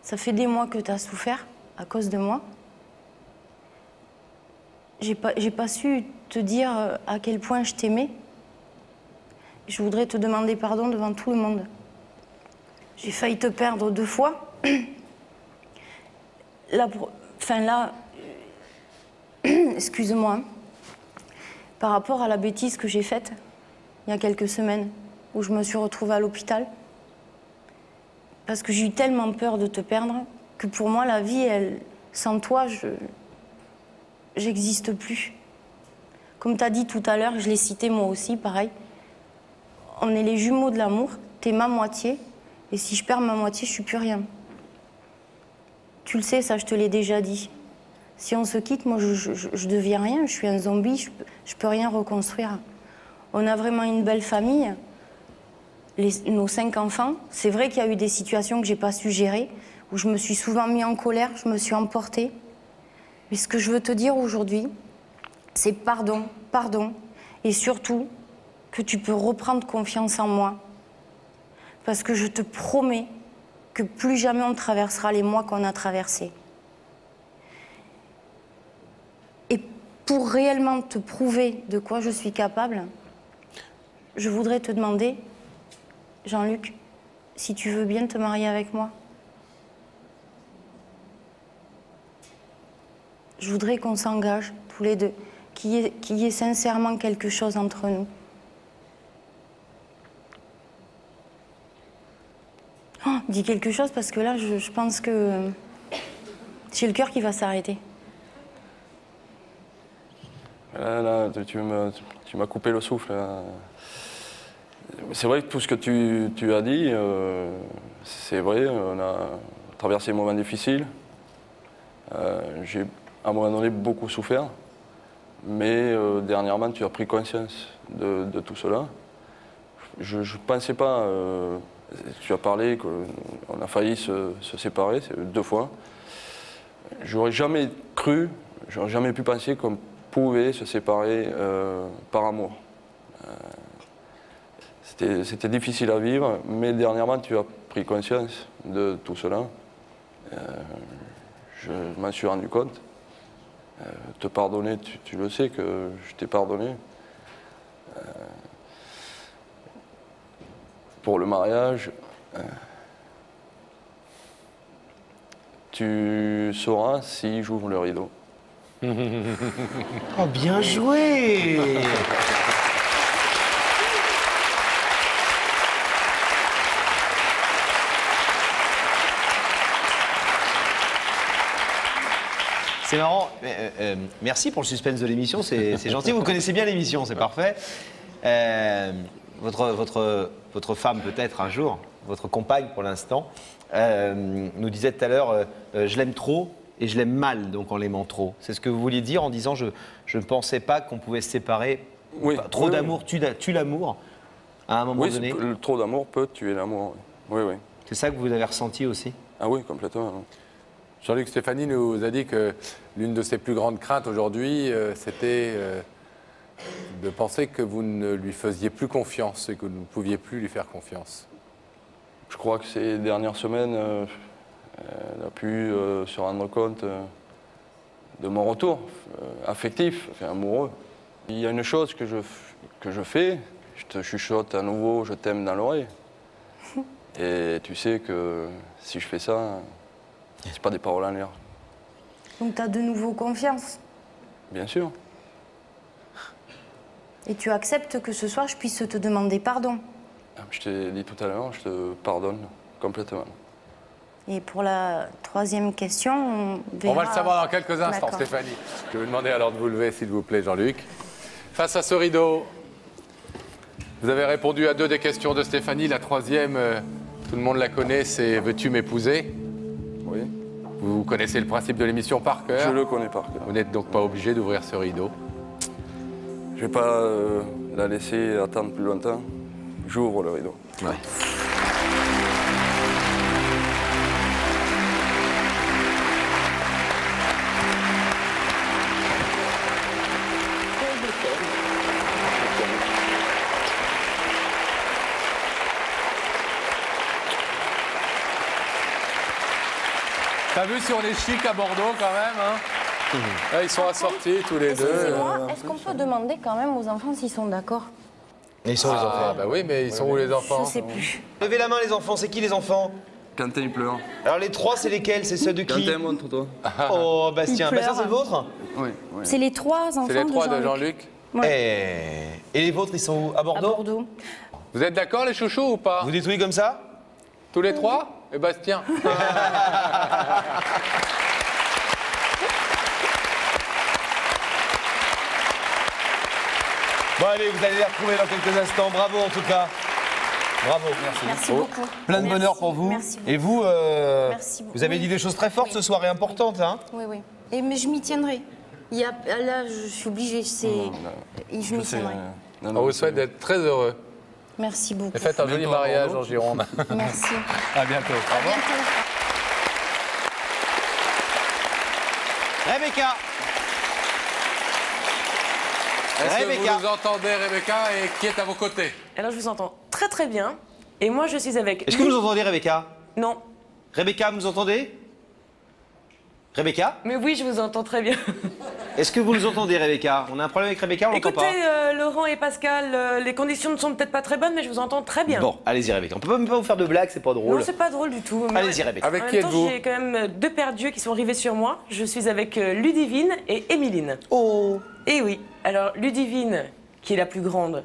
S8: Ça fait des mois que tu as souffert à cause de moi. J'ai pas su te dire à quel point je t'aimais. Je voudrais te demander pardon devant tout le monde. J'ai failli te perdre 2 fois. Là, excuse-moi, par rapport à la bêtise que j'ai faite il y a quelques semaines, où je me suis retrouvée à l'hôpital, parce que j'ai eu tellement peur de te perdre que pour moi, la vie, sans toi, j'existe plus. Comme tu as dit tout à l'heure, je l'ai cité moi aussi, pareil. On est les jumeaux de l'amour, t'es ma moitié, et si je perds ma moitié, je suis plus rien. Tu le sais, ça, je te l'ai déjà dit. Si on se quitte, moi, je deviens rien, je suis un zombie, je peux rien reconstruire. On a vraiment une belle famille, nos 5 enfants. C'est vrai qu'il y a eu des situations que j'ai pas su gérer, où je me suis souvent mis en colère, je me suis emportée. Mais ce que je veux te dire aujourd'hui, c'est pardon, pardon, et surtout que tu peux reprendre confiance en moi. Parce que je te promets que plus jamais on traversera les mois qu'on a traversés. Et pour réellement te prouver de quoi je suis capable, je voudrais te demander, Jean-Luc, si tu veux bien te marier avec moi. Je voudrais qu'on s'engage tous les deux, qu'il y ait sincèrement quelque chose entre nous. Oh, dis quelque chose parce que là, je pense que j'ai le cœur qui va s'arrêter.
S1: Là, tu m'as coupé le souffle. C'est vrai que tout ce que tu as dit, c'est vrai, on a traversé des moments difficiles. J'ai à un moment donné beaucoup souffert, mais dernièrement tu as pris conscience de tout cela. Je ne pensais pas, tu as parlé qu'on a failli se séparer 2 fois. J'aurais jamais cru, j'aurais jamais pu penser qu'on pouvait se séparer par amour. C'était difficile à vivre, mais dernièrement tu as pris conscience de tout cela. Je m'en suis rendu compte. Te pardonner, tu le sais que je t'ai pardonné. Pour le mariage, tu sauras si j'ouvre le rideau.
S4: Oh, bien joué! C'est marrant. Merci pour le suspense de l'émission, c'est gentil. Vous connaissez bien l'émission, c'est parfait. votre femme peut-être un jour, votre compagne pour l'instant, nous disait tout à l'heure, je l'aime trop et je l'aime mal, donc en l'aimant trop. C'est ce que vous vouliez dire en disant, je ne pensais pas qu'on pouvait se séparer.
S1: Oui.
S4: Trop d'amour tue l'amour à un moment donné.
S1: Oui, trop d'amour peut tuer l'amour. Oui, oui.
S4: C'est ça que vous avez ressenti aussi?
S1: Ah oui, complètement.
S3: Jean-Luc Stéphanie nous a dit que l'une de ses plus grandes craintes aujourd'hui, c'était de penser que vous ne lui faisiez plus confiance et que vous ne pouviez plus lui faire confiance.
S1: Je crois que ces dernières semaines, elle a pu se rendre compte de mon retour affectif, amoureux. Il y a une chose que je fais, je te chuchote à nouveau, je t'aime dans l'oreille. Et tu sais que si je fais ça, c'est pas des paroles en l'air.
S8: Donc tu as de nouveau confiance.
S1: Bien sûr.
S8: Et tu acceptes que ce soir, je puisse te demander pardon.
S1: Je t'ai dit tout à l'heure, je te pardonne complètement.
S8: Et pour la troisième question, on verra...
S3: On va le savoir dans quelques instants,
S8: D'accord.
S3: Stéphanie. Je vais vous demander alors de vous lever, s'il vous plaît, Jean-Luc. Face à ce rideau, vous avez répondu à 2 des questions de Stéphanie. La troisième, tout le monde la connaît, c'est « Veux-tu m'épouser »
S1: Oui.
S3: Vous connaissez le principe de l'émission par cœur.
S1: Je le connais par cœur.
S3: Vous n'êtes donc pas obligé d'ouvrir ce rideau.
S1: Je vais pas la laisser attendre plus longtemps. J'ouvre le rideau.
S4: Ouais.
S3: T'as vu si on est chic à Bordeaux quand même, hein? Là, ils sont assortis tous les deux.
S8: Excusez-moi, est-ce qu'on peut demander quand même aux enfants s'ils sont d'accord?
S4: Ils sont les enfants.
S3: Bah oui, mais ils sont où les enfants?
S8: Je sais plus.
S4: Levez la main les enfants, c'est qui les enfants?
S1: Quentin, il pleure.
S4: Alors les 3, c'est lesquels? C'est ceux de qui?
S1: Quentin, montre-toi.
S4: Oh Bastien,
S8: Il
S4: bah ça
S8: pleure.
S4: c'est le vôtre?
S1: Oui, oui.
S8: C'est les 3 enfants
S3: C'est les 3 de
S8: Jean-Luc.
S3: Jean-Luc.
S8: Ouais.
S4: Et les vôtres, ils sont où? À
S8: À
S4: Bordeaux?
S8: Bordeaux.
S3: Vous êtes d'accord les chouchous ou pas?
S4: Vous dites oui comme ça?
S3: Tous les 3? Et Bastien?
S4: Bon allez, vous allez les retrouver dans quelques instants. Bravo en tout cas. Bravo.
S8: Merci beaucoup.
S4: Plein de
S8: Merci.
S4: bonheur pour vous.
S8: Merci beaucoup.
S4: Et vous,
S8: Merci beaucoup.
S4: vous avez dit des choses très fortes ce soir et importantes, hein?
S8: Oui, oui. Mais je m'y tiendrai. Là, je suis obligée. Je m'y tiendrai.
S3: On vous souhaite d'être très heureux.
S8: Merci beaucoup.
S3: Et faites un joli mariage en Gironde.
S8: Merci.
S3: À bientôt. Au revoir.
S4: Rebecca.
S3: Est-ce que
S4: Rebecca.
S3: vous nous entendez, Rebecca, et qui est à vos côtés?
S5: Alors je vous entends très très bien. Et moi je suis avec...
S4: Est-ce que vous nous entendez, Rebecca?
S5: Non.
S4: Rebecca, vous nous entendez? Rebecca?
S5: Mais oui, je vous entends très bien.
S4: Est-ce que vous nous entendez, Rebecca? On a un problème avec Rebecca, on l'entend
S5: Écoutez,
S4: pas.
S5: Laurent et Pascal, les conditions ne sont peut-être pas très bonnes, mais je vous entends très bien.
S4: Bon, allez-y, Rebecca. On peut même pas vous faire de blagues, c'est pas drôle.
S5: Non, c'est pas drôle du tout. Mais
S4: Allez-y, Rebecca.
S3: Avec
S5: en
S3: qui
S5: même temps,
S3: êtes-vous?
S5: j'ai quand même 2 perdus qui sont arrivés sur moi. Je suis avec Ludivine et Émiline.
S4: Oh.
S5: Et oui. Alors, Ludivine, qui est la plus grande.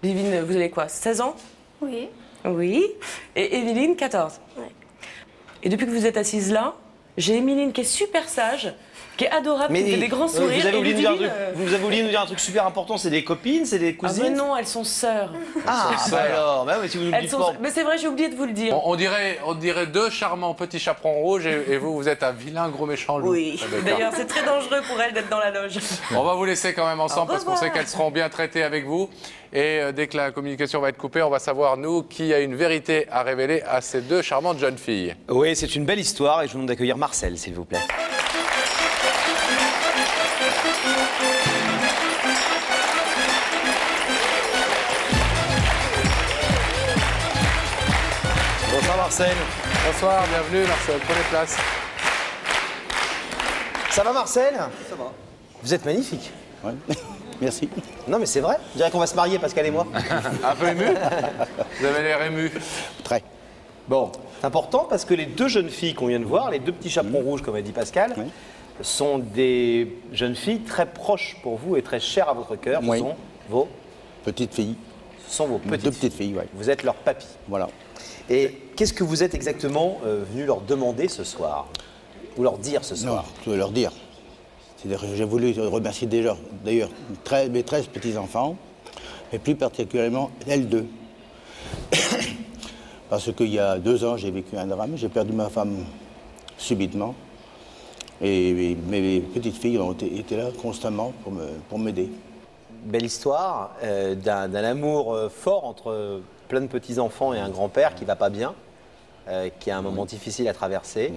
S5: Ludivine, vous avez quoi, 16 ans?
S6: Oui.
S5: Oui. Et Émiline, 14.
S6: Ouais.
S5: Et depuis que vous êtes assises là, j'ai Émiline qui est super sage, qui est adorable, qui fait des grands sourires.
S4: Vous avez
S5: et
S4: oublié de nous dire un
S5: Ludivine,
S4: truc. Vous avez oublié de nous dire un truc super important, c'est des copines, c'est des
S5: Ah
S4: cousines?
S5: mais non, elles sont sœurs.
S4: Ah, bah alors, bah ouais, si vous nous le
S5: Elles
S4: dites
S5: sont...
S4: pas.
S5: Mais c'est vrai, j'ai oublié de vous le dire.
S3: On dirait 2 charmants petits chaperons rouges et vous êtes un vilain gros méchant loup.
S5: Oui.
S3: Rebecca.
S5: D'ailleurs, c'est très dangereux pour elles d'être dans la loge.
S3: On va vous laisser quand même ensemble
S5: Au
S3: parce qu'on
S5: revoir.
S3: sait qu'elles seront bien traitées avec vous. Et dès que la communication va être coupée, on va savoir, nous, qui a une vérité à révéler à ces 2 charmantes jeunes filles.
S4: Oui, c'est une belle histoire et je vous demande d'accueillir Marcel, s'il vous plaît. Bonsoir Marcel.
S3: Bonsoir, bienvenue Marcel, prenez place.
S4: Ça va Marcel?
S10: Ça va.
S4: Vous êtes magnifique.
S10: Ouais. Merci.
S4: Non mais c'est vrai, je dirais qu'on va se marier Pascal et moi.
S3: Un peu ému? Vous avez l'air ému.
S10: Très.
S4: Bon, c'est important parce que les 2 jeunes filles qu'on vient de voir, les 2 petits chaperons rouges comme a dit Pascal, sont des jeunes filles très proches pour vous et très chères à votre cœur. Ce
S10: Oui.
S4: sont vos
S10: petites filles.
S4: Ce sont vos petites
S10: 2 petites filles, oui.
S4: Vous êtes leur papy.
S10: Voilà.
S4: Et qu'est-ce que vous êtes exactement venu leur demander ce soir? Ou leur dire ce soir?
S10: Non, je veux leur dire. J'ai voulu remercier déjà, d'ailleurs, mes 13 petits-enfants et plus particulièrement L2. Parce qu'il y a 2 ans, j'ai vécu un drame, j'ai perdu ma femme subitement. Et mes petites filles ont été là constamment pour m'aider.
S2: Belle histoire d'un amour fort entre plein de petits-enfants et un grand-père qui ne va pas bien, qui a un moment difficile à traverser.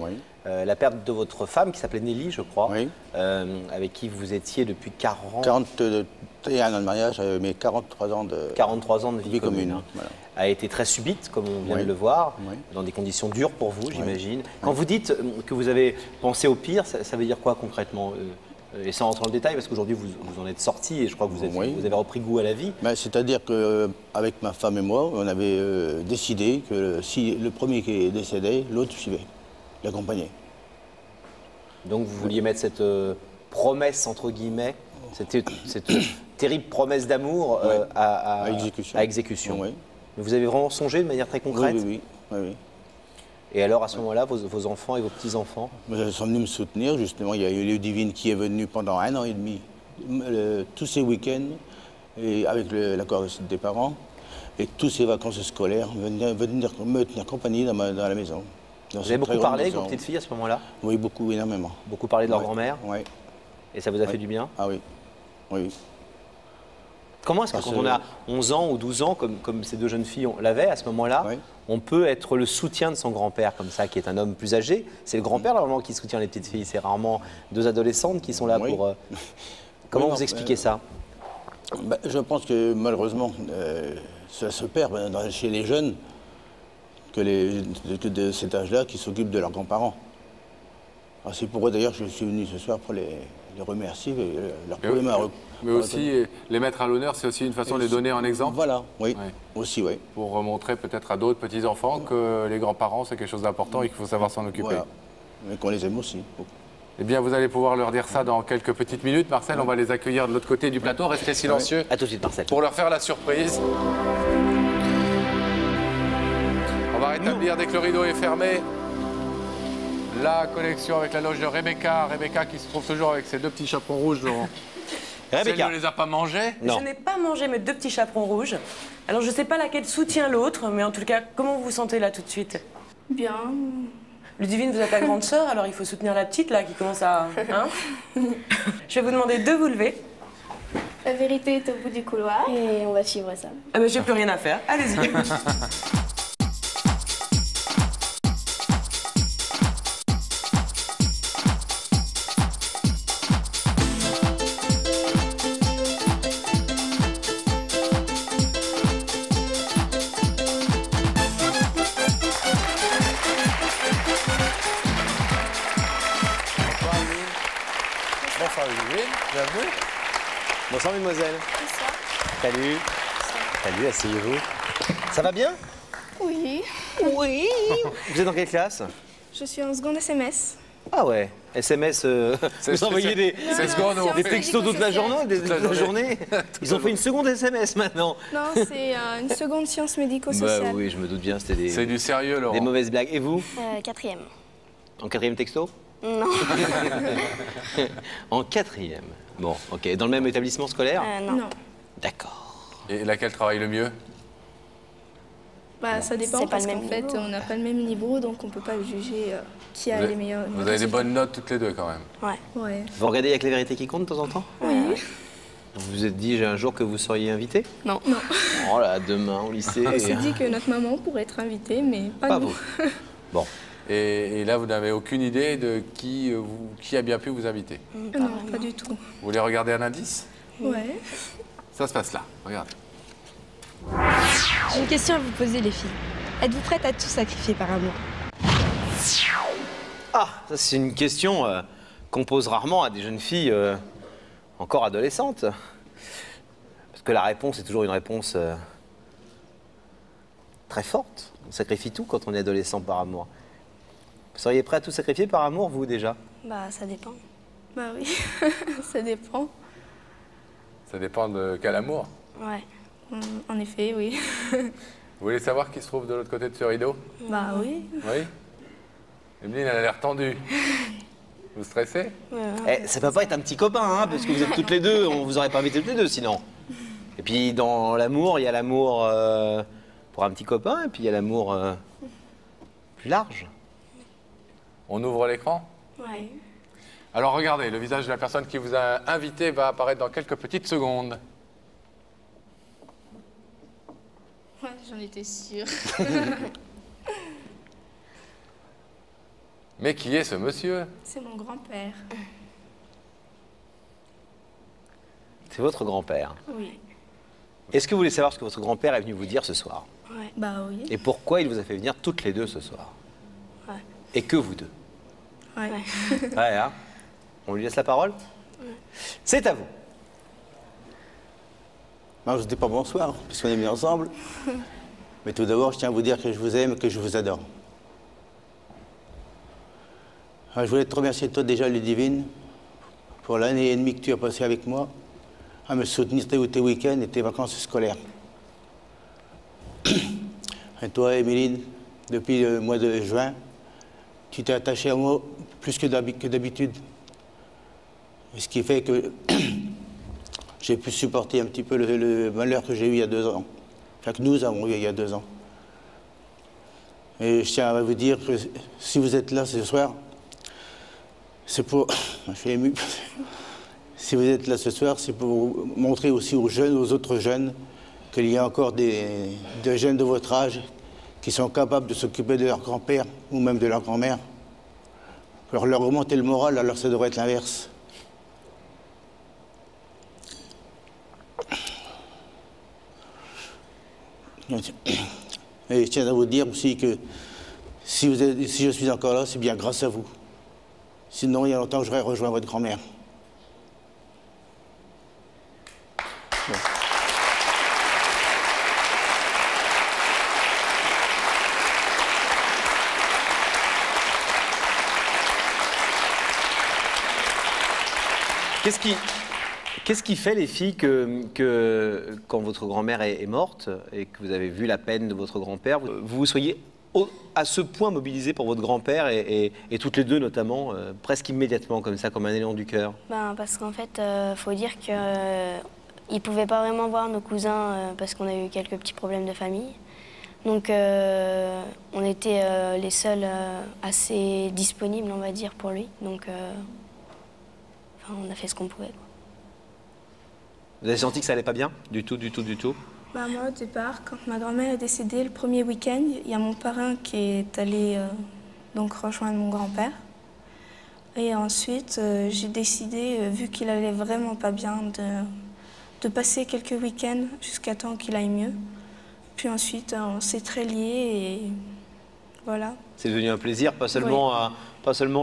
S2: La perte de votre femme, qui s'appelait Nelly, je crois, avec qui vous étiez depuis
S10: 41 ans de mariage, mais 43 ans de
S2: vie commune.
S10: Voilà.
S2: A été très subite, comme on vient de le voir, dans des conditions dures pour vous, j'imagine. Quand vous dites que vous avez pensé au pire, ça veut dire quoi concrètement et sans rentrer dans le détail, parce qu'aujourd'hui vous en êtes sorti et je crois que vous avez repris goût à la vie.
S10: C'est-à-dire qu'avec ma femme et moi, on avait décidé que si le premier qui est décédé, l'autre suivait, l'accompagnait.
S2: Donc vous vouliez mettre cette promesse, entre guillemets, cette terrible promesse d'amour à exécution. Mais vous avez vraiment songé de manière très concrète?
S10: Oui.
S2: Et alors, à ce moment-là, vos enfants et vos petits-enfants?
S10: Ils sont venus me soutenir, justement. Il y a eu Ludivine qui est venue pendant 1 an et demi, tous ces week-ends, et avec l'accord des parents, et tous ces vacances scolaires, venir me tenir compagnie dans la maison.
S2: Vous avez beaucoup parlé avec vos petites filles à ce moment-là?
S10: Oui, beaucoup, énormément.
S2: Beaucoup parlé de leur grand-mère?
S10: Oui.
S2: Et ça vous a fait du bien?
S10: Ah oui. Oui.
S2: Comment est-ce que quand on a 11 ans ou 12 ans, comme ces 2 jeunes filles l'avaient à ce moment-là, on peut être le soutien de son grand-père comme ça, qui est un homme plus âgé? C'est le grand-père normalement qui soutient les petites filles, c'est rarement 2 adolescentes qui sont là pour... Comment vous expliquez ça?
S10: Je pense que malheureusement, ça se perd chez les jeunes, que de cet âge-là, qui s'occupent de leurs grands-parents. C'est pour eux d'ailleurs que je suis venu ce soir pour les remercier, leur prouver ma reconnaissance.
S3: Mais aussi, les mettre à l'honneur, c'est aussi une façon de les donner en exemple.
S10: Voilà, oui, aussi, oui.
S3: Pour remontrer peut-être à d'autres petits-enfants que les grands-parents, c'est quelque chose d'important et qu'il faut savoir s'en occuper.
S10: Voilà, mais qu'on les aime aussi.
S3: Eh bien, vous allez pouvoir leur dire ça dans quelques petites minutes. Marcel, on va les accueillir de l'autre côté du plateau. Restez silencieux.
S2: À tout de suite, Marcel.
S3: Pour leur faire la surprise. On va rétablir dès que le rideau est fermé. La connexion avec la loge de Rebecca. Rebecca qui se trouve toujours avec ses 2 petits chaperons rouges.
S2: Rebecca.
S3: Elle ne les a pas mangés?
S5: Non. Je n'ai pas mangé mes 2 petits chaperons rouges. Alors je ne sais pas laquelle soutient l'autre, mais en tout cas, comment vous vous sentez là tout de suite?
S21: Bien.
S5: Ludivine, vous êtes la grande sœur, alors il faut soutenir la petite là qui commence à... Hein. Je vais vous demander de vous lever.
S21: La vérité est au bout du couloir.
S6: Et on va suivre ça.
S5: Ah ben j'ai plus rien à faire, allez-y.
S3: Bienvenue.
S2: Bonsoir, mesdemoiselles.
S21: Bonsoir.
S2: Salut. Salut, asseyez-vous. Ça va bien?
S21: Oui.
S2: Oui. Vous êtes dans quelle classe?
S21: Je suis en seconde SMS.
S2: Ah ouais, SMS, vous envoyez des textos toute la journée, Ils ont fait une seconde SMS maintenant.
S21: Non, c'est une seconde science médico-sociale.
S2: Bah oui, je me doute bien, c'était
S3: C'est du sérieux, Laurent.
S2: des mauvaises blagues. Et vous?
S6: 4e.
S2: En 4e texto?
S6: Non.
S2: En 4e. Bon, ok. Dans le même établissement scolaire?
S21: Non.
S2: D'accord.
S3: Et laquelle travaille le mieux?
S21: Bah, ça dépend parce qu'en fait, on n'a pas le même niveau, donc on ne peut pas juger qui a les meilleurs.
S3: Vous avez des bonnes notes toutes les 2 quand même.
S21: Ouais.
S2: Vous regardez avec les vérités qui comptent de temps en temps?
S21: Oui.
S2: Vous vous êtes dit un jour que vous seriez invité?
S21: Non.
S2: Oh là, demain au lycée.
S21: On s'est dit que notre maman pourrait être invitée, mais pas nous.
S2: vous. Bon.
S3: Et là, vous n'avez aucune idée de qui a bien pu vous inviter?
S21: Non, pas du tout.
S3: Vous voulez regarder un indice?
S21: Ouais.
S3: Ça se passe là, regardez.
S11: J'ai une question à vous poser, les filles. Êtes-vous prêtes à tout sacrifier par amour?
S2: Ah, ça c'est une question qu'on pose rarement à des jeunes filles encore adolescentes. Parce que la réponse est toujours une réponse très forte. On sacrifie tout quand on est adolescent par amour. Vous seriez prêt à tout sacrifier par amour, vous, déjà?
S6: Bah, ça dépend.
S21: Bah oui, ça dépend.
S3: Ça dépend de quel amour?
S6: Ouais.
S21: En effet, oui.
S3: Vous voulez savoir qui se trouve de l'autre côté de ce rideau?
S21: Bah oui.
S3: Oui? Emeline, elle a l'air tendue. Vous stressez?
S2: Ça peut pas être un petit copain, hein, parce que vous êtes toutes les 2. On vous aurait pas invité toutes les 2, sinon. Et puis dans l'amour, il y a l'amour pour un petit copain, et puis il y a l'amour plus large.
S3: On ouvre l'écran?
S11: Ouais.
S3: Alors regardez, le visage de la personne qui vous a invité va apparaître dans quelques petites secondes.
S11: Ouais, j'en étais sûre.
S3: Mais qui est ce monsieur?
S11: C'est mon grand-père.
S2: C'est votre grand-père.
S11: Oui.
S2: Est-ce que vous voulez savoir ce que votre grand-père est venu vous dire ce soir?
S11: Ouais. Bah oui.
S2: Et pourquoi il vous a fait venir toutes les deux ce soir?
S11: Ouais.
S2: Et que vous deux?
S11: Ouais.
S2: Ouais, hein? On lui laisse la parole?
S11: Ouais.
S2: C'est à vous.
S10: Non, je ne dis pas bonsoir, puisqu'on est mis ensemble. Mais tout d'abord, je tiens à vous dire que je vous aime et que je vous adore. Alors, je voulais te remercier toi déjà, Ludivine, pour l'année et demie que tu as passé avec moi, à me soutenir tes week-ends et tes vacances scolaires. Et toi, Émiline, depuis le mois de juin, tu t'es attachée à moi plus que d'habitude. Ce qui fait que j'ai pu supporter un petit peu le malheur que j'ai eu il y a 2 ans. Enfin, que nous avons eu il y a 2 ans. Et je tiens à vous dire que si vous êtes là ce soir, c'est pour... Je suis ému. Si vous êtes là ce soir, c'est pour montrer aussi aux jeunes, aux autres jeunes, qu'il y a encore des jeunes de votre âge qui sont capables de s'occuper de leur grand-père ou même de leur grand-mère. Alors leur remonter le moral, alors ça devrait être l'inverse. Et je tiens à vous dire aussi que si je suis encore là, c'est bien grâce à vous. Sinon, il y a longtemps, j'aurais rejoint votre grand-mère. Bon.
S2: Qu'est-ce qui fait, les filles, que quand votre grand-mère est morte et que vous avez vu la peine de votre grand-père, vous soyez à ce point mobilisées pour votre grand-père et toutes les deux notamment, presque immédiatement comme ça, comme un élan du cœur?
S12: Parce qu'en fait, faut dire qu'ils ne pouvaient pas vraiment voir nos cousins parce qu'on a eu quelques petits problèmes de famille. Donc on était les seuls assez disponibles, on va dire, pour lui. Donc on a fait ce qu'on pouvait, quoi.
S2: Vous avez senti que ça allait pas bien? Du tout?
S21: Moi, au départ, quand ma grand-mère est décédée, le premier week-end, il y a mon parrain qui est allé donc rejoindre mon grand-père. Et ensuite, j'ai décidé, vu qu'il allait vraiment pas bien, de passer quelques week-ends jusqu'à temps qu'il aille mieux. Puis ensuite, on s'est très liés et voilà.
S2: C'est devenu un plaisir, pas seulement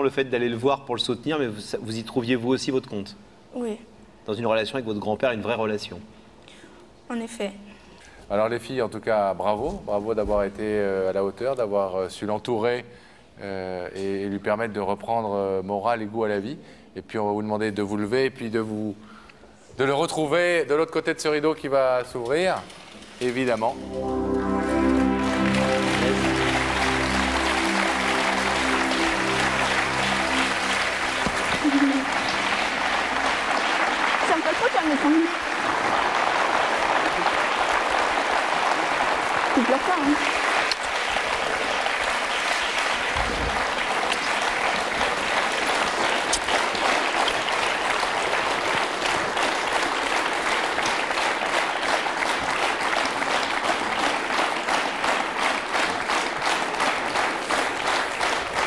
S2: le fait d'aller le voir pour le soutenir, mais vous y trouviez vous aussi votre compte?
S21: Oui.
S2: Dans une relation avec votre grand-père, une vraie relation?
S21: En effet.
S3: Alors les filles, en tout cas, bravo. Bravo d'avoir été à la hauteur, d'avoir su l'entourer et lui permettre de reprendre morale et goût à la vie. Et puis on va vous demander de vous lever et puis de le retrouver de l'autre côté de ce rideau qui va s'ouvrir, évidemment.
S11: Ça me fait trop calmer quand même. Tu pleures pas, hein?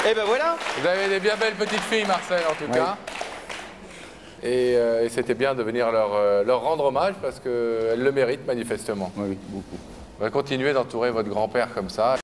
S2: Et ben voilà.
S3: Vous avez des bien belles petites filles, Marcel, en tout cas. Et c'était bien de venir leur rendre hommage parce qu'elles le méritent manifestement.
S10: Oui, beaucoup.
S3: On va continuer d'entourer votre grand-père comme ça.